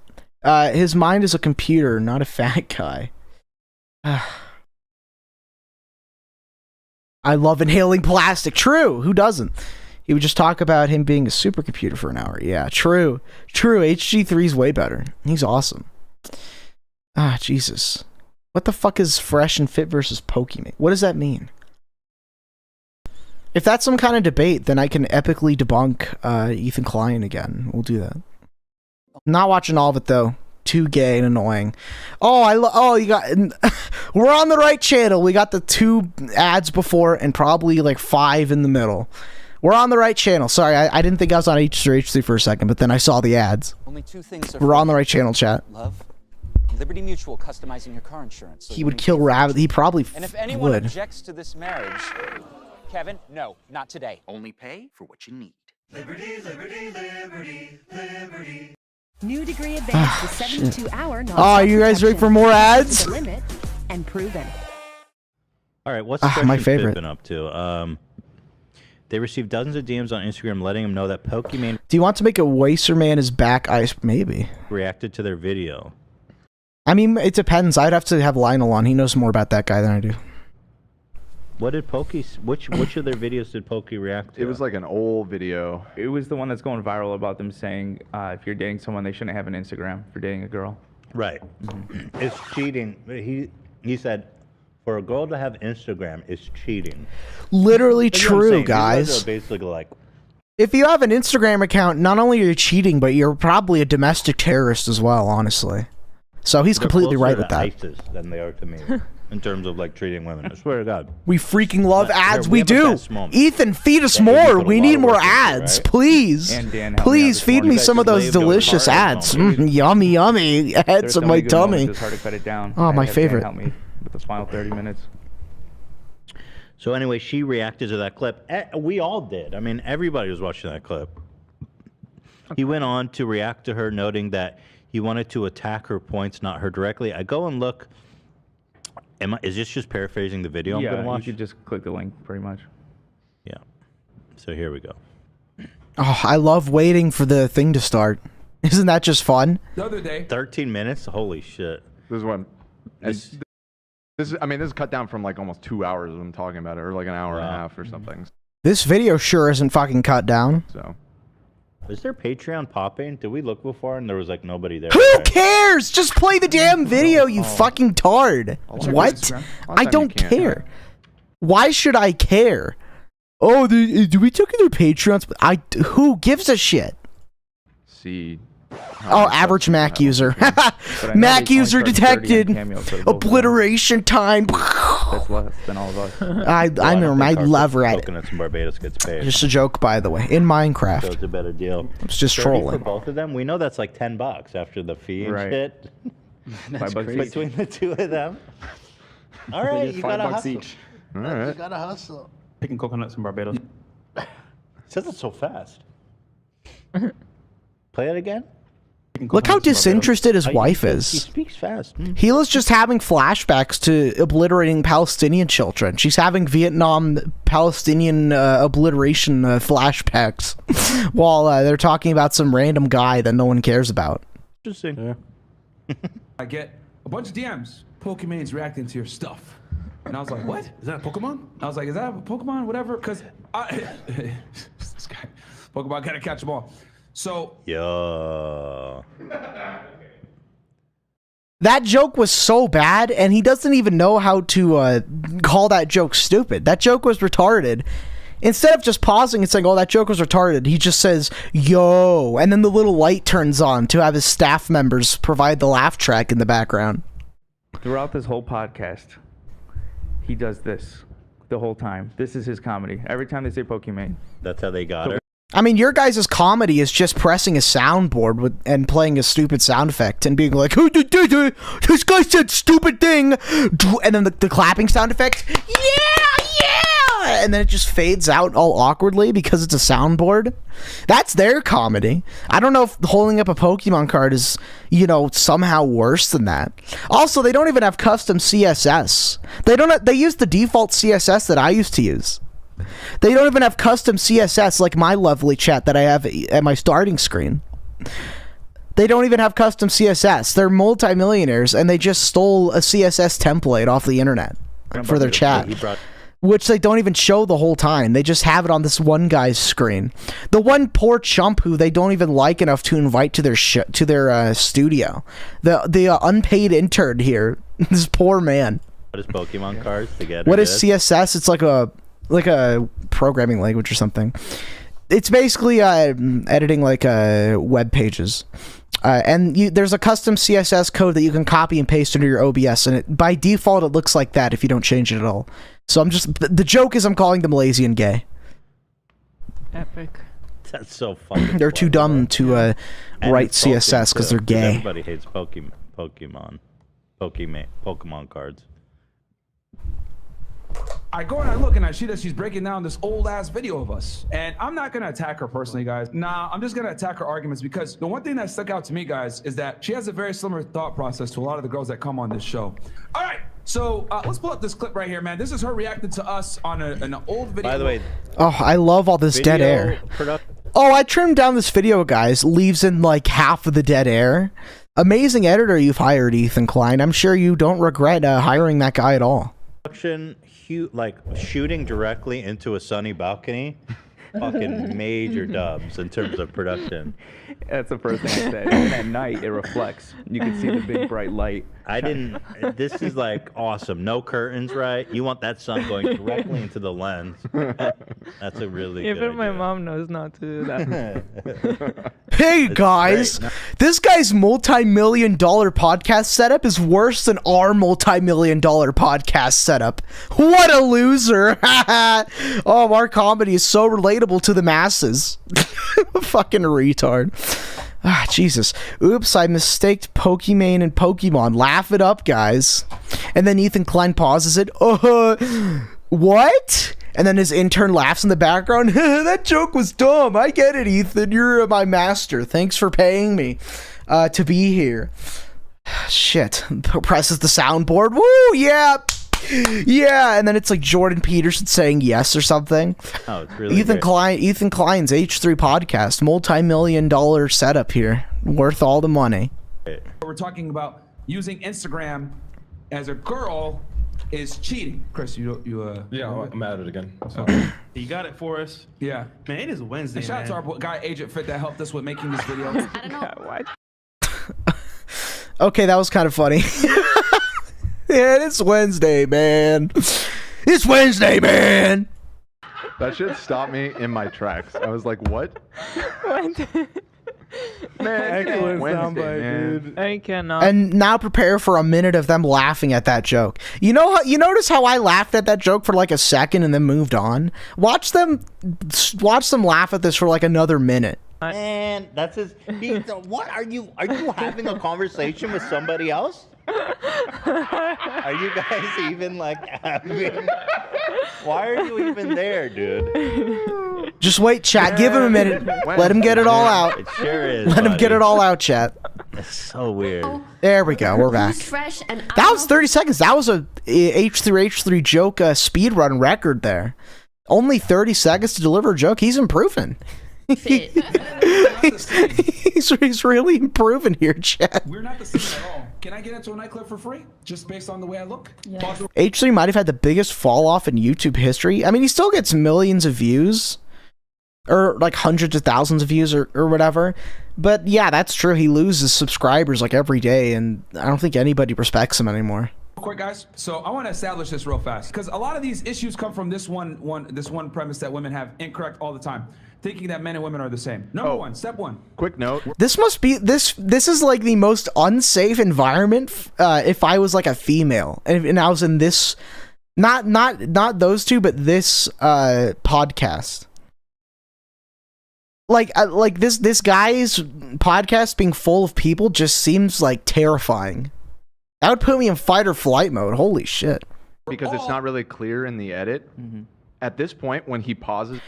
His mind is a computer, not a fat guy. I love inhaling plastic. True. Who doesn't? He would just talk about him being a supercomputer for an hour. Yeah, true. True. HG3's way better. He's awesome. Jesus. What the fuck is fresh and fit versus Pokimane? What does that mean? If that's some kind of debate, then I can epically debunk Ethan Klein again. We'll do that. Not watching all of it though. Too gay and annoying. Oh, you got. We're on the right channel. We got the 2 ads before and probably like 5 in the middle. We're on the right channel. Sorry, I didn't think I was on H3H3 for a second, but then I saw the ads. Only 2 things are We're on the right channel, chat. Love, Liberty Mutual customizing your car insurance. So He would kill Rabbit. He probably And if anyone would. objects to this marriage, Kevin, no, not today. Only pay for what you need. Liberty, liberty, liberty, liberty. New degree advanced with 72-hour Oh, you guys ready for more ads? limit and proven. All right, what's my Fresh and Fit favorite. been up to? They received dozens of DMs on Instagram letting them know that Pokimane Do you want to make a Wasterman is back ice? Maybe. reacted to their video. I mean, it depends. I'd have to have Lionel on. He knows more about that guy than I do. What did Pokey? Which of their videos did Pokey react to? It was like an old video. It was the one that's going viral about them saying if you're dating someone, they shouldn't have an Instagram for dating a girl. Right. It's cheating. He said, for a girl to have Instagram is cheating. Literally That's what I'm true, saying. These guys. are basically like, If you have an Instagram account, not only are you cheating, but you're probably a domestic terrorist as well, honestly. So he's they're completely closer right to with that. ISIS than they are to me in terms of like treating women. I swear to God. We freaking love Here, ads. we We have a do. best moment. Ethan, feed us Yeah, you more. put a We lot need of more work into it, ads, right? please. And Dan helped me out Please this feed morning. me You guys some of just those waved over delicious hard at ads. the moment. Yummy, yummy. Ads There's in so my many good moments, tummy. It's hard to cut it down. Oh, I my had Dan favorite. help me with the final 30 minutes. So anyway, she reacted to that clip. We all did. I mean, everybody was watching that clip. He went on to react to her, noting that he wanted to attack her points, not her directly. I go and look. Is this just paraphrasing the video I'm Yeah, going to watch? you could just click the link, pretty much. Yeah. So here we go. Oh, I love waiting for the thing to start. Isn't that just fun? The other day. 13 minutes? Holy shit. This is one. This is cut down from like almost 2 hours of them talking about it, or like an hour and a half or something. This video sure isn't fucking cut down. So. Is there Patreon popping? Did we look before and there was like nobody there? Who cares? Just play the damn video, you fucking tard. check What? Instagram. I don't care. Why should I care? Oh, do we took their Patreons? Who gives a shit? See. Oh, average Mac user. Mac user detected. Obliteration time. That's less than all of us. I remember my love Reddit. Coconuts in Barbados gets paid. Just a joke, by the way. In Minecraft. So it's a better deal. It's just 30 trolling. for both of them. We know that's like $10 after the fee and Right. shit. That's crazy. Between the two of them. All right, you got a hustle. All right. You gotta hustle. Picking coconuts in Barbados. Says it so fast. Play it again. Look how disinterested his wife He is. speaks fast. Hila's just having flashbacks to obliterating Palestinian children. She's having Vietnam Palestinian obliteration flashbacks while they're talking about some random guy that no one cares about. Interesting. Yeah. I get a bunch of DMs. Pokimane's reacting to your stuff. And I was like, what? Is that a Pokemon? I was like, is that a Pokemon? Whatever. Because this guy, Pokemon, gotta catch them all. So. Yo. That joke was so bad, and he doesn't even know how to call that joke stupid. That joke was retarded. Instead of just pausing and saying, oh, that joke was retarded, he just says, yo, and then the little light turns on to have his staff members provide the laugh track in the background. Throughout this whole podcast, he does this the whole time. This is his comedy. Every time they say Pokimane. That's how they got her. I mean, your guys' comedy is just pressing a soundboard and playing a stupid sound effect and being like, this guy said stupid thing, and then the clapping sound effect, and then it just fades out all awkwardly because it's a soundboard. That's their comedy. I don't know if holding up a Pokemon card is, somehow worse than that. Also, they don't even have custom CSS. They use the default CSS that I used to use. They don't even have custom CSS like my lovely chat that I have at my starting screen. They don't even have custom CSS. They're multimillionaires, and they just stole a CSS template off the internet for their chat, which they don't even show the whole time. They just have it on this one guy's screen. The one poor chump who they don't even like enough to invite to their studio. The unpaid intern here. This poor man. What is Pokemon cards together? What is CSS? It's like a programming language or something. It's basically editing like web pages. And there's a custom CSS code that you can copy and paste into your OBS, and by default it looks like that if you don't change it at all. So the joke is I'm calling them lazy and gay. Epic. That's so funny. They're too dumb to write CSS because they're gay. Everybody hates Pokemon cards. I go and I look and I see that she's breaking down this old ass video of us. And I'm not gonna attack her personally, guys. Nah, I'm just gonna attack her arguments because the one thing that stuck out to me, guys, is that she has a very similar thought process to a lot of the girls that come on this show. All right, so let's pull up this clip right here, man. This is her reacting to us on an old video. By the way, oh, I love all this dead air. Oh, I trimmed down this video, guys. Leaves in like half of the dead air. Amazing editor you've hired, Ethan Klein. I'm sure you don't regret hiring that guy at all. Like shooting directly into a sunny balcony, fucking major dubs in terms of production. That's the first thing I said. Even at night, it reflects. You can see the big bright light. This is like awesome. No curtains, right? You want that sun going directly into the lens. That's a really good Even my mom knows not to do that. Hey guys, this guy's multi-million-dollar podcast setup is worse than our multi-million-dollar podcast setup. What a loser. Oh, our comedy is so relatable to the masses. Fucking retard. Ah, Jesus. Oops, I mistaked Pokimane and Pokemon. Laugh it up, guys. And then Ethan Klein pauses it. What? And then his intern laughs in the background. That joke was dumb. I get it, Ethan. You're my master. Thanks for paying me to be here. Shit. Presses the soundboard. Woo, yeah. Yeah, and then it's like Jordan Peterson saying yes or something. Oh, it's really Ethan Klein's H3 podcast, multi-million-dollar setup here, worth all the money. We're talking about using Instagram as a girl is cheating. Chris, yeah, I'm at it again. You got it for us. Yeah, man, it is Wednesday. And shout out to our guy Agent Fit that helped us with making this video. I don't know what. Okay, that was kind of funny. Yeah, it's Wednesday, man. It's Wednesday, man. That shit stopped me in my tracks. I was like, what? Man, excellent soundbite, dude. I cannot. And now prepare for a minute of them laughing at that joke. You notice how I laughed at that joke for like a second and then moved on? Watch them laugh at this for like another minute. Man, that's his. What are you having a conversation with somebody else? Are you guys even like having Why are you even there, dude? Just wait, chat. Give him a minute. Let him get it all out. It sure is. Let him get it all out, chat. It's so weird. There we go. We're back. Fresh and That was 30 seconds. That was a H3H3 joke speedrun record there. Only 30 seconds to deliver a joke. He's improving. He's really improving here, chat. We're not the same at all. Can I get into a nightclub for free? Just based on the way I look? H3 might have had the biggest fall off in YouTube history. I mean, he still gets millions of views. Or like hundreds of thousands of views or whatever. But yeah, that's true. He loses subscribers like every day, and I don't think anybody respects him anymore. Quick, guys. So I want to establish this real fast because a lot of these issues come from this one premise that women have incorrect all the time, thinking that men and women are the same. Number one, step one. Quick note. This must be this is like the most unsafe environment if I was like a female and I was in this not those two but this podcast. Like this guy's podcast being full of people just seems like terrifying. That would put me in fight or flight mode. Holy shit. Because it's not really clear in the edit. At this point, when he pauses...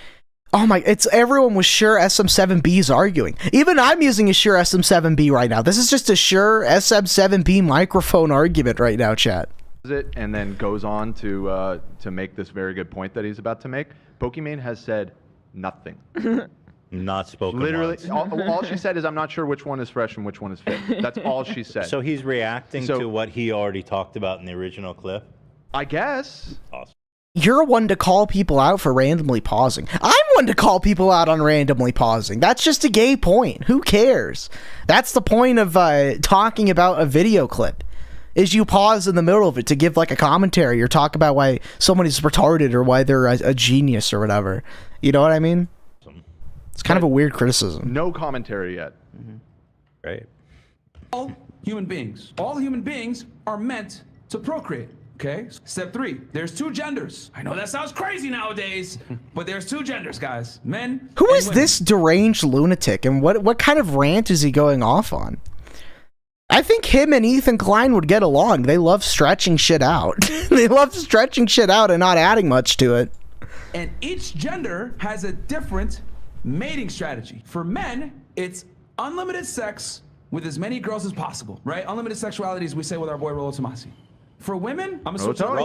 Oh my, it's everyone with Shure SM7Bs arguing. Even I'm using a Shure SM7B right now. This is just a Shure SM7B microphone argument right now, chat. ...it and then goes on to make this very good point that he's about to make. Pokimane has said nothing. Not spoken. Literally, once. all she said is, "I'm not sure which one is fresh and which one is fit." That's all she said. So he's reacting to what he already talked about in the original clip. I guess. Awesome. You're one to call people out for randomly pausing. I'm one to call people out on randomly pausing. That's just a gay point. Who cares? That's the point of talking about a video clip. Is you pause in the middle of it to give like a commentary or talk about why somebody's retarded or why they're a genius or whatever. You know what I mean? It's kind of a weird criticism. No commentary yet. Right. All human beings are meant to procreate. Okay. Step 3. There's 2 genders. I know that sounds crazy nowadays, but there's 2 genders, guys. Men. Who is this deranged lunatic, and what kind of rant is he going off on? I think him and Ethan Klein would get along. They love stretching shit out. They love stretching shit out and not adding much to it. And each gender has a different mating strategy. For men, it's unlimited sex with as many girls as possible, right? Unlimited sexuality, as we say with our boy Rolo Tomasi. For women, I'm a switch. Shout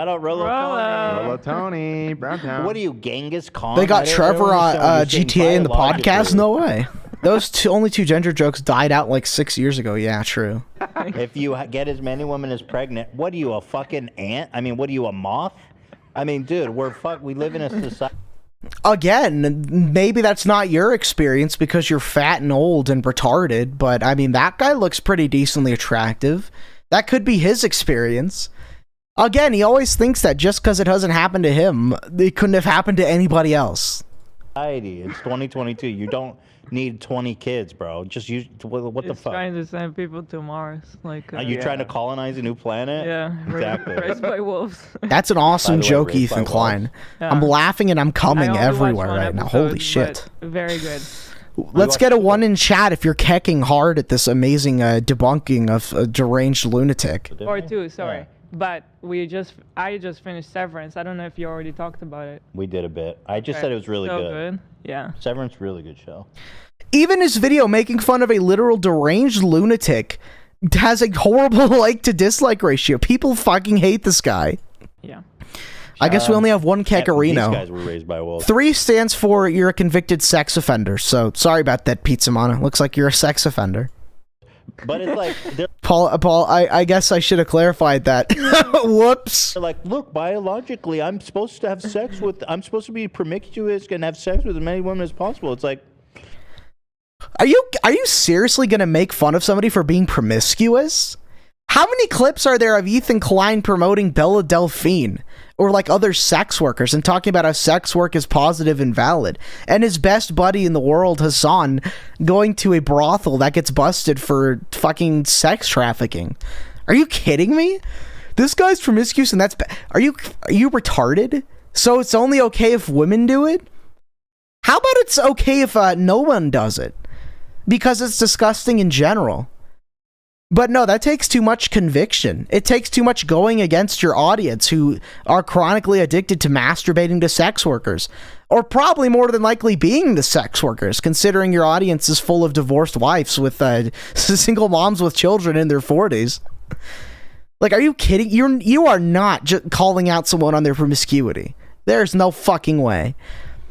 out Rolo Tony. Rolo Tony, Browntown. What are you, Genghis Khan? They got Trevor on GTA in the podcast? No way. Those only 2 gender jokes died out like 6 years ago. Yeah, true. If you get as many women as pregnant, what are you, a fucking ant? I mean, what are you, a moth? I mean, dude, we live in a society. Again, maybe that's not your experience because you're fat and old and retarded, but I mean, that guy looks pretty decently attractive. That could be his experience. Again, he always thinks that just because it hasn't happened to him, it couldn't have happened to anybody else. It's 2022. You don't need 20 kids, bro. Just use what the fuck? Trying to send people to Mars. Like, are you trying to colonize a new planet? Yeah, exactly. Raised by wolves. That's an awesome joke, Ethan Klein. Yeah. I'm laughing and I'm coming everywhere right now. Holy shit. Very good. Let's get a 1 in chat if you're kecking hard at this amazing debunking of a deranged lunatic. Or 2, sorry. Yeah. But I just finished Severance. I don't know if you already talked about it. We did a bit. I just said it was really good. Yeah. Severance, really good show. Even his video making fun of a literal deranged lunatic has a horrible like to dislike ratio. People fucking hate this guy. Yeah. I guess we only have 1 Kekarino. These guys were raised by wolves. 3 stands for you're a convicted sex offender. So sorry about that, Pizza Mana. Looks like you're a sex offender. But it's like Paul, I guess I should have clarified that. Whoops. They're like, look, biologically, I'm supposed to be promiscuous and have sex with as many women as possible. It's like, are you seriously gonna make fun of somebody for being promiscuous? How many clips are there of Ethan Klein promoting Bella Delphine or like other sex workers and talking about how sex work is positive and valid, and his best buddy in the world, Hassan, going to a brothel that gets busted for fucking sex trafficking? Are you kidding me? This guy's promiscuous and that's are you retarded? So it's only okay if women do it? How about it's okay if no one does it? Because it's disgusting in general. But no, that takes too much conviction. It takes too much going against your audience who are chronically addicted to masturbating to sex workers. Or probably more than likely being the sex workers, considering your audience is full of divorced wives with single moms with children in their 40s. Like, are you kidding? You are not just calling out someone on their promiscuity. There's no fucking way.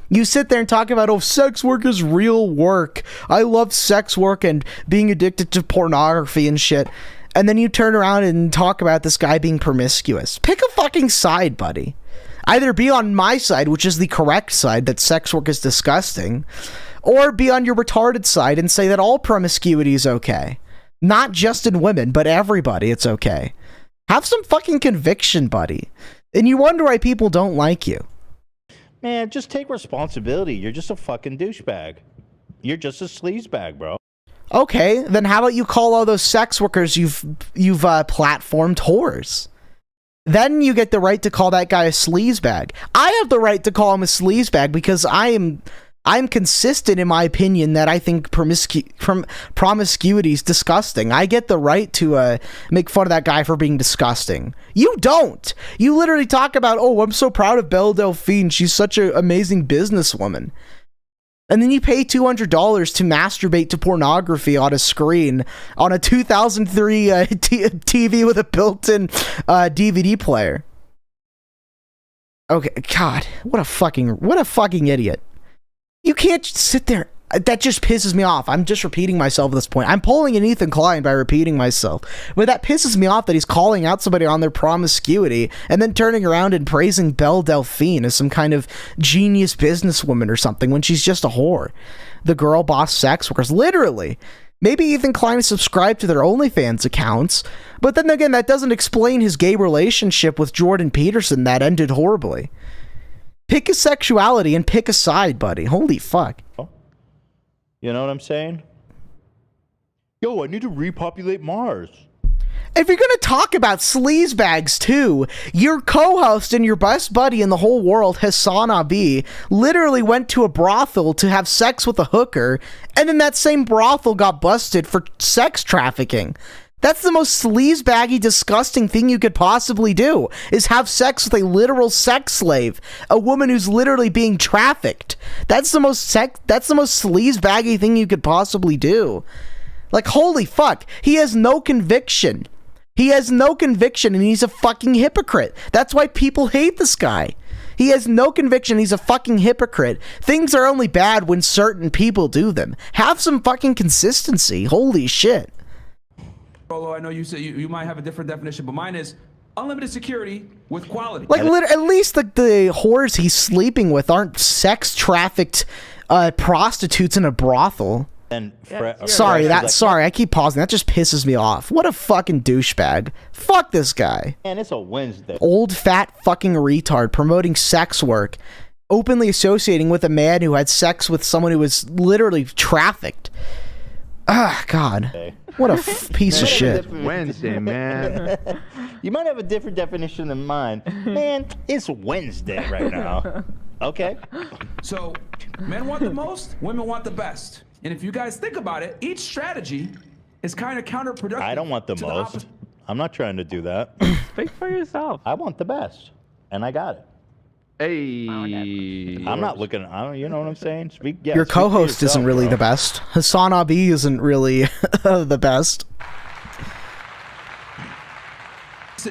You sit there and talk about, oh, sex work is real work. I love sex work and being addicted to pornography and shit. And then you turn around and talk about this guy being promiscuous. Pick a fucking side, buddy. Either be on my side, which is the correct side, that sex work is disgusting, or be on your retarded side and say that all promiscuity is okay. Not just in women, but everybody, it's okay. Have some fucking conviction, buddy. And you wonder why people don't like you. Man, just take responsibility. You're just a fucking douchebag. You're just a sleazebag, bro. Okay, then how about you call all those sex workers you've platformed whores? Then you get the right to call that guy a sleazebag. I have the right to call him a sleazebag because I'm consistent in my opinion that I think promiscuity is disgusting. I get the right to make fun of that guy for being disgusting. You don't. You literally talk about, oh, I'm so proud of Belle Delphine. She's such an amazing businesswoman. And then you pay $200 to masturbate to pornography on a screen on a 2003 TV with a built-in DVD player. Okay, God, what a fucking idiot. You can't just sit there. That just pisses me off. I'm just repeating myself at this point. I'm pulling an Ethan Klein by repeating myself. But that pisses me off that he's calling out somebody on their promiscuity and then turning around and praising Belle Delphine as some kind of genius businesswoman or something when she's just a whore. The girl boss sex workers. Literally. Maybe Ethan Klein is subscribed to their OnlyFans accounts. But then again, that doesn't explain his gay relationship with Jordan Peterson that ended horribly. Pick a sexuality and pick a side, buddy. Holy fuck. You know what I'm saying? Yo, I need to repopulate Mars. If you're gonna talk about sleazebags too, your co-host and your best buddy in the whole world, Hassan Abi, literally went to a brothel to have sex with a hooker, and then that same brothel got busted for sex trafficking. That's the most sleazebaggy, disgusting thing you could possibly do, is have sex with a literal sex slave, a woman who's literally being trafficked. That's the most sleazebaggy thing you could possibly do. Like, holy fuck, he has no conviction. He has no conviction, and he's a fucking hypocrite. That's why people hate this guy. He has no conviction. He's a fucking hypocrite. Things are only bad when certain people do them. Have some fucking consistency. Holy shit. Rolo, I know you said you might have a different definition, but mine is unlimited security with quality. Like, at least the whores he's sleeping with aren't sex trafficked prostitutes in a brothel. And sorry, I keep pausing. That just pisses me off. What a fucking douchebag. Fuck this guy. Man, it's a Wednesday. Old fat fucking retard promoting sex work, openly associating with a man who had sex with someone who was literally trafficked. Ah, God. What a piece of shit. Wednesday, man. You might have a different definition than mine. Man, it's Wednesday right now. Okay. So, men want the most, women want the best. And if you guys think about it, each strategy is kind of counterproductive. I don't want the most. I'm not trying to do that. Speak for yourself. I want the best, and I got it. Hey. I'm not looking. You know what I'm saying? Your co-host isn't really the best. Hassan Abi isn't really the best.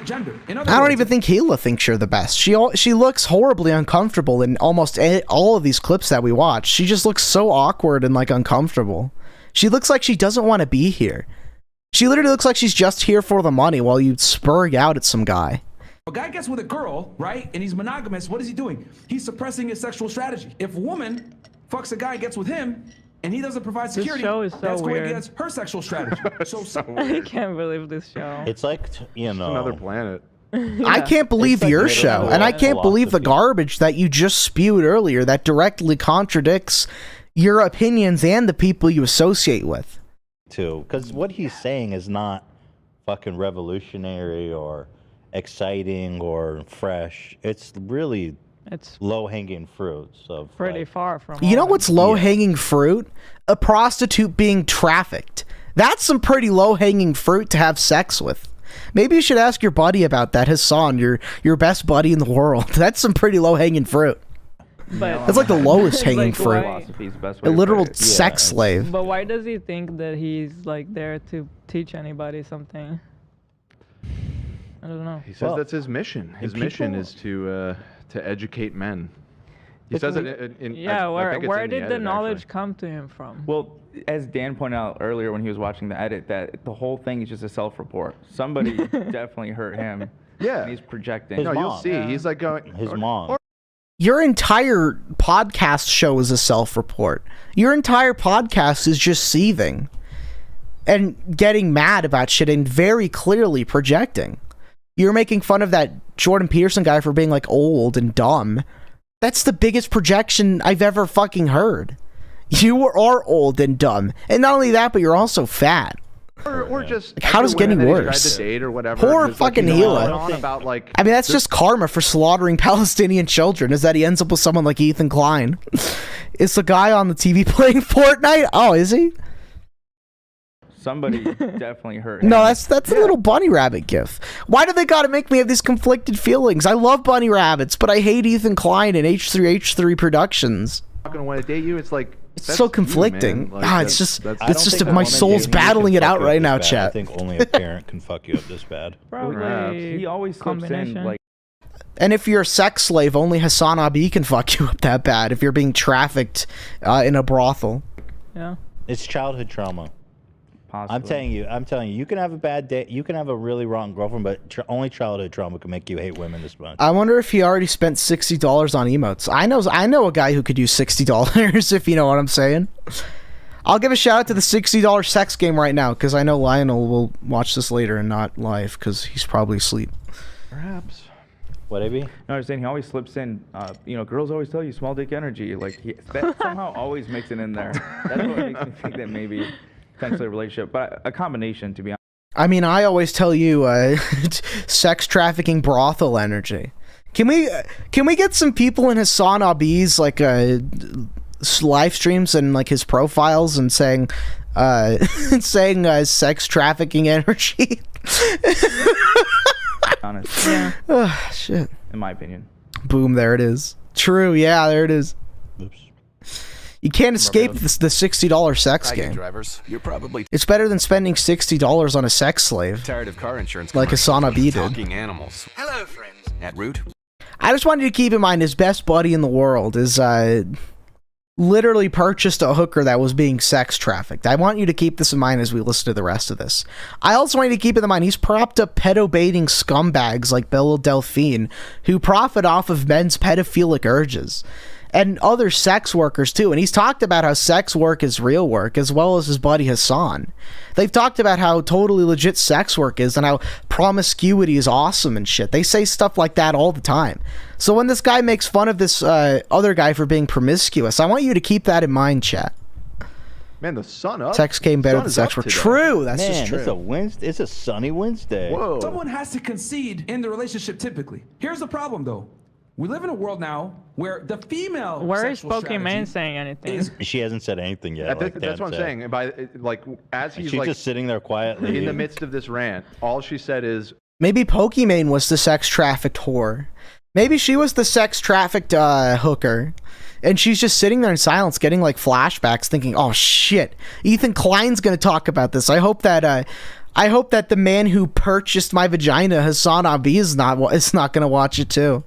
Gender. I don't even think Hila thinks you're the best. She looks horribly uncomfortable in almost all of these clips that we watch. She just looks so awkward and like uncomfortable. She looks like she doesn't want to be here. She literally looks like she's just here for the money while you spur out at some guy. A guy gets with a girl, right, and he's monogamous, what is he doing? He's suppressing his sexual strategy. If a woman fucks a guy and gets with him, and he doesn't provide security, this show is so that's weird. going against her sexual strategy. I can't believe this show. It's like, you know. Another planet. I can't believe your show, and I can't believe the garbage that you just spewed earlier that directly contradicts your opinions and the people you associate with. Too, because what he's saying is not fucking revolutionary or exciting or fresh. It's really low-hanging fruits of pretty far from. You know what's low-hanging fruit? A prostitute being trafficked. That's some pretty low-hanging fruit to have sex with. Maybe you should ask your buddy about that, Hassan, your best buddy in the world. That's some pretty low-hanging fruit. But That's like the lowest hanging like, fruit. why- A literal sex slave. But why does he think that he's like there to teach anybody something? I don't know. He says that's his mission. His mission is to educate men. He says it in Yeah, I think it's where in did the edit, knowledge actually. come to him from? Well, as Dan pointed out earlier when he was watching the edit, that the whole thing is just a self-report. Somebody definitely hurt him. Yeah. And he's projecting. No, you'll see. He's like going. His mom. Your entire podcast show is a self-report. Your entire podcast is just seething and getting mad about shit and very clearly projecting. You're making fun of that Jordan Peterson guy for being like old and dumb. That's the biggest projection I've ever fucking heard. You are old and dumb. And not only that, but you're also fat. Or just How does it get any women that he worse? tried to date or whatever. Poor Just, like, fucking you know, Hila. on about, like, I mean, that's just karma for slaughtering Palestinian children, is that he ends up with someone like Ethan Klein. Is the guy on the TV playing Fortnite? Oh, is he? Somebody definitely hurt him. No, that's a little bunny rabbit gif. Why do they gotta make me have these conflicted feelings? I love bunny rabbits, but I hate Ethan Klein and H3H3 Productions. not gonna want to date you. It's like It's that's so you, conflicting. man. Like, It's just I don't think a my woman soul's dating you battling can it fuck out you up right this now, bad. I chat. think only a parent can fuck you up this bad. Probably He always slips in combination. like. And if you're a sex slave, only Hassan Abi can fuck you up that bad if you're being trafficked in a brothel. Yeah. It's childhood trauma. Possibly. I'm telling you, you can have a bad day, you can have a really wrong girlfriend, but only childhood trauma can make you hate women this much. I wonder if he already spent $60 on emotes. I know a guy who could use $60 if you know what I'm saying. I'll give a shout out to the $60 sex game right now because I know Lionel will watch this later and not live because he's probably asleep. Perhaps. What, AB? No, I was saying he always slips in. Girls always tell you small dick energy. Like that somehow always makes it in there. That's what makes me think that maybe potentially a relationship, but a combination, to be honest. I mean, I always tell you, sex trafficking brothel energy. Can we get some people in Hassan Abi's like live streams and like his profiles and saying sex trafficking energy? Honest. Yeah. Ugh, shit. In my opinion. Boom, there it is. True, yeah, there it is. Oops. You can't escape the $60 sex Hi, game. drivers. You're probably It's better than spending $60 on a sex slave. tired of car insurance Like Hassan Abi did. talking animals. Hello, friends. At Root, I just wanted you to keep in mind his best buddy in the world is literally purchased a hooker that was being sex trafficked. I want you to keep this in mind as we listen to the rest of this. I also want you to keep in mind he's propped up pedo-baiting scumbags like Bella Delphine who profit off of men's pedophilic urges. And other sex workers too. And he's talked about how sex work is real work, as well as his buddy Hassan. They've talked about how totally legit sex work is and how promiscuity is awesome and shit. They say stuff like that all the time. So when this guy makes fun of this other guy for being promiscuous, I want you to keep that in mind, chat. Man, the sun up. Sex came better Sun than is sex up work. today. True, that's Man, just true. It's a Wednesday. It's a sunny Wednesday. Whoa. Someone has to concede in the relationship typically. Here's the problem though. We live in a world now where the female Where is sexual Pokimane strategy saying anything? is She hasn't said anything yet. like That's what I'm Dan saying. said. By like as he's She's like just sitting there quietly. in the midst of this rant, all she said is, Maybe Pokimane was the sex trafficked whore. Maybe she was the sex trafficked hooker. And she's just sitting there in silence, getting like flashbacks, thinking, "Oh shit, Ethan Klein's gonna talk about this." I hope that the man who purchased my vagina, Hassan Abi, is not gonna watch it too.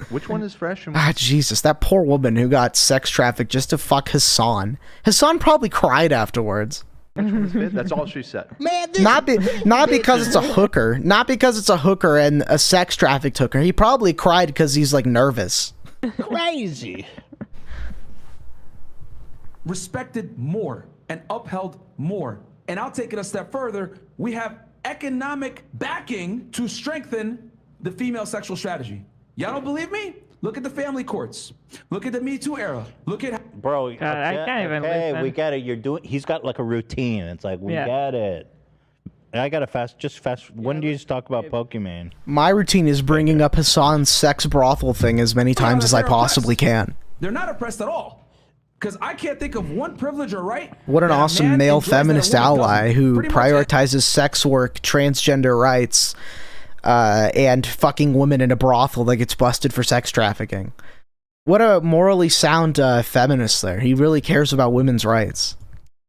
which one is fresh? And Ah, Jesus, that poor woman who got sex trafficked just to fuck Hassan. Hassan probably cried afterwards. which one is fit? That's all she said. Man, not because it's a hooker, not because it's a hooker and a sex trafficked hooker. He probably cried because he's like nervous. Crazy. respected more and upheld more. And I'll take it a step further. We have economic backing to strengthen the female sexual strategy. Y'all don't believe me? Look at the family courts. Look at the Me Too era. Look at Bro, I can't even okay, listen. we get it. He's got like a routine. It's like, we Yeah. get it. And I got to fast. When do you just talk about Pokimane? My routine is bringing up Hassan's sex brothel thing as many times as I possibly can. they're not oppressed at all. Because I can't think of one privilege or right. What an that a awesome man male enjoys that a feminist woman ally doesn't. who Pretty much prioritizes sex work, transgender rights, and fucking women in a brothel that gets busted for sex trafficking. What a morally sound feminist there. He really cares about women's rights.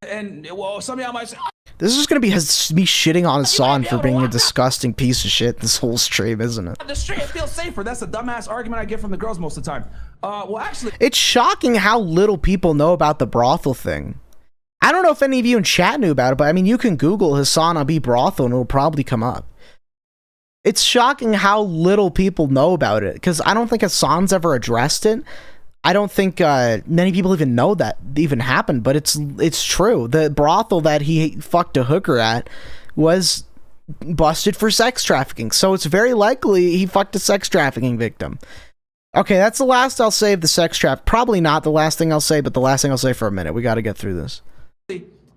And well, some of y'all might say, This is gonna be me shitting on Hassan for being a disgusting piece of shit this whole stream, isn't it? the street feels safer. That's a dumbass argument I get from the girls most of the time. Well, actually, It's shocking how little people know about the brothel thing. I don't know if any of you in chat knew about it, but I mean, you can Google Hassan Abi brothel and it'll probably come up. It's shocking how little people know about it, because I don't think Hassan's ever addressed it. I don't think many people even know that even happened, but it's true. The brothel that he fucked a hooker at was busted for sex trafficking, so it's very likely he fucked a sex trafficking victim. Okay, that's the last I'll say of the sex trap. Probably not the last thing I'll say, but the last thing I'll say for a minute. We got to get through this.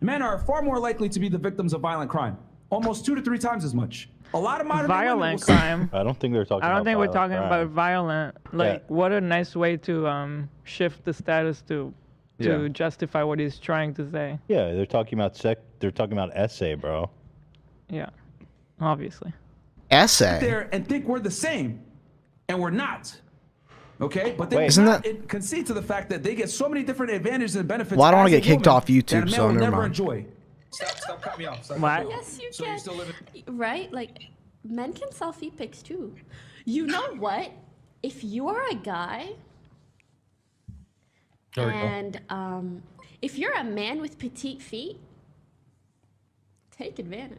men are far more likely to be the victims of violent crime, almost 2 to 3 times as much. A lot of modern violent crime. I don't think they're talking. I don't think we're talking crime. about violent. Like, what a nice way to shift the status to justify what he's trying to say. Yeah, they're talking about They're talking about essay, bro. Yeah, obviously. Essay. There and think we're the same, and we're not. Okay, but they Wait, will isn't not concede to the fact that they get so many different advantages and benefits. Well, I don't want as to get a kicked woman off YouTube, that a man so will never never mind. enjoy. Stop cutting me off. What? Yes, you can. Right? Like, men can sell feet pics too. You know what? If you are a guy, and if you're a man with petite feet, take advantage.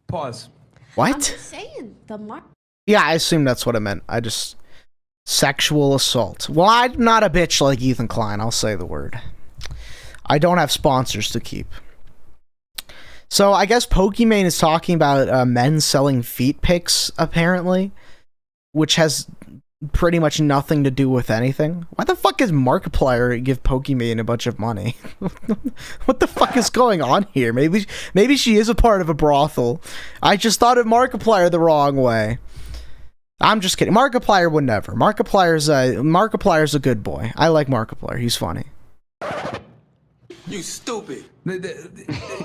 Pause. What? I'm just saying, the mark. Yeah, I assume that's what I meant. I just... Sexual assault. Well, I'm not a bitch like Ethan Klein, I'll say the word. I don't have sponsors to keep. So, I guess Pokimane is talking about men selling feet pics, apparently. Which has pretty much nothing to do with anything. Why the fuck is Markiplier give Pokimane a bunch of money? What the fuck is going on here? Maybe she is a part of a brothel. I just thought of Markiplier the wrong way. I'm just kidding. Markiplier would never. Markiplier's a good boy. I like Markiplier. He's funny. You stupid.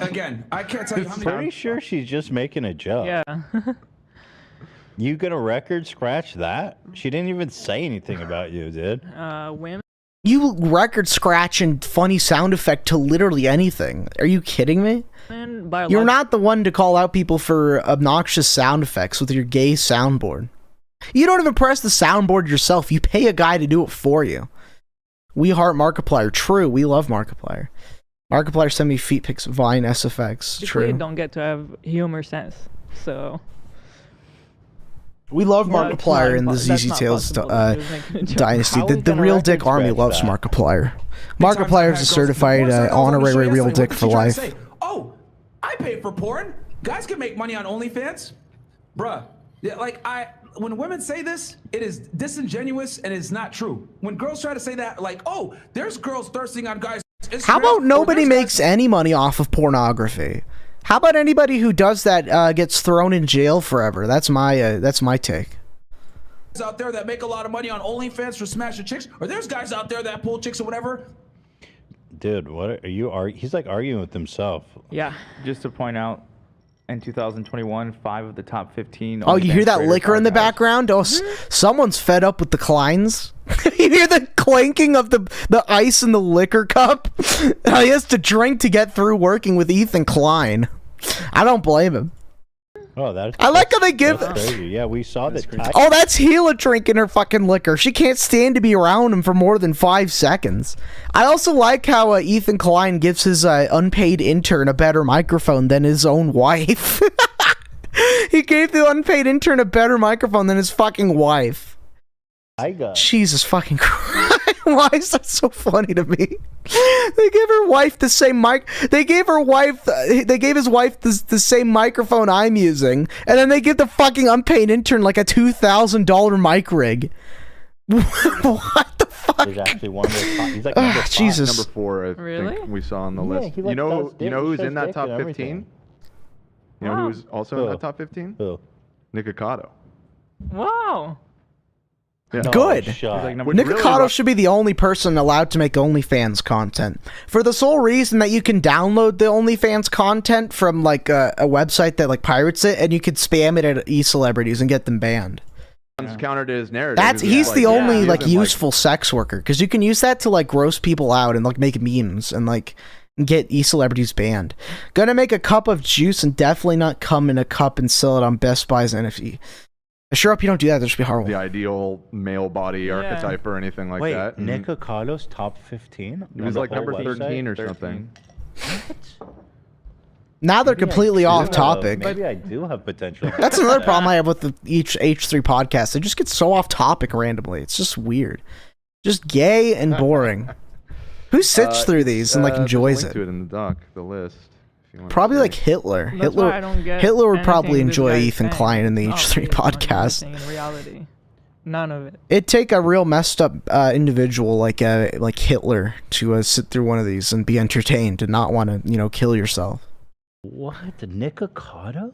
Again, I can't tell you how I'm many. pretty sure she's just making a joke. Yeah. You gonna record scratch that? She didn't even say anything about you, dude. Women. You record scratch and funny sound effect to literally anything. Are you kidding me? You're not the one to call out people for obnoxious sound effects with your gay soundboard. You don't even press the soundboard yourself. You pay a guy to do it for you. We heart Markiplier. True, we love Markiplier. Markiplier sent me feet pics, Vine, SFX. True. We don't get to have humor sense, so... We love Well, Markiplier in the that's not zztails dynasty. The real dick army loves Markiplier. Markiplier is a certified honorary real dick for life. Oh, I pay for porn. Guys can make money on OnlyFans, bruh. Yeah, like when women say this, it is disingenuous and it's not true. When girls try to say that, like, oh, there's girls thirsting on guys. How about nobody makes any money off of pornography? How about anybody who does that gets thrown in jail forever? That's my take. Out there that make a lot of money on OnlyFans for smashing chicks, or there's guys out there that pull chicks or whatever. Dude, what are you he's like arguing with himself. Yeah. Just to point out, in 2021, 5 of the top 15. Oh, you hear that creators liquor in the are guys. background? Oh, someone's fed up with the Kleins. You hear the clanking of the ice in the liquor cup? He has to drink to get through working with Ethan Klein. I don't blame him. Oh, that's. I like how they give. That's crazy. Yeah, we saw that. Oh, that's Hila drinking her fucking liquor. She can't stand to be around him for more than 5 seconds. I also like how Ethan Klein gives his unpaid intern a better microphone than his own wife. He gave the unpaid intern a better microphone than his fucking wife. Jesus fucking Christ. Why is that so funny to me? They gave her wife the same mic. They gave her wife. They gave his wife the same microphone I'm using, and then they give the fucking unpaid intern like a $2,000 mic rig. What the fuck? There's actually one of those. He's like Jesus. Number 4, I think we saw on the Yeah, list. he, like, you know does dick, who's he in that shows top dick and 15? everything. You know who's also in Who? that top 15? Who? Nikocado. Wow. Good. number Nikocado should be the only person allowed to make OnlyFans content. For the sole reason that you can download the OnlyFans content from like a website that like pirates it, and you could spam it at e-celebrities and get them banned. Counter to his narrative. He's the only like useful sex worker, because you can use that to like gross people out and like make memes and like get e-celebrities banned. Gonna make a cup of juice and definitely not come in a cup and sell it on Best Buy's NFT. I sure hope you don't do that. That should be horrible. The ideal male body archetype or anything like that. Nikokado's top 15? He was like number 13 or something. Now they're completely off topic. Maybe I do have potential. That's another problem I have with the H3 podcast. They just get so off topic randomly. It's just weird. Just gay and boring. Who sits through these and like enjoys link it? to it in the doc, the list. Probably like Hitler. That's why I don't get Hitler would probably anything this enjoy guy's Ethan saying. Klein in the No, H3 he doesn't want podcast. anything in reality. None of it. It'd take a real messed up individual like Hitler to sit through one of these and be entertained and not want to kill yourself. What? The Nikocado?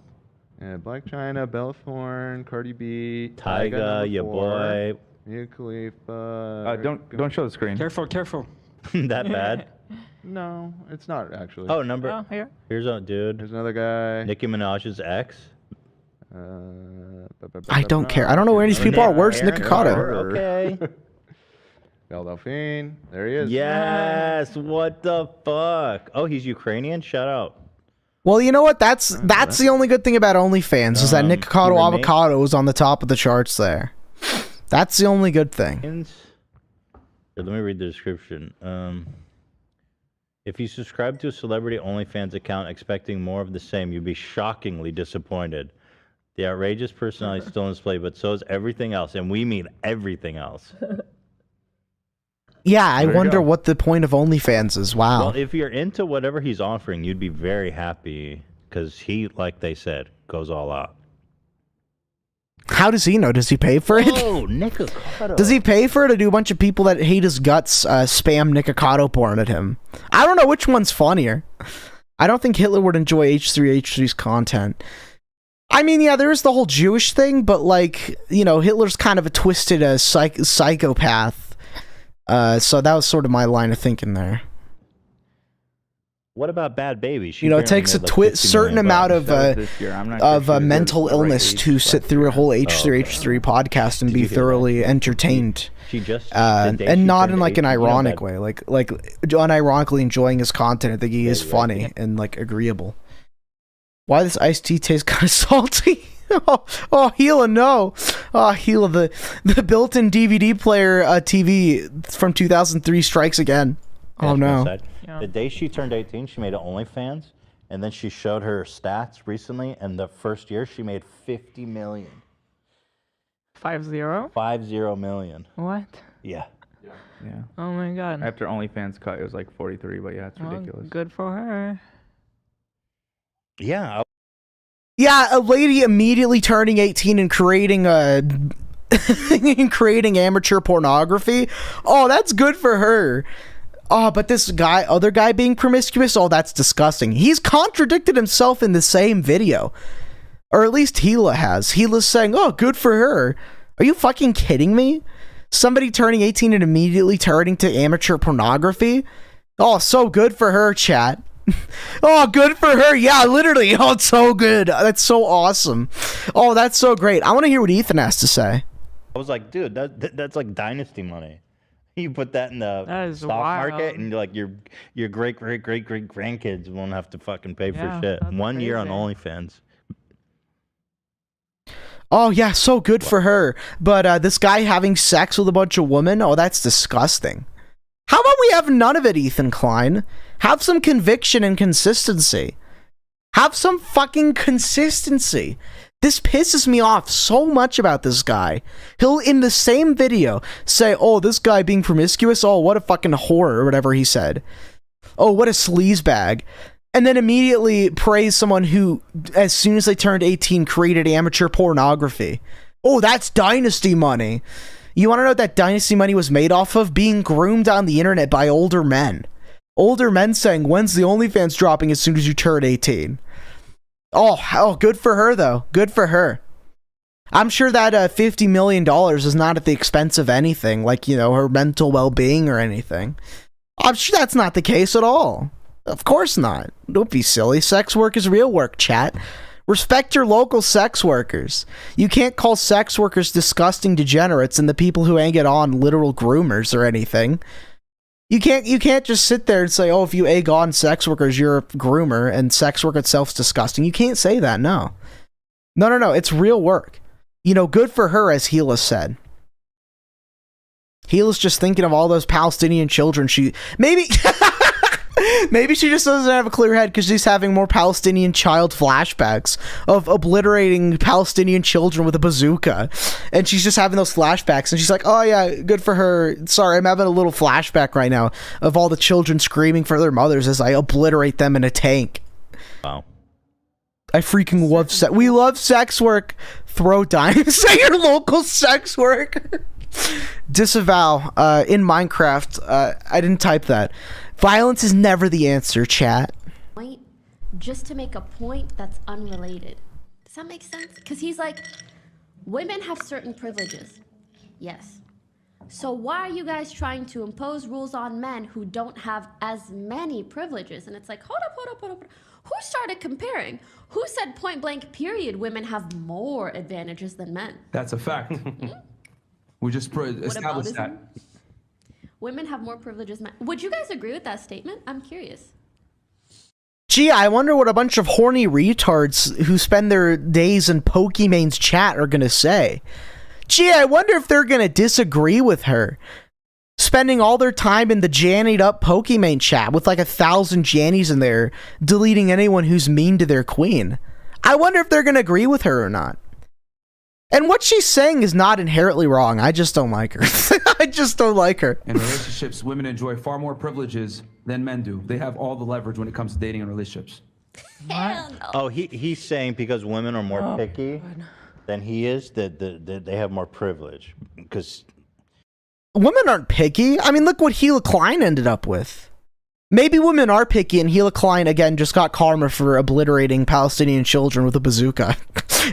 Yeah, Black China, Belthorn, Cardi B, Tyga, your boy. Mia Khalifa. Don't show the screen. Careful, careful. That bad? No, it's not actually. Oh, number. Oh, here. Here's a dude. There's another guy. Nicki Minaj's ex. I don't care. I don't know where these people are. Where's Nikocado? Okay. Belle Delphine. There he is. Yes. What the fuck? Oh, he's Ukrainian. Shout out. Well, you know what? That's the only good thing about OnlyFans is that Nikocado roommate? Avocado is on the top of the charts there. That's the only good thing. Here, let me read the description. If you subscribe to a celebrity OnlyFans account expecting more of the same, you'd be shockingly disappointed. The outrageous personality is still on display, but so is everything else, and we mean everything else. Yeah, I wonder what the point of OnlyFans is. Wow. Well, if you're into whatever he's offering, you'd be very happy because he, like they said, goes all out. How does he know? Does he pay for it? Oh, Nikocado. Does he pay for it, or do a bunch of people that hate his guts spam Nikocado porn at him? I don't know which one's funnier. I don't think Hitler would enjoy H3H3's content. I mean, yeah, there is the whole Jewish thing, but like, Hitler's kind of a twisted psychopath. So that was sort of my line of thinking there. What about Bad Baby? She It takes a certain amount of mental illness to sit through a whole H3H3 podcast and be thoroughly entertained. She just and not in like an ironic way, like unironically enjoying his content. I think he is funny and like agreeable. Why this iced tea tastes kind of salty? Oh, Hila, no. Oh, Hila, the built-in DVD player TV from 2003 strikes again. Oh no. The day she turned 18, she made an OnlyFans, and then she showed her stats recently, and the first year she made 50 million. 50? 50 million. What? Yeah. Yeah. Oh my god. After OnlyFans cut, it was like 43, but yeah, it's ridiculous. Good for her. Yeah. Yeah, a lady immediately turning 18 and creating amateur pornography. Oh, that's good for her. Oh, but this other guy being promiscuous, oh, that's disgusting. He's contradicted himself in the same video. Or at least Hila has. Hila's saying, oh, good for her. Are you fucking kidding me? Somebody turning 18 and immediately turning to amateur pornography? Oh, so good for her, chat. Oh, good for her. Yeah, literally. Oh, it's so good. That's so awesome. Oh, that's so great. I want to hear what Ethan has to say. I was like, dude, that's like dynasty money. You put that in the stock market, and like your great grandkids won't have to fucking pay for shit. 1 year on OnlyFans. Oh yeah, so good for her. But this guy having sex with a bunch of women, oh, that's disgusting. How about we have none of it, Ethan Klein? Have some conviction and consistency. Have some fucking consistency. This pisses me off so much about this guy. He'll, in the same video, say, oh, this guy being promiscuous, oh, what a fucking whore, or whatever he said. Oh, what a sleazebag. And then immediately praise someone who, as soon as they turned 18, created amateur pornography. Oh, that's dynasty money. You want to know what that dynasty money was made off of? Being groomed on the internet by older men. Older men saying, when's the OnlyFans dropping as soon as you turn 18? Oh, good for her, though. Good for her. I'm sure that $50 million is not at the expense of anything, like, you know, her mental well-being or anything. I'm sure that's not the case at all. Of course not. Don't be silly. Sex work is real work, chat. Respect your local sex workers. You can't call sex workers disgusting degenerates and the people who ain't it on literal groomers or anything. You can't just sit there and say, oh, if you egg on sex workers, you're a groomer and sex work itself's disgusting. You can't say that, no. No. It's real work. You know, good for her, as Hila said. Hila's just thinking of all those Palestinian children maybe she just doesn't have a clear head because she's having more Palestinian child flashbacks of obliterating Palestinian children with a bazooka. And she's just having those flashbacks and she's like, oh yeah, good for her. Sorry, I'm having a little flashback right now of all the children screaming for their mothers as I obliterate them in a tank. Wow. I freaking love sex. We love sex work. Throw dimes at your local sex work. Disavow. In Minecraft, I didn't type that. Violence is never the answer, chat. Point just to make a point that's unrelated. Does that make sense? Because he's like, women have certain privileges. Yes. So why are you guys trying to impose rules on men who don't have as many privileges? And it's like, hold up. Who started comparing? Who said point blank period women have more advantages than men? That's a fact. We just established that. Women have more privileges than men. Would you guys agree with that statement? I'm curious. Gee, I wonder what a bunch of horny retards who spend their days in Pokimane's chat are gonna say. Gee, I wonder if they're gonna disagree with her. Spending all their time in the Jannied up Pokimane chat with like 1,000 Jannies in there, deleting anyone who's mean to their queen. I wonder if they're gonna agree with her or not. And what she's saying is not inherently wrong. I just don't like her. I just don't like her. In relationships, women enjoy far more privileges than men do. They have all the leverage when it comes to dating and relationships. Hell no. Oh, he's saying because women are more picky than he is, that they have more privilege. Because women aren't picky. I mean, look what Hila Klein ended up with. Maybe women are picky, and Hila Klein, again, just got karma for obliterating Palestinian children with a bazooka.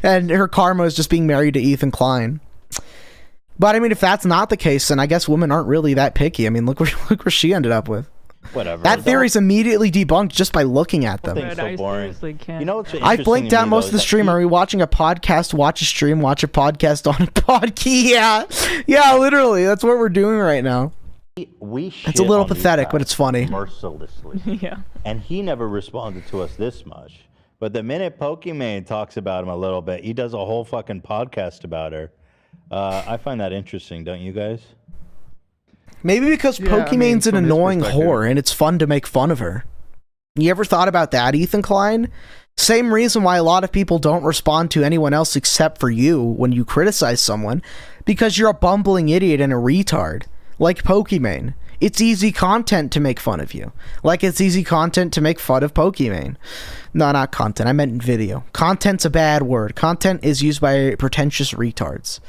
And her karma is just being married to Ethan Klein. But, I mean, if that's not the case, then I guess women aren't really that picky. I mean, look where she ended up with. Whatever. That theory's immediately debunked just by looking at them. So boring. You know what's I blinked out most of the stream. Are we watching a podcast? Watch a stream. Watch a podcast on a podcast. Yeah, literally. That's what we're doing right now. It's a little pathetic, but it's funny. Mercilessly. Yeah. And he never responded to us this much. But the minute Pokimane talks about him a little bit, he does a whole fucking podcast about her. I find that interesting, don't you guys? Maybe because Pokimane's an annoying whore and it's fun to make fun of her. You ever thought about that, Ethan Klein? Same reason why a lot of people don't respond to anyone else except for you when you criticize someone, because you're a bumbling idiot and a retard. Like Pokimane. It's easy content to make fun of you. Like it's easy content to make fun of Pokimane. No, not content. I meant video. Content's a bad word. Content is used by pretentious retards.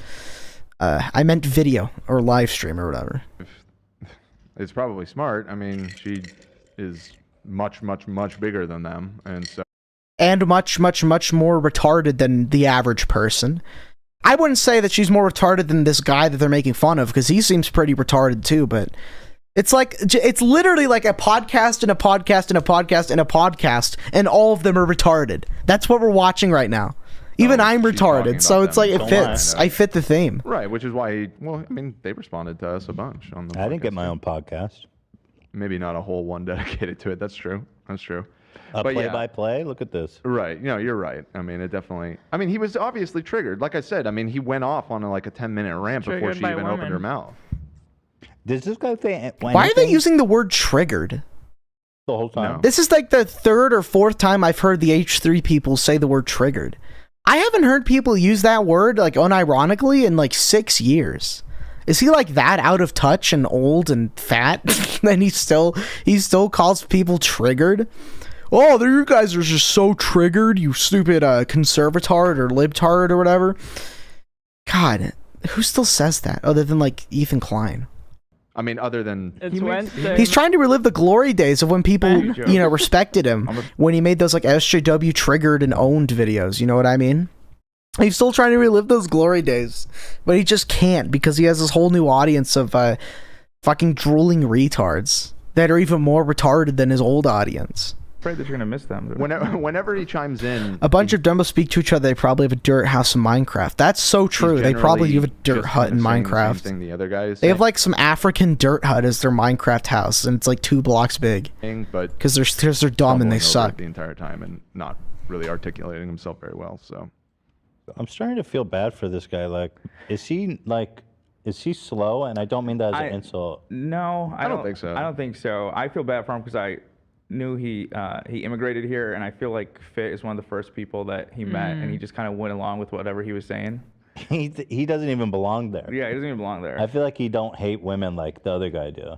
I meant video or live stream or whatever. It's probably smart. I mean, she is much bigger than them, and so. And much more retarded than the average person. I wouldn't say that she's more retarded than this guy that they're making fun of, because he seems pretty retarded too, but it's literally like a podcast and a podcast and a podcast and a podcast, and all of them are retarded. That's what we're watching right now. Even I'm retarded, so it's like it fits. I fit the theme. Right, which is why they responded to us a bunch on the podcast. I didn't get my own podcast. Maybe not a whole one dedicated to it. That's true. Play-by-play? Look at this. Right. You know, you're right. I mean, it definitely... I mean, he was obviously triggered. Like I said, I mean, he went off on like a 10-minute rant before she even opened her mouth. Does this guy say... Why are they using the word triggered? The whole time? No. This is like the third or fourth time I've heard the H3 people say the word triggered. I haven't heard people use that word, like, unironically in like 6 years. Is he like that out of touch and old and fat? And he still calls people triggered? Oh, you guys are just so triggered, you stupid conservatard or libtard or whatever. God, who still says that other than like Ethan Klein? I mean, other than he's trying to relive the glory days of when people, respected him when he made those like SJW triggered and owned videos. You know what I mean? He's still trying to relive those glory days, but he just can't because he has this whole new audience of fucking drooling retards that are even more retarded than his old audience. Afraid that you're gonna miss them. Whenever he chimes in, A bunch of dumbos speak to each other. They probably have a dirt house in Minecraft. That's so true. They probably have a dirt hut in Minecraft. Same thing the other guys. They have like some African dirt hut as their Minecraft house, and it's like 2 blocks big. But because they're dumb and they suck. The entire time and not really articulating himself very well. So I'm starting to feel bad for this guy. Like, is he slow? And I don't mean that as an insult. No, I don't think so. I don't think so. I feel bad for him because I knew he immigrated here, and I feel like Fit is one of the first people that he met, and he just kind of went along with whatever he was saying. He doesn't even belong there. Yeah, he doesn't even belong there. I feel like he don't hate women like the other guy do.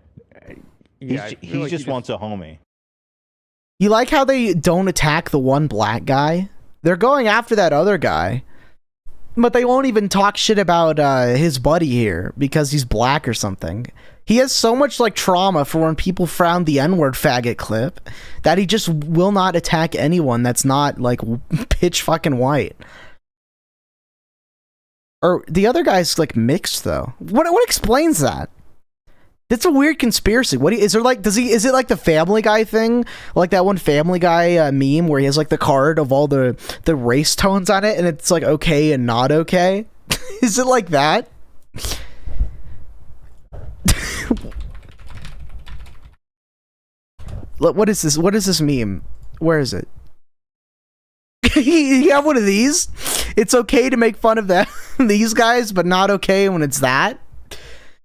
Yeah, He just wants a homie. You like how they don't attack the one black guy? They're going after that other guy, but they won't even talk shit about his buddy here because he's black or something. He has so much like trauma for when people frown the N-word faggot clip that he just will not attack anyone that's not like pitch fucking white. Or the other guy's like mixed though. What explains that? That's a weird conspiracy. Is there like is it like the Family Guy thing? Like that one Family Guy meme where he has like the card of all the race tones on it and it's like okay and not okay? Is it like that? What is this? What is this meme? Where is it? You have one of these? It's okay to make fun of these guys, but not okay when it's that?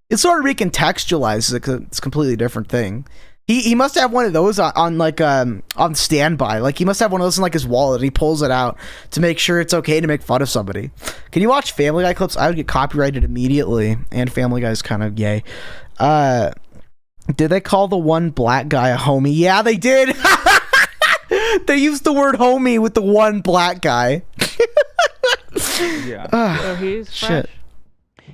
It's sort of recontextualized. It's a completely different thing. He must have one of those on standby. Like he must have one of those in like his wallet. He pulls it out to make sure it's okay to make fun of somebody. Can you watch Family Guy clips? I would get copyrighted immediately. And Family Guy's kind of gay. Did they call the one black guy a homie? Yeah, they did. They used the word homie with the one black guy. Yeah. So he's shit.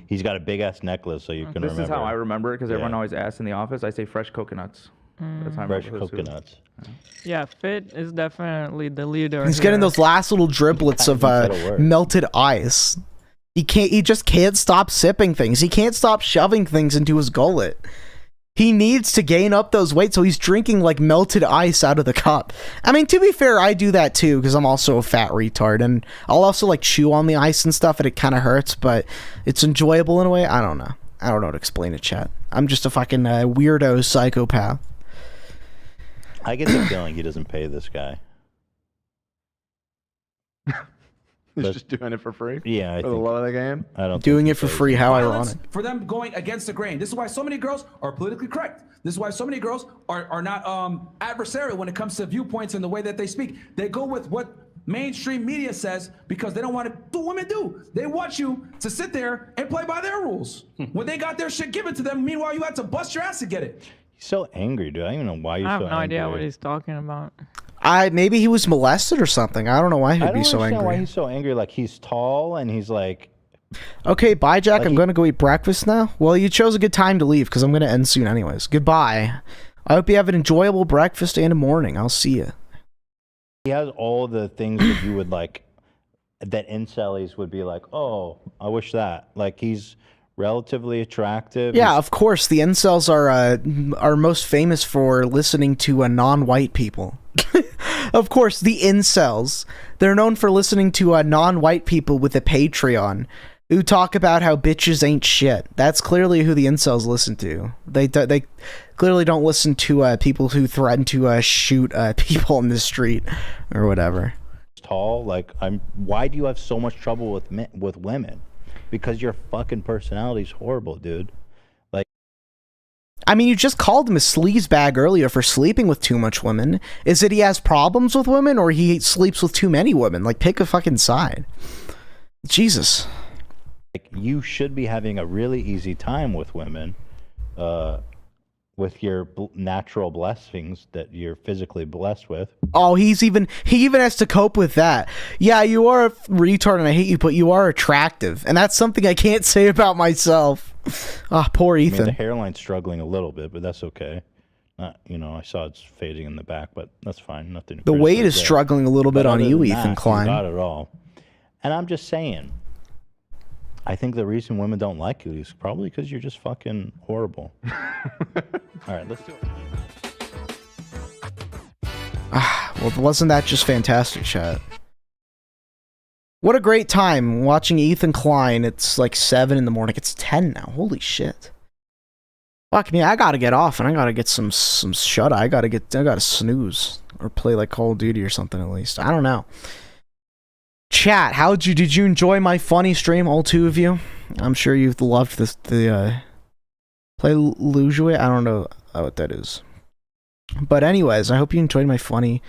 He's got a big ass necklace, so you can remember. This is how I remember it because everyone always asks in the office. I say fresh coconnuts. That's how I Fresh remember those two. coconuts. Yeah, Fit is definitely the leader. He's here. getting those last little driblets of melted ice. He just can't stop sipping things. He can't stop shoving things into his gullet. He needs to gain up those weight, so he's drinking like melted ice out of the cup. I mean, to be fair, I do that too because I'm also a fat retard, and I'll also like chew on the ice and stuff, and it kind of hurts, but it's enjoyable in a way. I don't know how to explain it, chat. I'm just a fucking weirdo psychopath. I get the feeling he doesn't pay this guy. He's just doing it for free. Yeah, for the love of the game. I don't doing it for free. How Violence ironic. for them going against the grain. This is why so many girls are politically correct. This is why so many girls are not adversarial when it comes to viewpoints and the way that they speak. They go with what mainstream media says because they don't want to do what women do. They want you to sit there and play by their rules when they got their shit given to them. Meanwhile, you had to bust your ass to get it. He's so angry, dude. I don't even know why you're I have so no angry. idea what he's talking about. Maybe he was molested or something. I don't know why he'd be so I don't understand angry. why he's so angry. Like he's tall and he's like. Okay, bye, Jack. I'm going to go eat breakfast now. Well, you chose a good time to leave because I'm going to end soon anyways. Goodbye. I hope you have an enjoyable breakfast and a morning. I'll see you. He has all the things that you would like, that incels would be like, oh, I wish that. Like he's relatively attractive. Yeah, of course. The incels are most famous for listening to non-white people. Of course, the incels. They're known for listening to non-white people with a Patreon who talk about how bitches ain't shit. That's clearly who the incels listen to. They clearly don't listen to people who threaten to shoot people in the street or whatever. Tall, like why do you have so much trouble with women? Because your fucking personality's horrible, dude. Like, I mean, you just called him a sleazebag earlier for sleeping with too much women. Is it he has problems with women or he sleeps with too many women? Like, pick a fucking side. Jesus. Like, you should be having a really easy time with women, with your natural blessings that you're physically blessed with. Oh, he even has to cope with that. Yeah, you are a retard and I hate you, but you are attractive. And that's something I can't say about myself. Ah, poor Ethan. I mean, the hairline's struggling a little bit, but that's okay. Not, I saw it's fading in the back, but that's fine. Nothing. The weight is struggling a little bit on you, Ethan Klein. Not at all. And I'm just saying, I think the reason women don't like you is probably because you're just fucking horrible. All right, let's do it. Well, wasn't that just fantastic, chat? What a great time watching Ethan Klein. It's like 7 in the morning. It's 10 now. Holy shit. Fuck me, I gotta get off and I gotta get some shut-eye. I gotta snooze. Or play like Call of Duty or something at least. I don't know. Chat, did you enjoy my funny stream, all two of you? I'm sure you've loved the play Lujue. I don't know what that is. But anyways, I hope you enjoyed my funny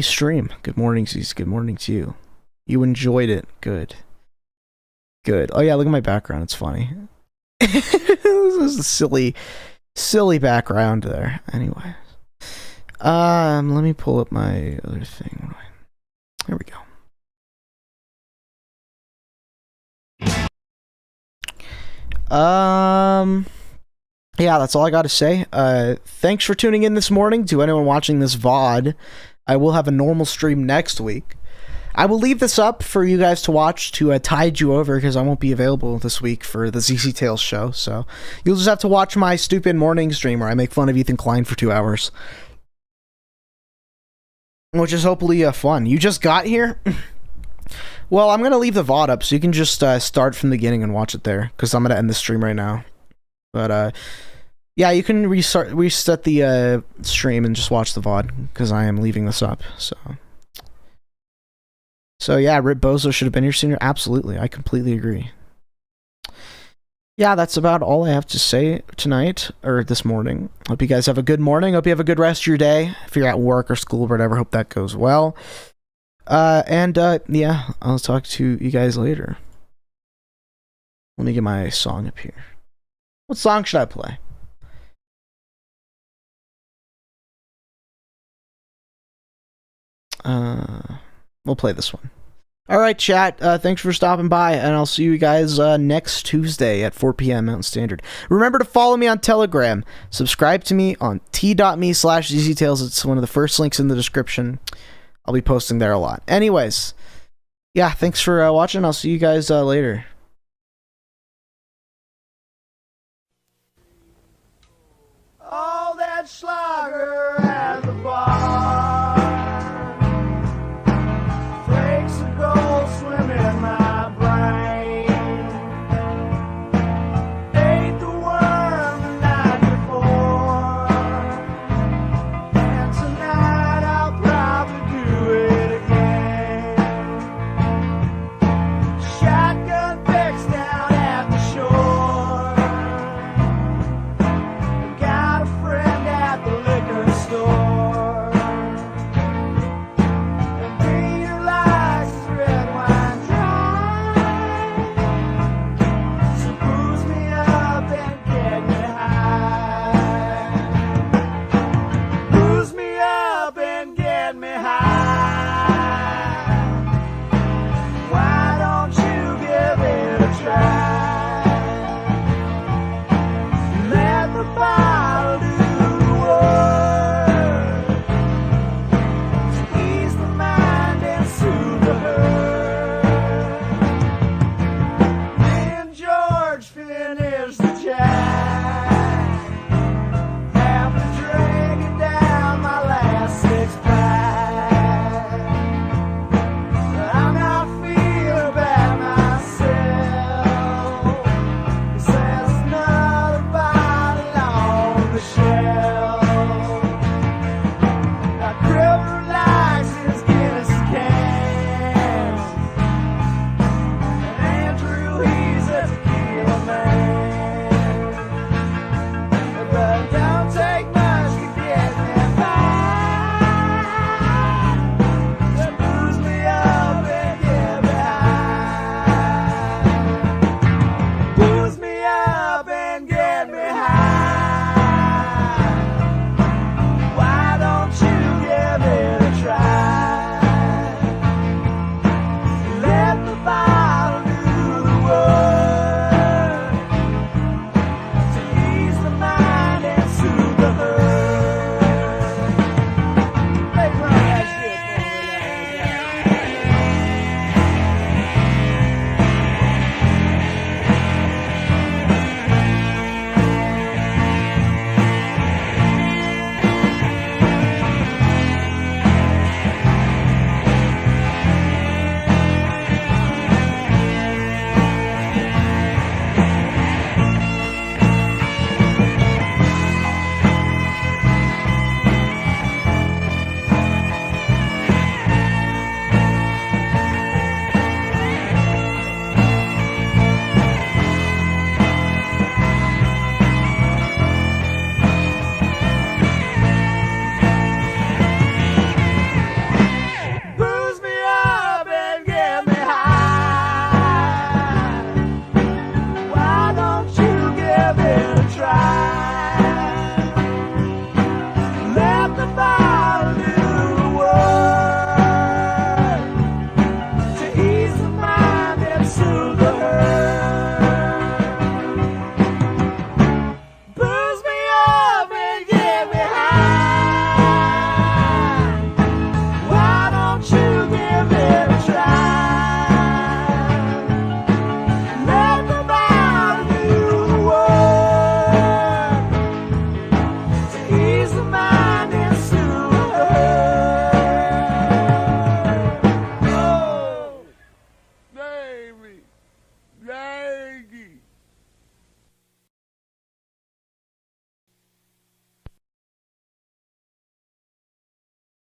stream. Good morning, Zeus. Good morning to you. You enjoyed it. Good. Good. Oh yeah, look at my background. It's funny. This is a silly background there. Anyway. Let me pull up my other thing. Here we go. Yeah, that's all I got to say. Thanks for tuning in this morning. To anyone watching this VOD, I will have a normal stream next week. I will leave this up for you guys to watch to tide you over because I won't be available this week for the zztails show. So you'll just have to watch my stupid morning stream where I make fun of Ethan Klein for 2 hours. Which is hopefully fun. You just got here? Well, I'm going to leave the VOD up so you can just start from the beginning and watch it there because I'm going to end the stream right now. But yeah, you can reset the stream and just watch the VOD because I am leaving this up. So yeah, Rip Bozo should have been here sooner. Absolutely, I completely agree. Yeah, that's about all I have to say tonight, or this morning. Hope you guys have a good morning. Hope you have a good rest of your day. If you're at work or school or whatever, hope that goes well. Yeah, I'll talk to you guys later. Let me get my song up here. What song should I play? We'll play this one. Alright, chat, thanks for stopping by, and I'll see you guys next Tuesday at 4 p.m. Mountain Standard. Remember to follow me on Telegram. Subscribe to me on t.me/zztails. It's one of the first links in the description. I'll be posting there a lot. Anyways, yeah, thanks for watching. I'll see you guys later. All that slide.